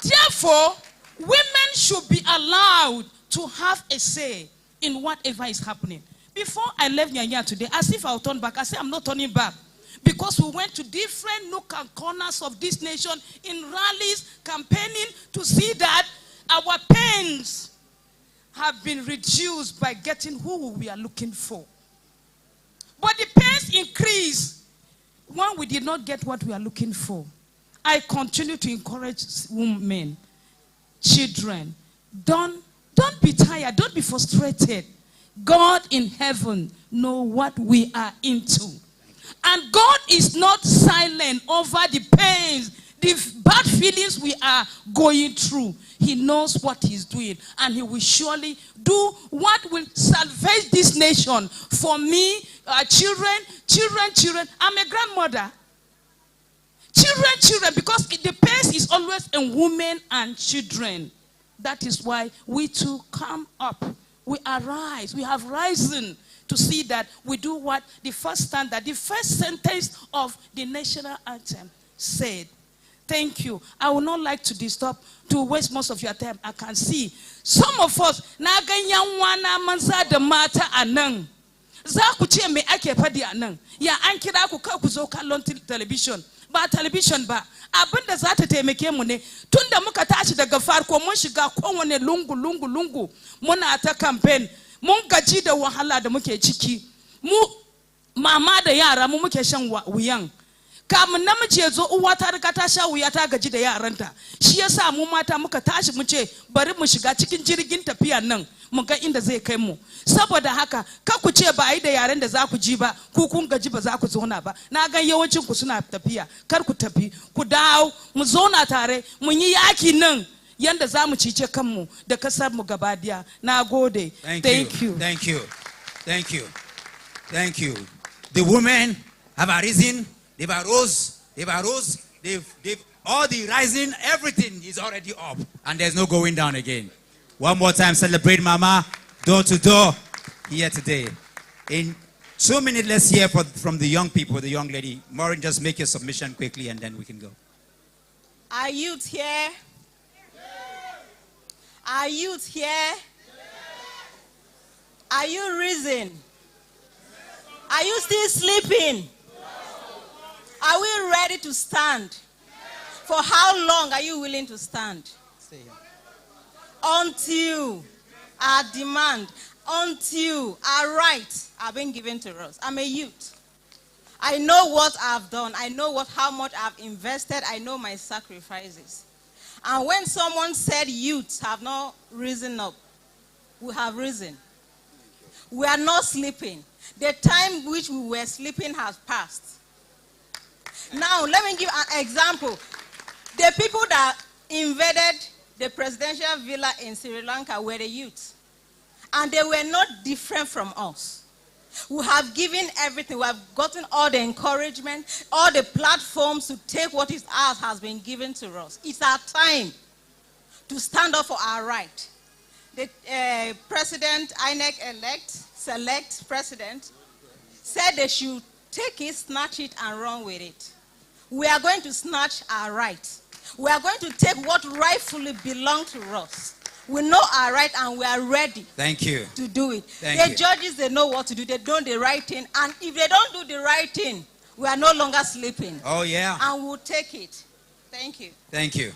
Therefore, women should be allowed to have a say in whatever is happening. Before I left Nyanya today, as if I'll turn back, I said I'm not turning back. Because we went to different nook and corners of this nation in rallies, campaigning to see that our pains have been reduced by getting who we are looking for. But the pains increased when we did not get what we are looking for. I continue to encourage women, children, don't be tired, don't be frustrated. God in heaven knows what we are into. And God is not silent over the pains, the bad feelings we are going through. He knows what he's doing, and he will surely do what will salvage this nation. For me, children. I'm a grandmother. Children, because the pace is always in women and children. That is why we too come up. We arise. We have risen to see that we do what the first standard, the first sentence of the national anthem said. Thank you. I would not like to disturb, to waste most of your time. I can see some of us naganyanwana manza de mata anang. Za ku ce me ake fadi anan. Ya an kira ku ka ku zo kallon television. Ba television ba. Abinda za ta taimake mu ne. Tunda muka tashi daga farko mun shiga kowane lungu. Muna ta campaign. Mun gaji da wahala da muke ciki. Mu mama da yara mu muke shan wuyan. Kamun namiji ya zo uwa ta riga ta sha wuya ta gaji da yaranta. Shi yasa mu mata muka tashi mu ce bari mu shiga cikin jirgin tafiya nan mu ga inda zai kai mu. Saboda haka ka ku ce ba yi da yaren da za ku ji ba, ku kun gaji ba za ku zauna ba. Na ga yawancin ku suna tafiya, kar ku tafi, ku dawo, mu zauna tare, mu yi yaki nan yanda za mu cice kanmu da kasar mu gaba daya. Na gode. Thank you. The women have arisen. They've arose, they've all the rising, everything is already up, and there's no going down again. One more time, celebrate Mama, door to door, here today. In 2 minutes, let's hear from the young people, the young lady. Maureen, just make your submission quickly, and then we can go. Are youth here? Are youth here? Are you risen? Are you still sleeping? Are we ready to stand? For how long are you willing to stand? Until our demand, until our rights are being given to us. I'm a youth. I know what I've done. I know how much I've invested. I know my sacrifices. And when someone said youths have not risen up, we have risen. We are not sleeping. The time which we were sleeping has passed. Now, let me give an example. The people that invaded the presidential villa in Sri Lanka were the youth. And they were not different from us. We have given everything. We have gotten all the encouragement, all the platforms to take what is ours has been given to us. It's our time to stand up for our right. The president, INEC select president, said they should take it, snatch it, and run with it. We are going to snatch our rights. We are going to take what rightfully belongs to us. We know our right and we are ready to do it. The judges, they know what to do. They do the right thing. And if they don't do the right thing, we are no longer sleeping. Oh, yeah. And we'll take it. Thank you. Thank you.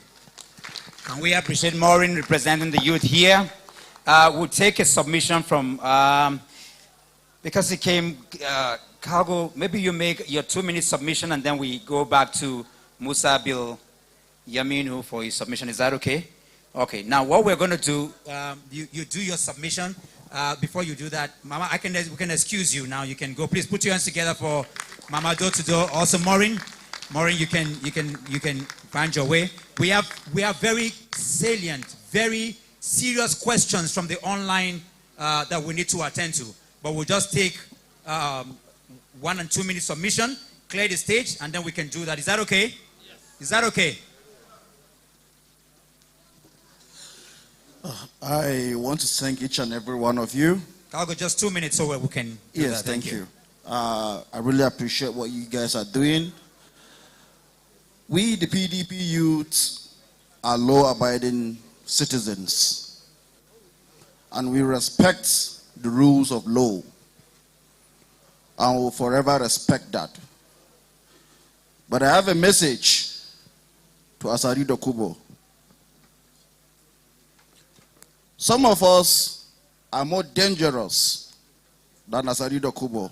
Can we appreciate Maureen representing the youth here? We'll take a submission from, because it came, Cargo, maybe you make your 2-minute submission and then we go back to Musa Bill Yaminu for his submission. Is that okay? Okay, now what we're going to do, you do your submission. Before you do that, Mama, we can excuse you now. You can go. Please put your hands together for Mama door to door. Also, Maureen, you can find your way. We have very salient, very serious questions from the online that we need to attend to. but we'll just take 1 and 2 minute submission, clear the stage, and then we can do that. Is that okay? Yes. Is that okay? I want to thank each and every one of you. I'll go just 2 minutes so we can do Yes, that. thank you. I really appreciate what you guys are doing. We, the PDP youths, are law-abiding citizens, and we respect the rules of law, and will forever respect that. But I have a message to Asari Dokubo. Some of us are more dangerous than Asari Dokubo.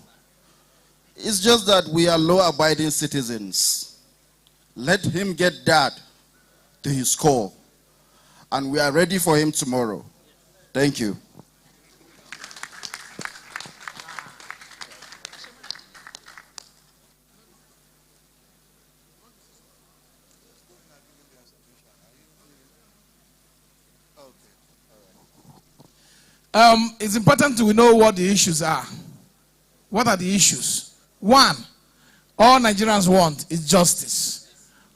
It's just that we are law-abiding citizens. Let him get that to his core, and we are ready for him tomorrow. Thank you. It's important to know what the issues are. What are the issues? One, all Nigerians want is justice.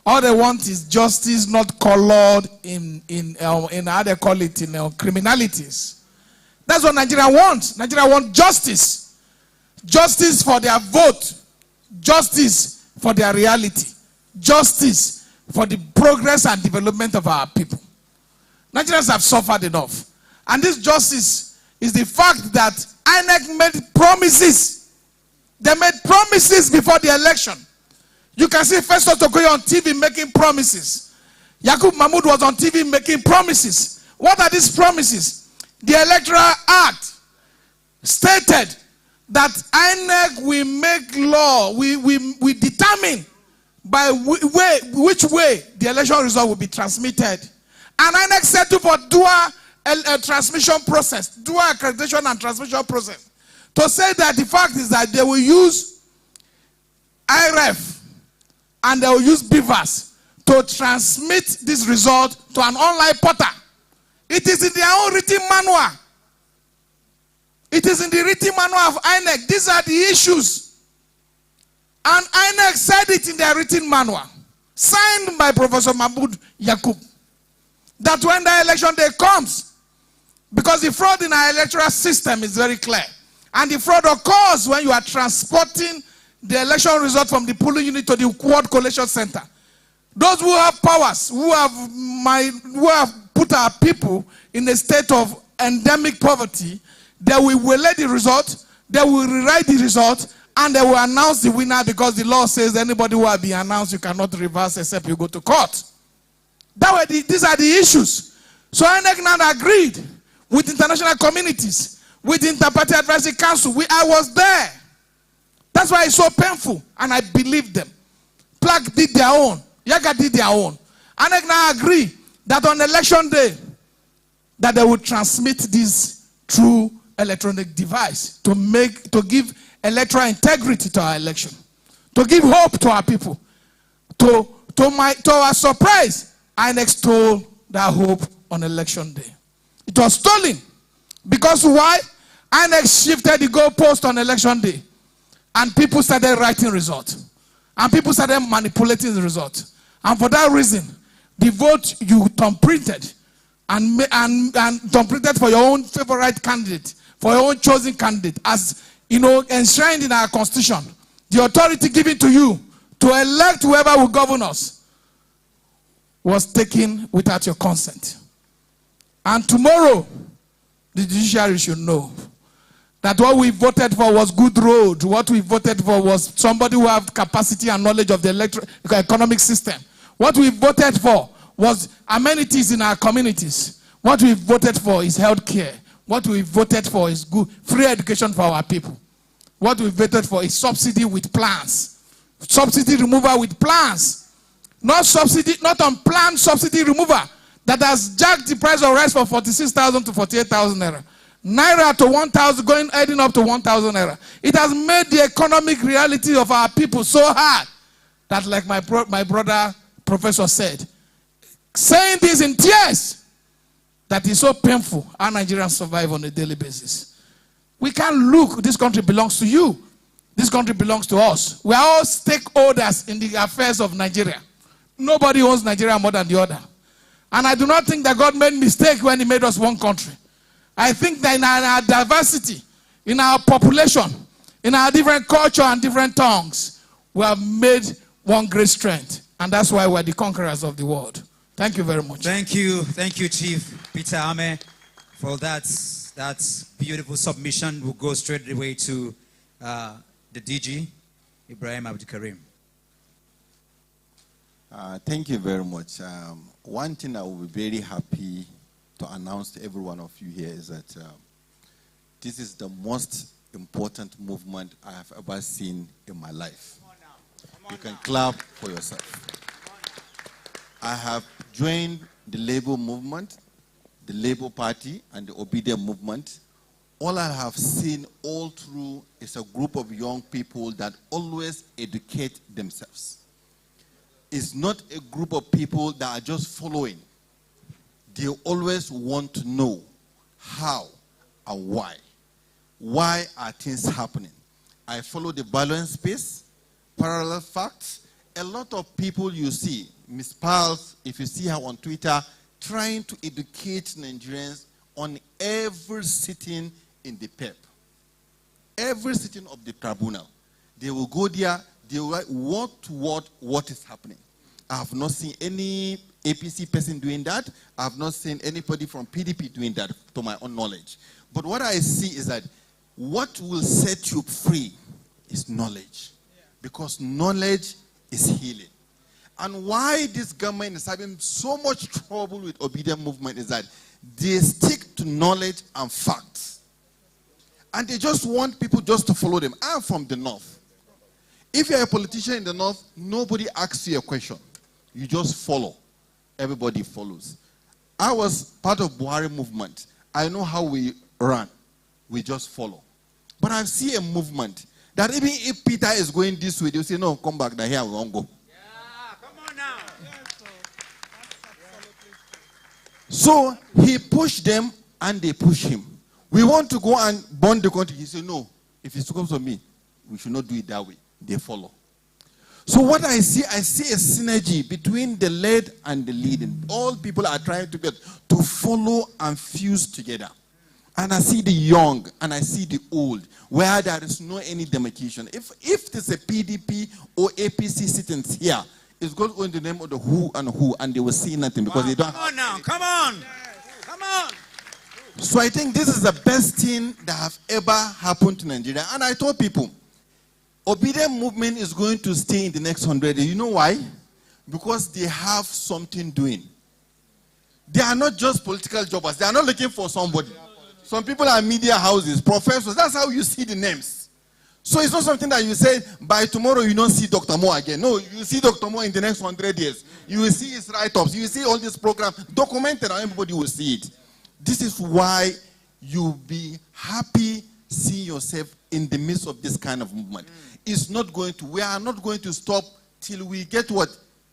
All they want is justice, not colored in how they call it, criminalities. That's what Nigeria wants. Nigeria wants justice. Justice for their vote. Justice for their reality. Justice for the progress and development of our people. Nigerians have suffered enough. And this justice is the fact that INEC made promises. They made promises before the election. You can see Festus Okoye on TV making promises. Yakub Mahmoud was on TV making promises. What are these promises? The Electoral Act stated that INEC will make law, we determine by which way the election result will be transmitted. And INEC settled for dual transmission process, dual accreditation and transmission process. To say that the fact is that they will use IREF and they will use BVAS to transmit this result to an online portal. It is in their own written manual. It is in the written manual of INEC. These are the issues. And INEC said it in their written manual, signed by Professor Mahmoud Yakub, that when the election day comes, because the fraud in our electoral system is very clear, and the fraud occurs when you are transporting the election result from the polling unit to the ward collation center. Those who have powers, who have put our people in a state of endemic poverty, they will relay the result, they will rewrite the result, and they will announce the winner, because the law says anybody who has been announced, you cannot reverse except you go to court. That way, these are the issues. So INEC now agreed with international communities, with the Interparty Advisory Council. I was there. That's why it's so painful, and I believe them. PLAC did their own. Yaga did their own. INEC now agree that on election day, that they will transmit this through electronic device to give electoral integrity to our election, to give hope to our people. To our surprise, INEC stole that hope on election day. It was stolen. Because why? INEC shifted the goalpost on election day. And people started writing results. And people started manipulating the results. And for that reason, the vote you thumb-printed and thumb-printed for your own favorite candidate, for your own chosen candidate, as enshrined in our constitution, the authority given to you to elect whoever will govern us, was taken without your consent. And tomorrow, the judiciary should know that what we voted for was good road. What we voted for was somebody who have capacity and knowledge of the economic system. What we voted for was amenities in our communities. What we voted for is health care. What we voted for is good, free education for our people. What we voted for is subsidy with plans. Subsidy removal with plans. Not subsidy, not unplanned subsidy removal that has jacked the price of rice from 46,000 to 48,000 naira. Naira to 1,000, adding up to 1,000 naira. It has made the economic reality of our people so hard that, like my brother professor said, saying this in tears, that is so painful how Nigerians survive on a daily basis. We can't look, this country belongs to you. This country belongs to us. We are all stakeholders in the affairs of Nigeria. Nobody owns Nigeria more than the other. And I do not think that God made a mistake when he made us one country. I think that in our diversity, in our population, in our different culture and different tongues, we have made one great strength. And that's why we're the conquerors of the world. Thank you very much. Thank you, Chief Peter Ame, for that beautiful submission. We'll go straight away to the DG, Ibrahim Abdulkarim. Thank you very much. One thing I will be very happy to announce to every one of you here is that this is the most important movement I have ever seen in my life. You can clap for yourself. I have joined the Labour movement, the Labour Party, and the Obedient movement. All I have seen all through is a group of young people that always educate themselves. It's not a group of people that are just following. They always want to know how and why. Why are things happening? I follow the balance space, parallel facts. A lot of people you see, Ms. Pals, if you see her on Twitter, trying to educate Nigerians on every sitting in the PEP. Every sitting of the tribunal. They will go there, they will write word to word what is happening. I have not seen any APC person doing that. I have not seen anybody from PDP doing that, to my own knowledge. But what I see is that what will set you free is knowledge. Because knowledge is healing. And why this government is having so much trouble with Obedient movement is that they stick to knowledge and facts. And they just want people just to follow them. I'm from the north. If you're a politician in the north, nobody asks you a question. You just follow. Everybody follows. I was part of Buhari movement. I know how we run. We just follow. But I see a movement that even if Peter is going this way, they'll say, no, come back, here we won't go. Yeah, come on now. So he pushed them and they pushed him. We want to go and burn the country. He said, no, if it's comes to me, we should not do it that way. They follow. So what I see a synergy between the led and the leading. All people are trying to get to follow and fuse together. And I see the young and I see the old, where there is no any demarcation. If there's a PDP or APC sitting here, it's going to go in the name of the who, and they will see nothing because they don't. Come on now, come on. Come on. So I think this is the best thing that have ever happened to Nigeria. And I told people, Obedient movement is going to stay in the next 100 years. You know why? Because they have something doing. They are not just political jobbers. They are not looking for somebody. Some people are media houses, professors. That's how you see the names. So it's not something that you say, by tomorrow you don't see Dr. Mo again. No, you see Dr. Mo in the next 100 years. You will see his write-ups. You will see all this program documented and everybody will see it. This is why you'll be happy seeing yourself in the midst of this kind of movement. It's not going to, we are not going to stop till we get what?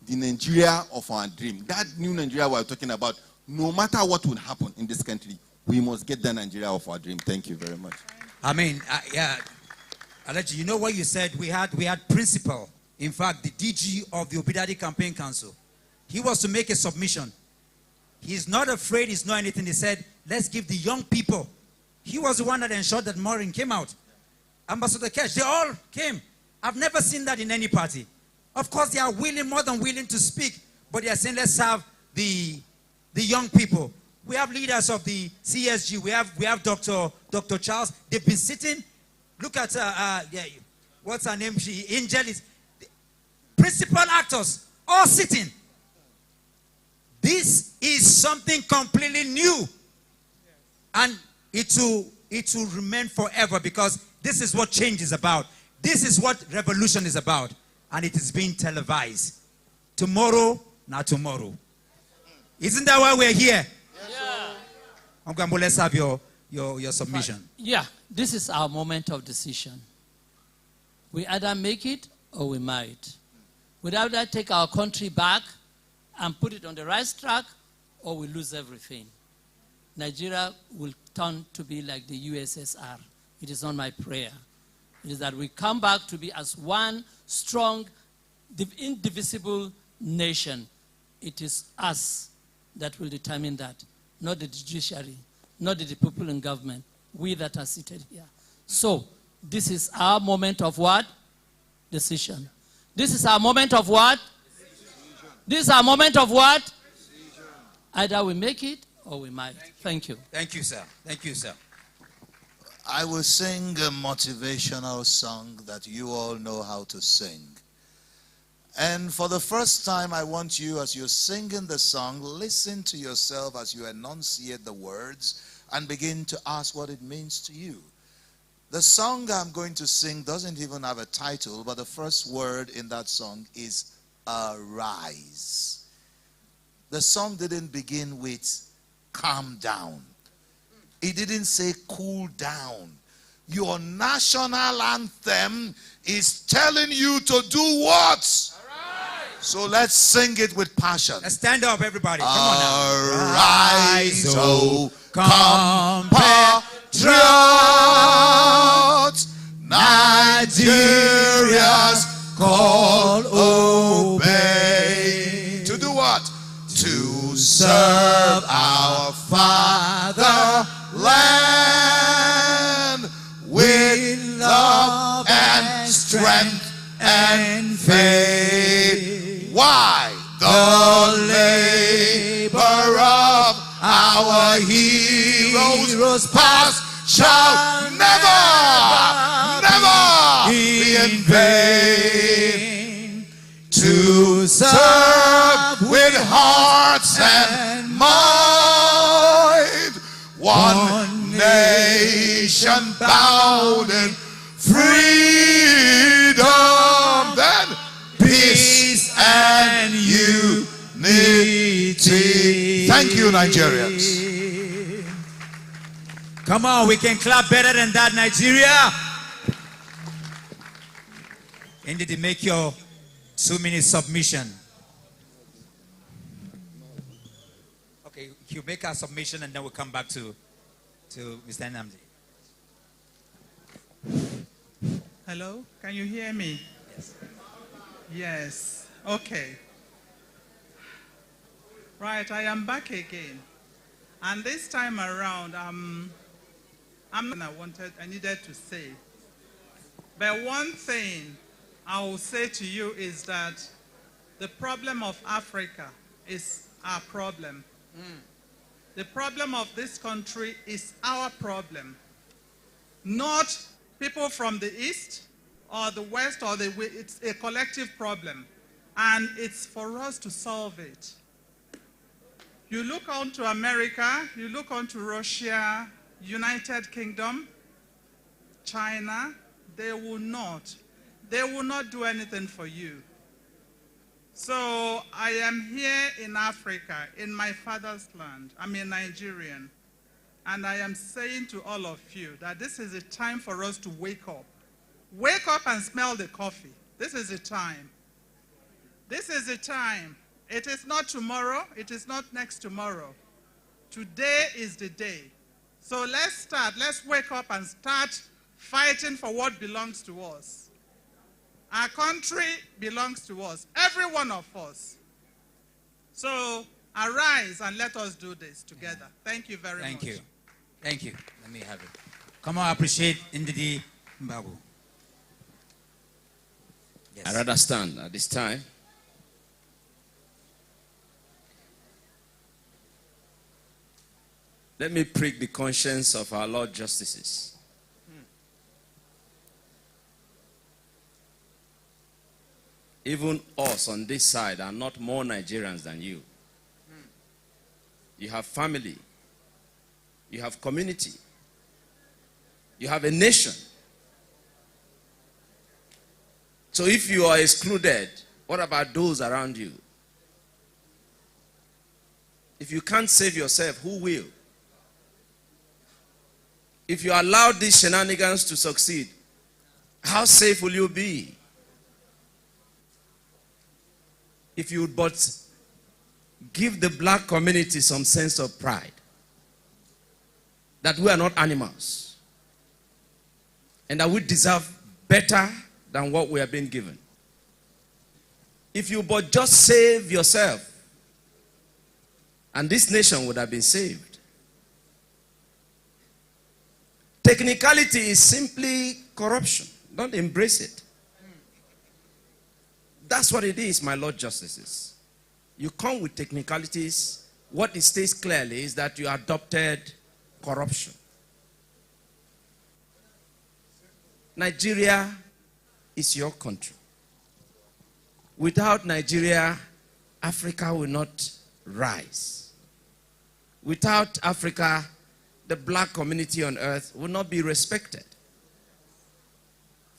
The Nigeria of our dream. That new Nigeria we're talking about, no matter what will happen in this country, we must get the Nigeria of our dream. Thank you very much. I mean, Aleji, you know what you said? We had principle. In fact, the DG of the Obidadi Campaign Council, he was to make a submission. He's not afraid, he's not anything. He said, let's give the young people. He was the one that ensured that Maureen came out. Ambassador Kesh, they all came. I've never seen that in any party. Of course, they are willing, more than willing to speak, but they are saying, let's have the young people. We have leaders of the CSG. We have Dr. Charles. They've been sitting. Look at, what's her name? Angel is principal actors, all sitting. This is something completely new. And it will remain forever because this is what change is about. This is what revolution is about. And it is being televised. Tomorrow, not tomorrow. Isn't that why we're here? Yeah. Let's have your submission. Yeah, this is our moment of decision. We either make it or we might. We either take our country back and put it on the right track or we lose everything. Nigeria will turn to be like the USSR. It is not my prayer. It is that we come back to be as one strong, indivisible nation. It is us that will determine that, not the judiciary, not the people in government, we that are seated here. So, this is our moment of what? Decision. This is our moment of what? This is our moment of what? Either we make it or we might. Thank you. Thank you, sir. Thank you, sir. I will sing a motivational song that you all know how to sing. And for the first time, I want you, as you're singing the song, listen to yourself as you enunciate the words and begin to ask what it means to you. The song I'm going to sing doesn't even have a title, but the first word in that song is arise. The song didn't begin with calm down. It didn't say cool down. Your national anthem is telling you to do what? So let's sing it with passion. Let's stand up, everybody. Come on now. Arise, O compatriots, Nigeria's call obey. To do what? To serve our fatherland with love and strength and faith. Why? The labor of our heroes past shall never be in vain. To serve with hearts and mind, one nation bound in freedom, then peace and unity. Thank you, Nigerians. Come on, we can clap better than that, Nigeria. Indeed, make your 2-minute submission. Okay, you make our submission and then we'll come back to Mr. Nnamdi. Hello, can you hear me? Yes. Yes, okay. Right, I am back again. And this time around, I needed to say. But one thing I will say to you is that the problem of Africa is our problem. The problem of this country is our problem. Not people from the East or the West or it's a collective problem. And it's for us to solve it. You look on to America, you look on to Russia, United Kingdom, China, they will not do anything for you. So I am here in Africa, in my father's land. I'm a Nigerian. And I am saying to all of you that this is a time for us to wake up. Wake up and smell the coffee. This is the time. This is the time. It is not tomorrow. It is not next tomorrow. Today is the day. So let's start. Let's wake up and start fighting for what belongs to us. Our country belongs to us, every one of us. So arise and let us do this together. Thank you very much. Thank you. Thank you. Let me have it. Come on, appreciate Ndidi Mbabu. Yes. I rather stand at this time. Let me prick the conscience of our Lord Justices. Even us on this side are not more Nigerians than you. You have family. You have community. You have a nation. So if you are excluded, what about those around you? If you can't save yourself, who will? If you allow these shenanigans to succeed, how safe will you be? If you would but give the black community some sense of pride, that we are not animals. and that we deserve better than what we have been given. If you but just save yourself, and this nation would have been saved. Technicality is simply corruption. Don't embrace it. That's what it is, my Lord Justices. You come with technicalities. What it states clearly is that you adopted corruption. Nigeria is your country. Without Nigeria, Africa will not rise. Without Africa, the black community on earth will not be respected.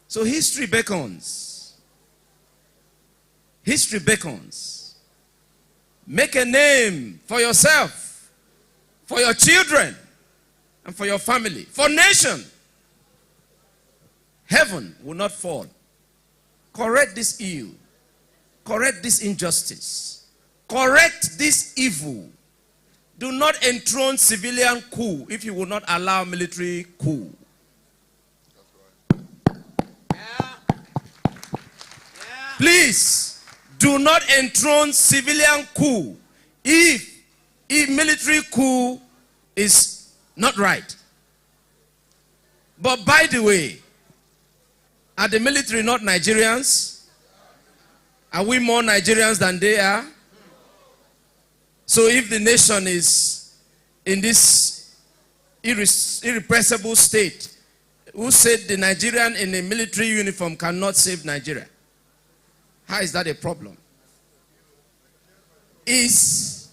So history beckons. History beckons. Make a name for yourself, for your children, and for your family, for nation. Heaven will not fall. Correct this ill. Correct this injustice. Correct this evil. Do not enthrone civilian coup if you will not allow military coup. Please, do not enthrone civilian coup if military coup is not right. But by the way, are the military not Nigerians? Are we more Nigerians than they are? So if the nation is in this irrepressible state, who said the Nigerian in a military uniform cannot save Nigeria? How is that a problem? Is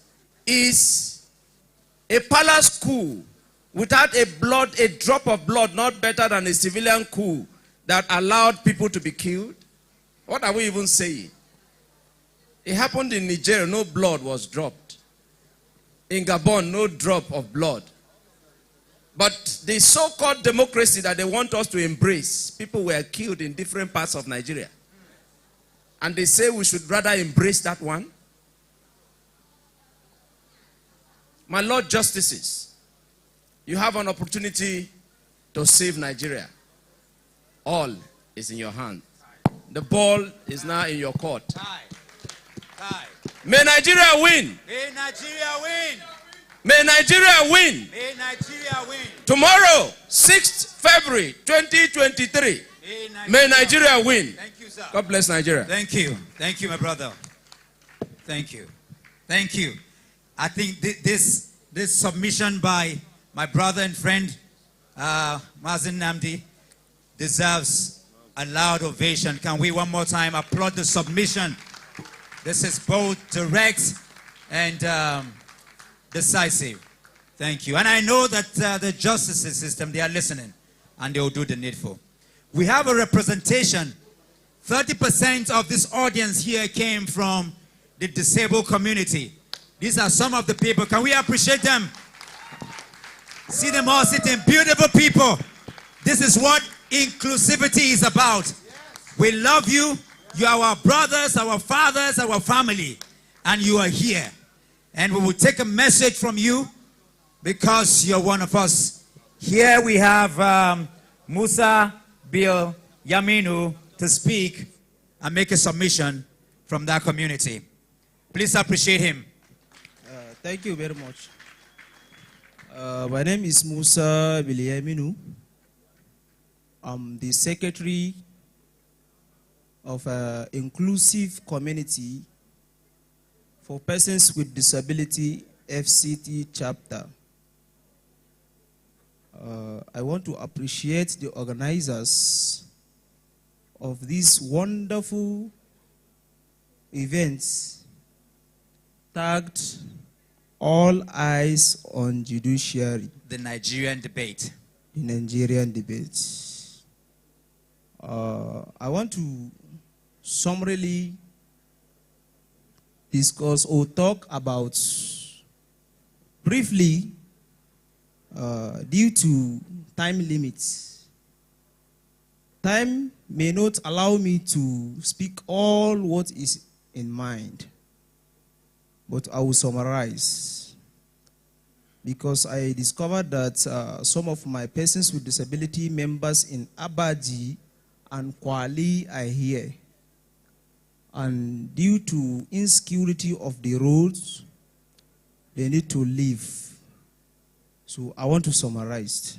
a palace coup without a drop of blood not better than a civilian coup that allowed people to be killed? What are we even saying? It happened in Nigeria, no blood was dropped. In Gabon, no drop of blood. But the so-called democracy that they want us to embrace, people were killed in different parts of Nigeria. And they say we should rather embrace that one. My Lord Justices, you have an opportunity to save Nigeria. All is in your hand. The ball is now in your court. May Nigeria win. May Nigeria win. May Nigeria win. May Nigeria win. Tomorrow, 6th February 2023. May Nigeria win. Thank you, sir. God bless Nigeria. Thank you. Thank you, my brother. Thank you. Thank you. I think this submission by my brother and friend, Mazen Namdi, deserves a loud ovation. Can we one more time applaud the submission? This is both direct and decisive. Thank you. And I know that the justice system, they are listening and they will do the needful. We have a representation. 30% of this audience here came from the disabled community. These are some of the people. Can we appreciate them? See them all sitting. Beautiful people. This is what inclusivity is about. We love you. You are our brothers, our fathers, our family. And you are here. And we will take a message from you because you're one of us. Here we have Musa Bill Yaminu to speak and make a submission from that community. Please appreciate him. Thank you very much. My name is Musa Bill Yaminu. I'm the secretary of an inclusive community for persons with disability FCT chapter. I want to appreciate the organizers of these wonderful events tagged All Eyes on Judiciary. The Nigerian debate. The Nigerian debate. I want to summarily discuss or talk about briefly, due to time limits. Time may not allow me to speak all what is in mind, but I will summarize. because I discovered that some of my persons with disability members in Abaji and Kwali are here. And due to insecurity of the roads, they need to leave. So I want to summarize.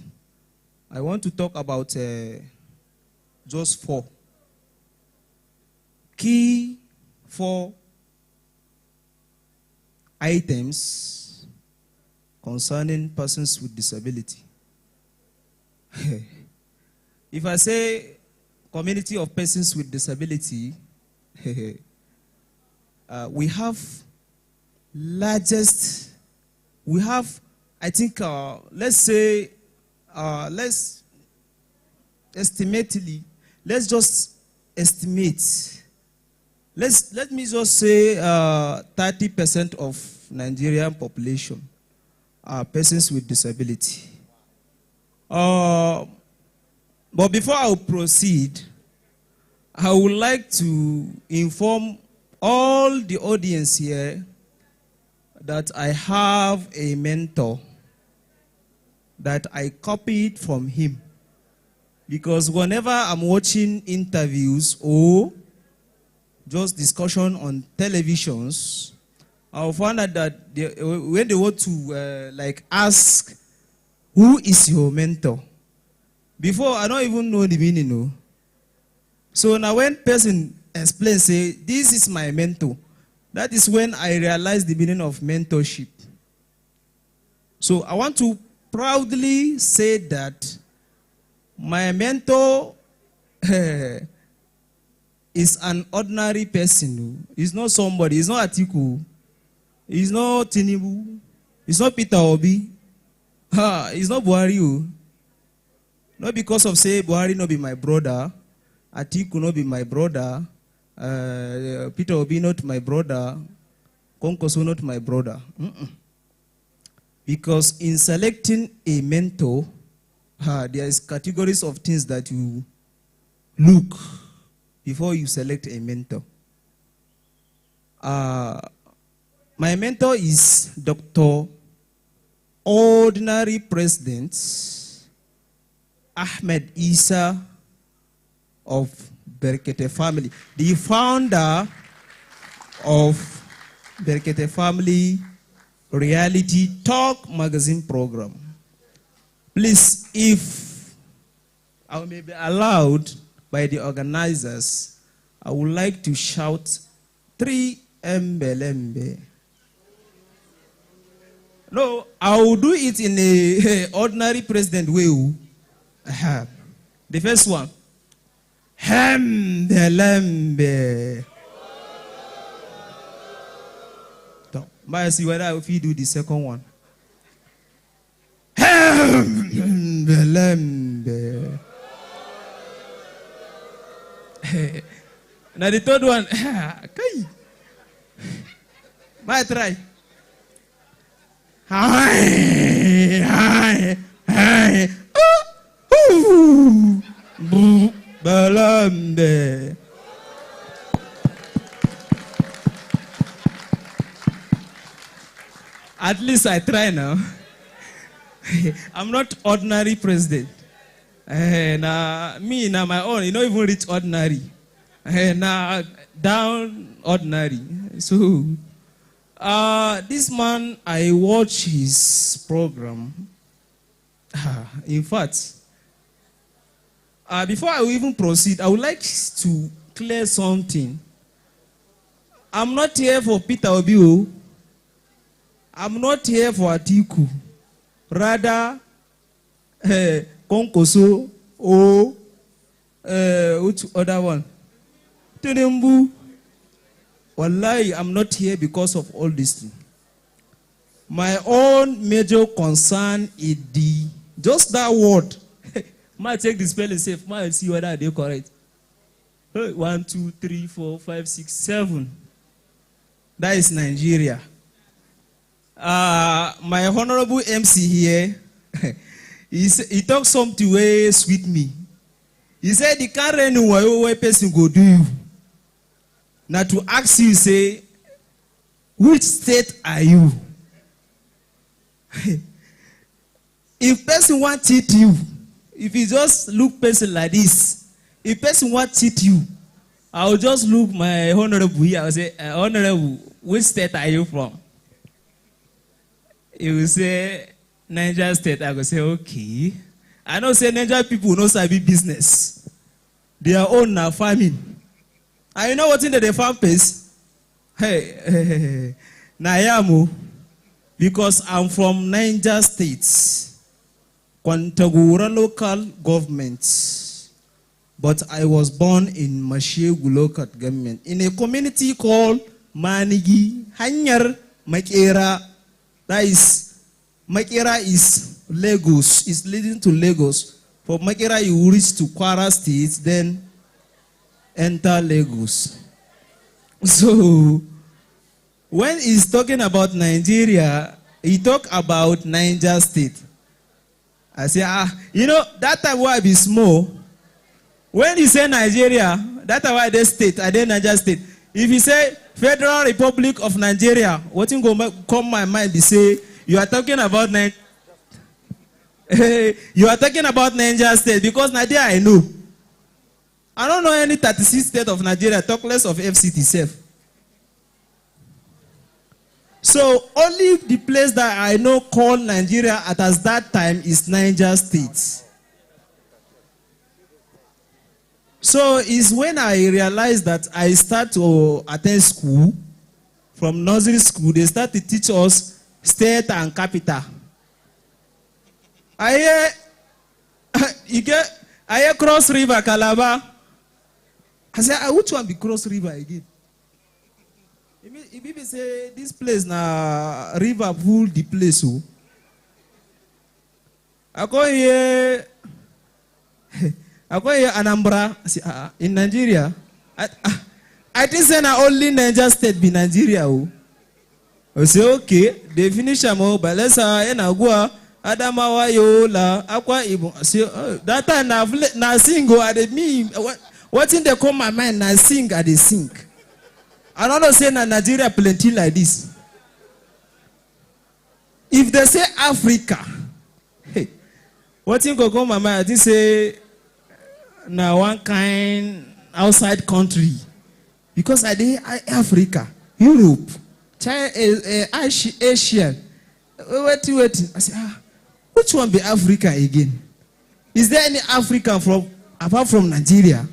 I want to talk about just 4 key 4 items concerning persons with disability. If I say community of persons with disability, we have largest, we have, I think, let's say, let's estimately, let's just estimate. Let me just say 30% of Nigerian population are persons with disability. But before I proceed, I would like to inform all the audience here that I have a mentor that I copied from him. Because whenever I'm watching interviews or just discussion on televisions, I found out that when they want to like ask, who is your mentor? Before, I don't even know the meaning. No? So now when person explains, say, this is my mentor, that is when I realize the meaning of mentorship. So I want to proudly say that my mentor is an ordinary person. He's not somebody. He's not Atiku. He's not Tinubu. He's not Peter Obi. He's not Buhari. Not because of say Buhari not be my brother, Atiku not be my brother, Peter Obi not my brother, Konkoso not my brother. Because in selecting a mentor, there is categories of things that you look before you select a mentor. My mentor is Dr. Ordinary President Ahmed Isa of Berkete Family, the founder of Berkete Family Reality Talk magazine program. Please, if I may be allowed by the organizers, I would like to shout 3 Embelembe. No, I will do it in a ordinary president way. The first one. Embelembe. But see whether if you do the second one. Embelembe. Now the third one. Might try. Belembe. At least I try now. I'm not ordinary president. Me, now my own, you know, even reach ordinary. Now down ordinary. So, this man, I watch his program. In fact, before I even proceed, I would like to clear something. I'm not here for Peter Obi. I'm not here for Atiku. Rather, Konkoso or which other one? Tinubu. Wallahi, I'm not here because of all this thing. My own major concern is just that word. Might take the spelling safe. Might see whether they correct. 1, 2, 3, 4, 5, 6, 7. That is Nigeria. My honorable MC here, he talked something way sweet me. He said, the current way person go do you. Now to ask you, say, which state are you? If person want cheat you, if you just look person like this, if person want cheat you, I will just look my honorable here. I will say, honorable, which state are you from? He will say, Niger State. I will say, okay. I know say Niger people know sabi business. Their own now farming. And you know what in the farm pays? Hey, Nayamu, because I'm from Niger State, Kwantagura local government, but I was born in Mashegu local government, in a community called Manigi, Hanyar, Makera. That is, Makera is Lagos, is leading to Lagos. For Makera, you reach to Kwara State, then enter Lagos. So, when he's talking about Nigeria, he talk about Niger State. I say, you know, that time why I be small. When he say Nigeria, that time why I dey state, I dey Niger State. If he say Federal Republic of Nigeria, what thing go come my mind be say, you are talking about you are talking about Niger State, because Nigeria I know. I don't know any 36 state of Nigeria, talk less of FCT itself. So only the place that I know called Nigeria at that time is Niger State. So it's when I realized that I start to attend school. From nursery school, they start to teach us state and capital. I hear Cross River, Calabar. I say, which one be Cross River again? If people say this place na river full the place, oh. I go here Anambra. I say, in Nigeria. I think say na only Niger State be Nigeria. Oh. I say, okay, they finish them all, but let's go Adamawa Yola Akwa Ibom. I say, that time na sing at the me. What in they come my mind na sing at the sing. I don't know say na Nigeria plenty like this. If they say Africa, hey, what in go come my mind? I think say na one kind outside country. Because I dey Africa, Europe, China, Asia. Wait. I say, which one be Africa again? Is there any African apart from Nigeria?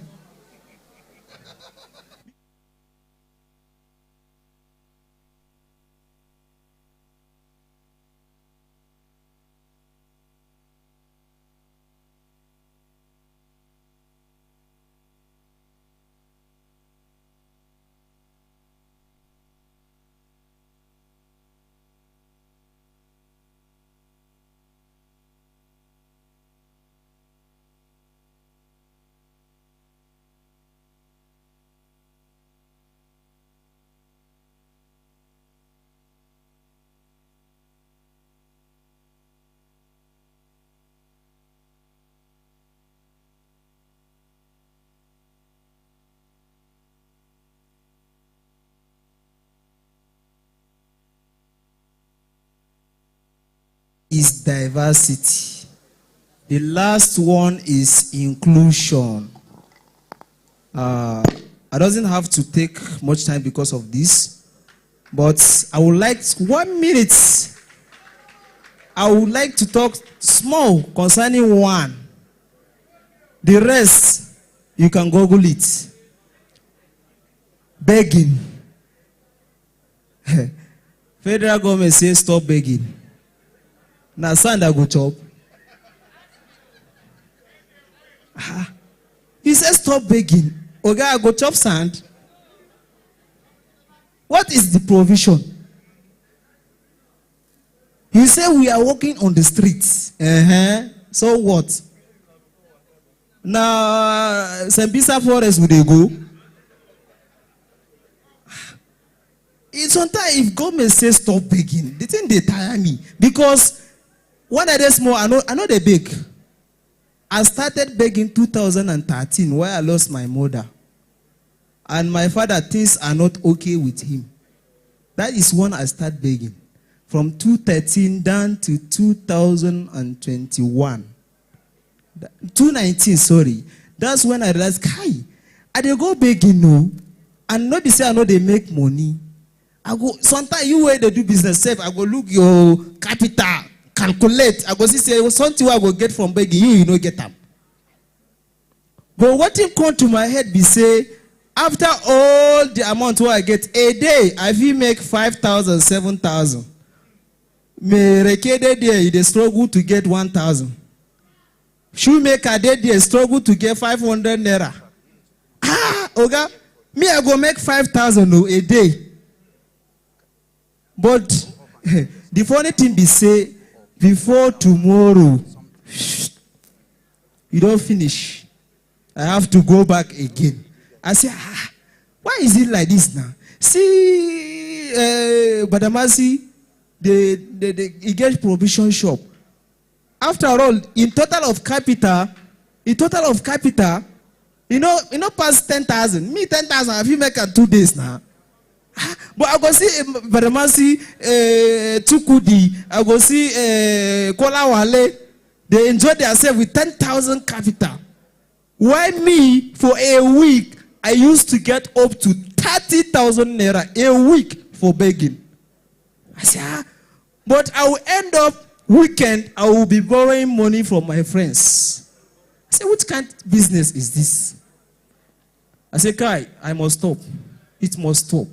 Is diversity. The last one is inclusion. I doesn't have to take much time because of this, but I would like 1 minute. I would like to talk small concerning one. The rest, you can Google it. Begging. Federal government says stop begging. Now sand I go chop. He says stop begging. Okay, I go chop sand. What is the provision? You say we are walking on the streets. So what? Now Sambisa Forest will they go? It's sometimes if government says stop begging, the thing they tire me. Because when I was small, I know they beg. I started begging 2013 where I lost my mother. And my father, things are not okay with him. That is when I start begging. from 2013 down to 2021. 2019, sorry. That's when I realized, Kai, I dey go begging no, and not be say I know they make money. I go sometimes you where they do business safe. I go look your capital, calculate. I go see say something I go get from begging you know get them. But what it come to my head be say, after all the amount where I get a day, I will make 5,000, 7,000. Me rekede there, they struggle to get 1,000. Shoemaker they struggle to get 500 naira. Oga, me I go make 5,000 a day. But the funny thing be say, before tomorrow, you don't finish. I have to go back again. I say, why is it like this now? See, Badamasi, they get provision shop. After all, in total of capital, you know, past 10,000. Me 10,000, have you make it 2 days now? But I go see Badamasi, Tukudi, I go see Kola Wale. They enjoy themselves with 10,000 capital. Why me, for a week, I used to get up to 30,000 naira a week for begging. I say, but I will end up weekend, I will be borrowing money from my friends. I say, what kind of business is this? I say, Kai, I must stop. It must stop.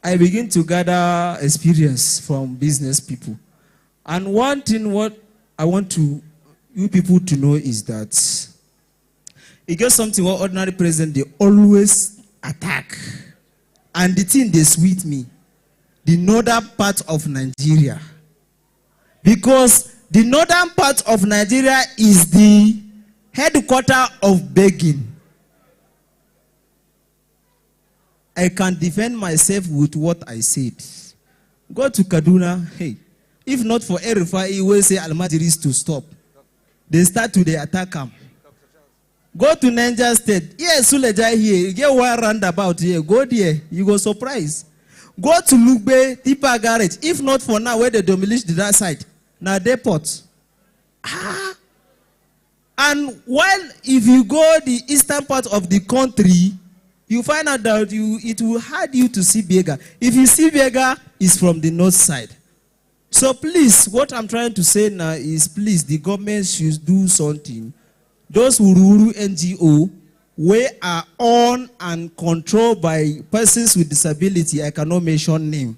I begin to gather experience from business people. And one thing what I want you people to know is that it gets something what ordinary president, they always attack. And the thing they sweet me, the northern part of Nigeria. Because the northern part of Nigeria is the headquarters of begging. I can defend myself with what I said. Go to Kaduna, hey, if not for Erifa, he will say Almajiris to stop. They start to the attack him. Go to Niger State. Yes, Suleja here. You get one roundabout here. Go there. You go surprise. Go to Lugbe, Tipa Garage. If not for now, where they demolish the that side. Now depot. And while if you go the eastern part of the country, you find out that it will hard you to see beggar. If you see beggar, it's from the north side. So please, what I'm trying to say now is please, the government should do something. Those Ururu NGO, we are owned and controlled by persons with disability. I cannot mention name.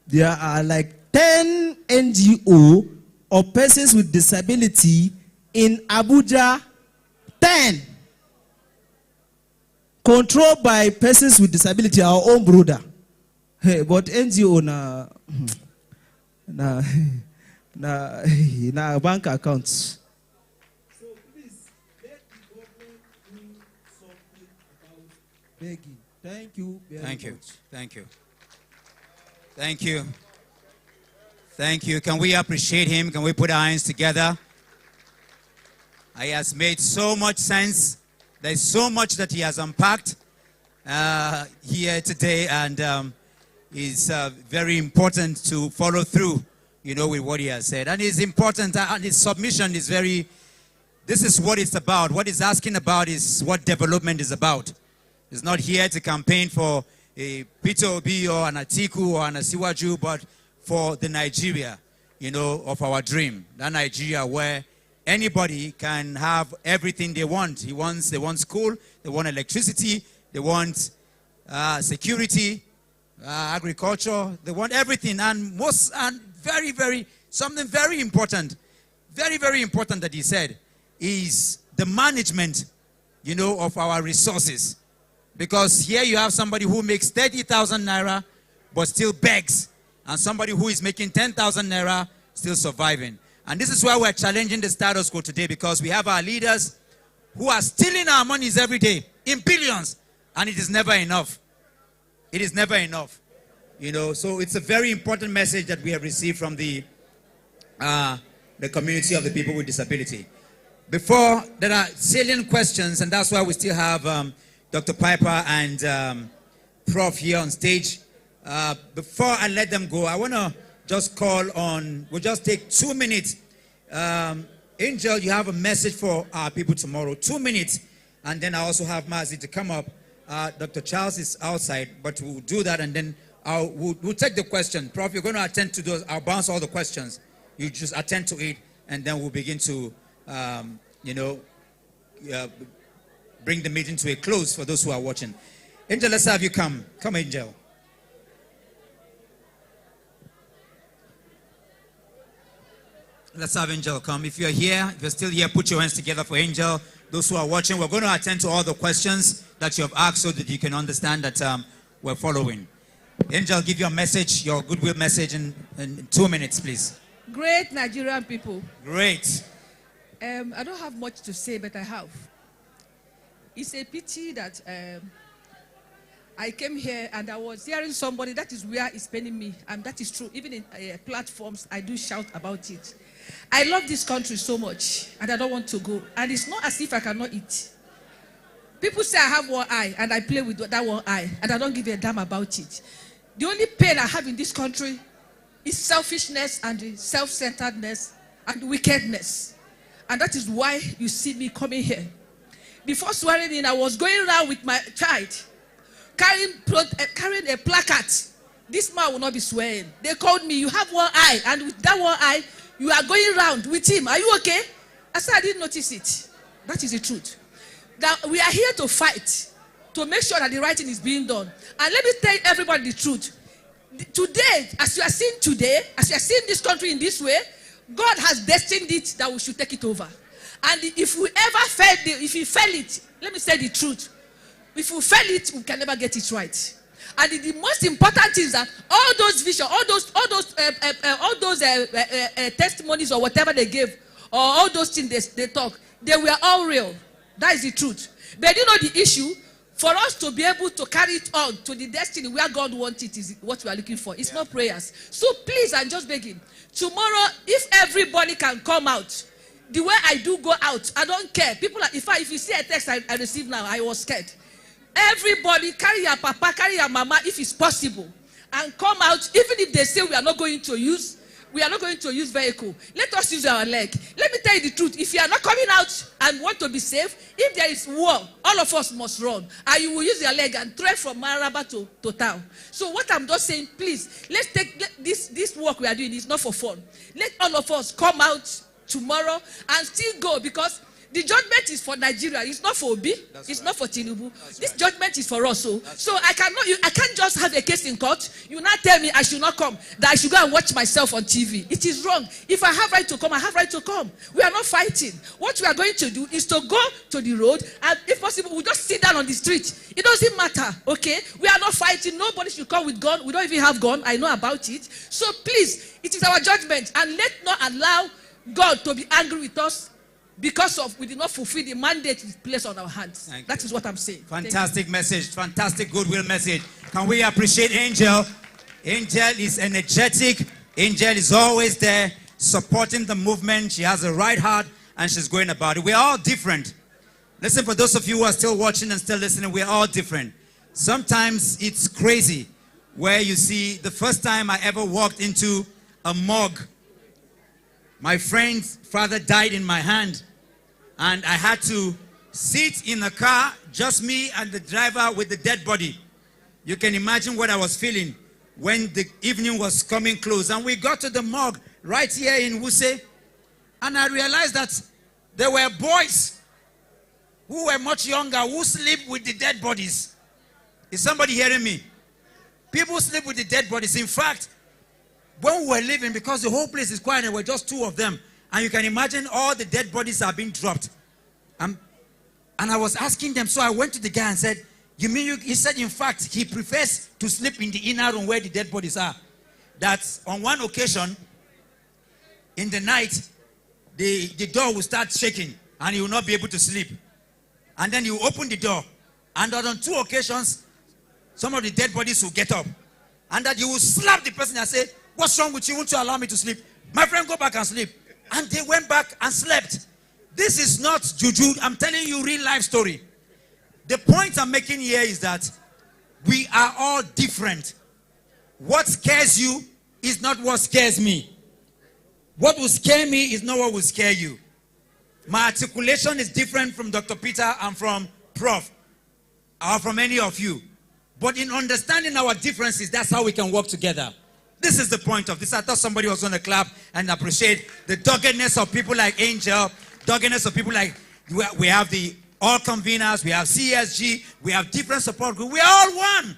There are like 10 NGO of persons with disability in Abuja. 10. Controlled by persons with disability, our own brother. Hey, but NGO na bank accounts. So please, let the government do something about begging. Thank you very much. Thank you. Thank you. Thank you. Can we appreciate him? Can we put our hands together? He has made so much sense. There's so much that he has unpacked here today, and it's very important to follow through, with what he has said. And it's important, and his submission is this is what it's about. What he's asking about is what development is about. He's not here to campaign for a Peter Obi or an Atiku or an Asiwaju, but for the Nigeria, of our dream. That Nigeria where anybody can have everything they want. They want school, they want electricity, they want security, agriculture, they want everything. And something very important that he said is the management, of our resources. Because here you have somebody who makes 30,000 naira but still begs, and somebody who is making 10,000 naira still surviving. And this is why we're challenging the status quo today, because we have our leaders who are stealing our monies every day in billions, and it is never enough. It is never enough. So it's a very important message that we have received from the community of the people with disability. Before, there are salient questions, and that's why we still have Dr. Piper and Prof here on stage. Before I let them go, I want to just call on, we'll just take 2 minutes. Angel, you have a message for our people tomorrow. 2 minutes. And then I also have Mazi to come up. Dr. Charles is outside, but we'll do that and then we'll take the question. Prof, you're going to attend to those. I'll bounce all the questions. You just attend to it and then we'll begin to, bring the meeting to a close for those who are watching. Angel, let's have you come. Come, Angel. Let's have Angel come. If you're here, if you're still here, put your hands together for Angel. Those who are watching, we're going to attend to all the questions that you have asked so that you can understand that we're following. Angel, give your message, your goodwill message in 2 minutes, please. Great Nigerian people. Great. I don't have much to say, but I have. It's a pity that I came here and I was hearing somebody, that is where it's paining me, and that is true. Even in platforms, I do shout about it. I love this country so much, and I don't want to go. And it's not as if I cannot eat. People say I have one eye, and I play with that one eye, and I don't give a damn about it. The only pain I have in this country is selfishness and self-centeredness and wickedness. And that is why you see me coming here. Before swearing in, I was going around with my child, carrying a placard. This man will not be swearing. They called me, you have one eye, and with that one eye, you are going around with him. Are you okay? I said, I didn't notice it. That is the truth. That we are here to fight, to make sure that the right thing is being done. And let me tell everybody the truth. Today, as you are seeing today, as you are seeing this country in this way, God has destined it that we should take it over. And if we ever fail if we fail it, let me say the truth. If we fail it, we can never get it right. And the most important thing is that all those visions, all those testimonies or whatever they gave, or all those things they talk, they were all real. That is the truth. But you know the issue, for us to be able to carry it on to the destiny where God wants it is what we are looking for. It's not prayers. So please, I'm just begging. Tomorrow, if everybody can come out, the way I do go out, I don't care. People, if you see a text I receive now, I was scared. Everybody, carry your papa, carry your mama, if it's possible, and come out. Even if they say we are not going to use vehicle, let us use our leg. Let me tell you the truth. If you are not coming out and want to be safe, if there is war, all of us must run, and you will use your leg and trek from Maraba to town. So what I'm just saying, please, let's take this work we are doing is not for fun. Let all of us come out tomorrow and still go, because the judgment is for Nigeria. It's not for Obi. It's not for Tinubu. This judgment is for us. So I can't just have a case in court. You now tell me I should not come, that I should go and watch myself on TV. It is wrong. If I have right to come, I have right to come. We are not fighting. What we are going to do is to go to the road, and if possible, we just sit down on the street. It doesn't matter, okay? We are not fighting. Nobody should come with gun. We don't even have gun. I know about it. So please, it is our judgment, and let's not allow God to be angry with us because we did not fulfill the mandate placed on our hands. That is what I'm saying. Fantastic message. Fantastic goodwill message. Can we appreciate Angel? Angel is energetic. Angel is always there supporting the movement. She has a right heart and she's going about it. We're all different. Listen, for those of you who are still watching and still listening, we're all different. Sometimes it's crazy where you see the first time I ever walked into a morgue, my friend's father died in my hand, and I had to sit in a car, just me and the driver with the dead body. You can imagine what I was feeling when the evening was coming close. And we got to the morgue right here in Wuse, and I realized that there were boys who were much younger who sleep with the dead bodies. Is somebody hearing me? People sleep with the dead bodies. In fact, when we were leaving, because the whole place is quiet, there were just two of them. And you can imagine all the dead bodies are being dropped. And I was asking them, so I went to the guy and said, you mean he said, in fact, he prefers to sleep in the inner room where the dead bodies are. That on one occasion, in the night, the door will start shaking and he will not be able to sleep. And then he will open the door. And on 2 occasions, some of the dead bodies will get up. And that you will slap the person and say, what's wrong with you? Won't you allow me to sleep? My friend, go back and sleep. And they went back and slept. This is not juju. I'm telling you real life story. The point I'm making here is that we are all different. What scares you is not what scares me. What will scare me is not what will scare you. My articulation is different from Dr. Peter and from Prof. Or from any of you. But in understanding our differences, that's how we can work together. This is the point of this. I thought somebody was going to clap and appreciate the doggedness of people like Angel, doggedness of people like, we have the all conveners, we have CSG, we have different support groups. We are all one.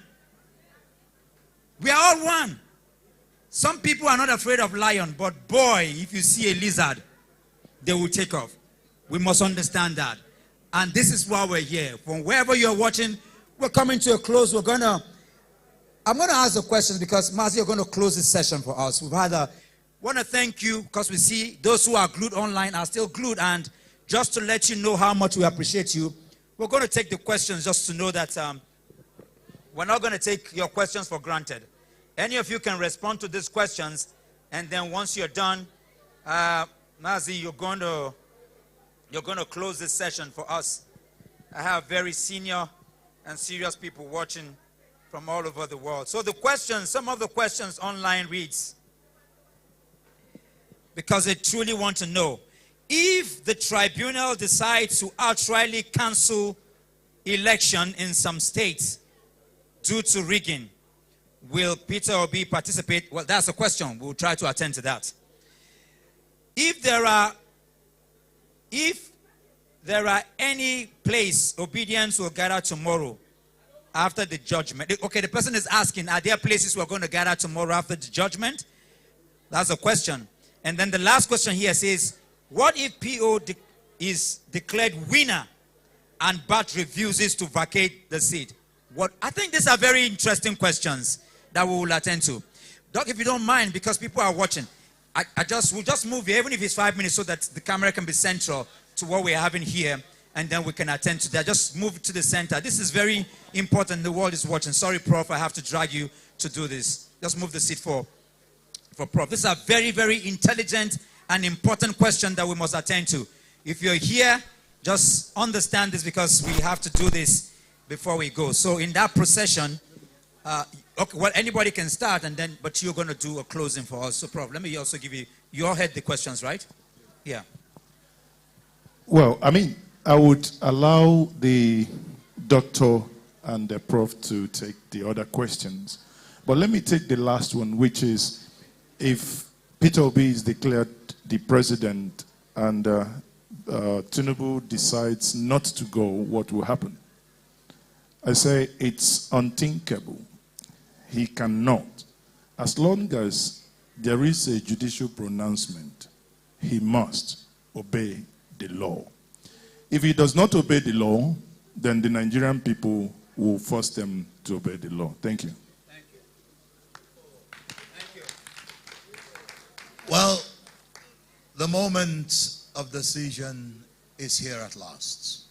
We are all one. Some people are not afraid of lion, but boy, if you see a lizard, they will take off. We must understand that. And this is why we're here. From wherever you're watching, we're coming to a close. I'm going to ask the questions because Mazi, you're going to close this session for us. Want to thank you because we see those who are glued online are still glued. And just to let you know how much we appreciate you, we're going to take the questions just to know that we're not going to take your questions for granted. Any of you can respond to these questions, and then once you're done, Mazi, you're going to close this session for us. I have very senior and serious people watching from all over the world. So the questions, some of the questions online reads, because they truly want to know, if the tribunal decides to outrightly cancel election in some states due to rigging, will Peter Obi participate? Well, that's a question. We'll try to attend to that. If there are any place obedience will gather tomorrow after the judgment. Okay, the person is asking, are there places we're going to gather tomorrow after the judgment? That's a question. And then the last question here says, what if PO is declared winner and BAT refuses to vacate the seat? I think these are very interesting questions that we will attend to. Doc, if you don't mind, because people are watching, we'll just move here, even if it's 5 minutes, so that the camera can be central to what we're having here, and then we can attend to that. Just move to the center. This is very important. The world is watching. Sorry, Prof, I have to drag you to do this. Just move the seat for Prof. These are very, very intelligent and important questions that we must attend to. If you're here, just understand this because we have to do this before we go. So in that procession, okay, well, anybody can start, but you're going to do a closing for us. So, Prof, let me also give you, you all heard the questions, right? Yeah. Well, I mean, I would allow the doctor and the prof to take the other questions. But let me take the last one, which is, if Peter Obi is declared the president and Tinubu decides not to go, what will happen? I say it's unthinkable. He cannot. As long as there is a judicial pronouncement, he must obey the law. If he does not obey the law, then the Nigerian people will force them to obey the law. Thank you. Thank you. Thank you. Well, the moment of decision is here at last.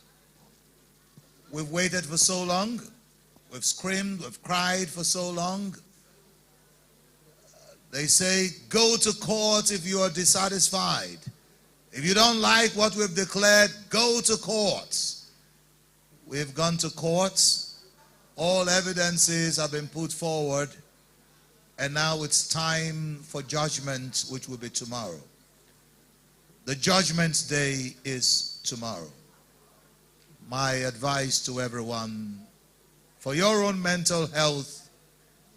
We've waited for so long. We've screamed, we've cried for so long. They say, go to court if you are dissatisfied. If you don't like what we've declared, go to court. We've gone to court. All evidences have been put forward. And now it's time for judgment, which will be tomorrow. The judgment day is tomorrow. My advice to everyone, for your own mental health,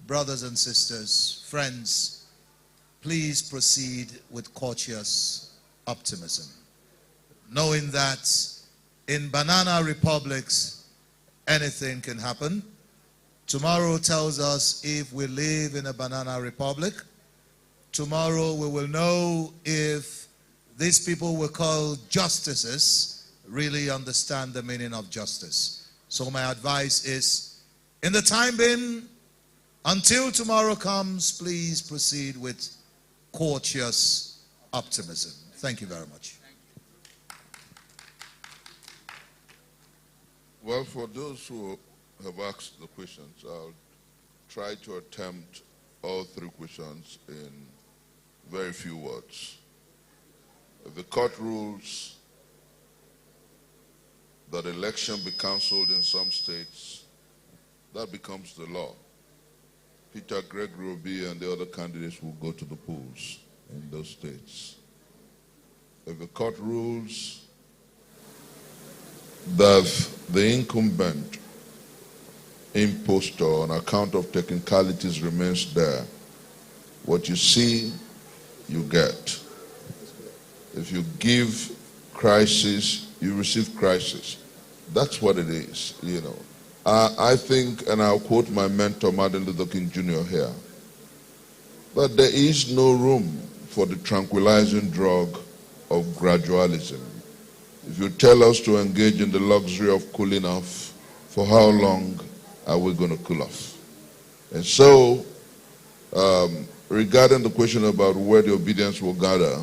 brothers and sisters, friends, please proceed with courteous optimism, knowing that in banana republics, anything can happen. Tomorrow tells us if we live in a banana republic. Tomorrow we will know if these people we call justices really understand the meaning of justice. So my advice is, in the time being, until tomorrow comes, please proceed with courteous optimism. Thank you very much. Well, for those who have asked the questions, I'll try to attempt all three questions in very few words. If the court rules that election be cancelled in some states, that becomes the law. Peter Gregory Obi and the other candidates will go to the polls in those states. If the court rules that the incumbent impostor on account of technicalities remains there, what you see, you get. If you give crisis, you receive crisis. That's what it is, you know. I think, and I'll quote my mentor, Martin Luther King Jr. here, that there is no room for the tranquilizing drug of gradualism. If you tell us to engage in the luxury of cooling off, for how long are we going to cool off? And so, regarding the question about where the obedience will gather,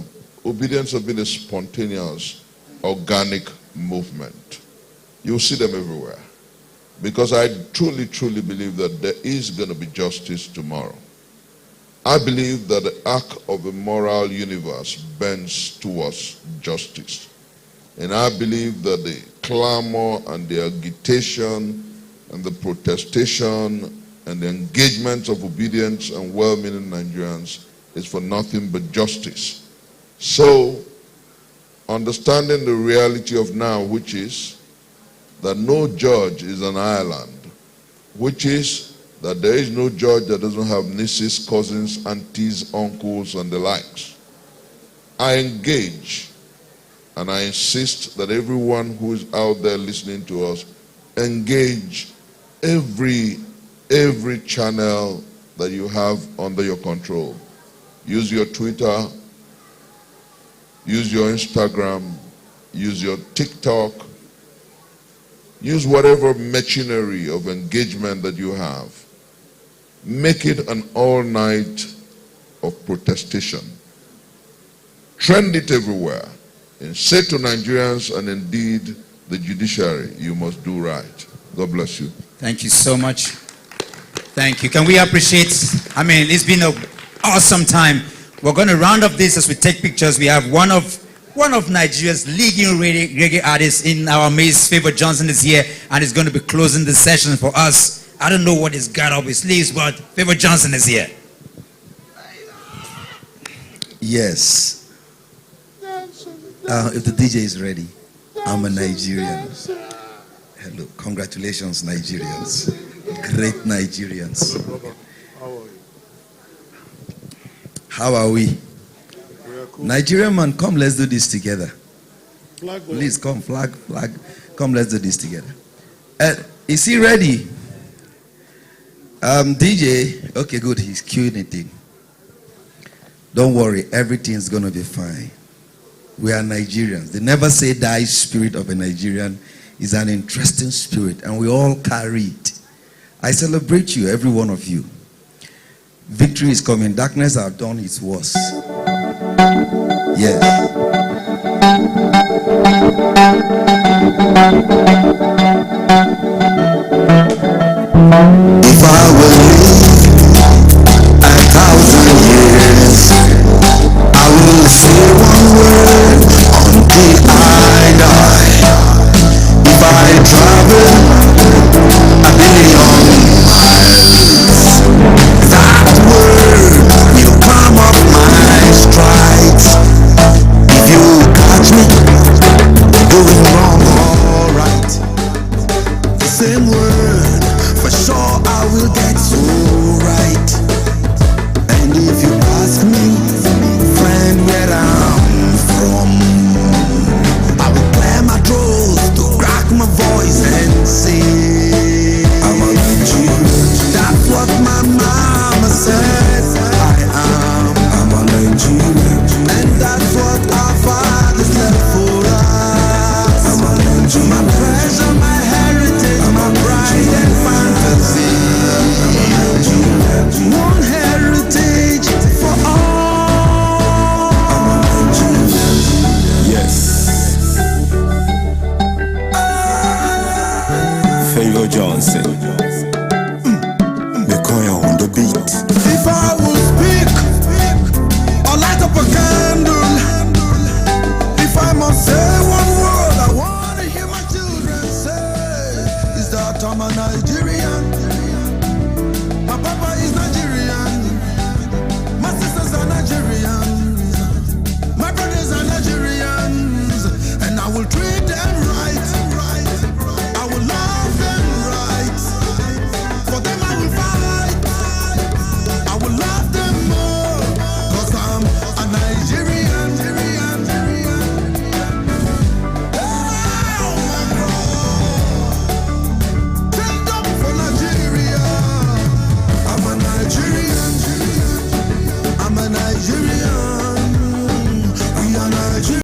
obedience has been a spontaneous, organic movement. You'll see them everywhere. Because I truly, truly believe that there is going to be justice tomorrow. I believe that the arc of the moral universe bends towards justice. And I believe that the clamor and the agitation and the protestation and the engagement of obedience and well-meaning Nigerians is for nothing but justice. So, understanding the reality of now, which is that no judge is an island, which is that there is no judge that doesn't have nieces, cousins, aunties, uncles, and the likes. I engage and I insist that everyone who is out there listening to us engage every channel that you have under your control. Use your Twitter, use your Instagram, use your TikTok, use whatever machinery of engagement that you have. Make it an all-night of protestation. Trend it everywhere. And say to Nigerians and indeed the judiciary, you must do right. God bless you. Thank you so much. Thank you. Can we appreciate, it's been an awesome time. We're going to round up this as we take pictures. We have one of Nigeria's leading reggae artists in our midst, Favor Johnson, is here and is going to be closing the session for us. I don't know what he's got up his sleeves, but Favor Johnson is here. Yes. If the DJ is ready, I'm a Nigerian. Hello. Congratulations, Nigerians. Great Nigerians. How are we? Nigerian man, come, let's do this together. Please come, flag. Come, let's do this together. Is he ready? DJ, okay, good, he's queuing it in. Don't worry, everything's gonna be fine. We are Nigerians. They never say die spirit of a Nigerian is an interesting spirit, and we all carry it. I celebrate you, every one of you. Victory is coming. Darkness have done its worst. Yes.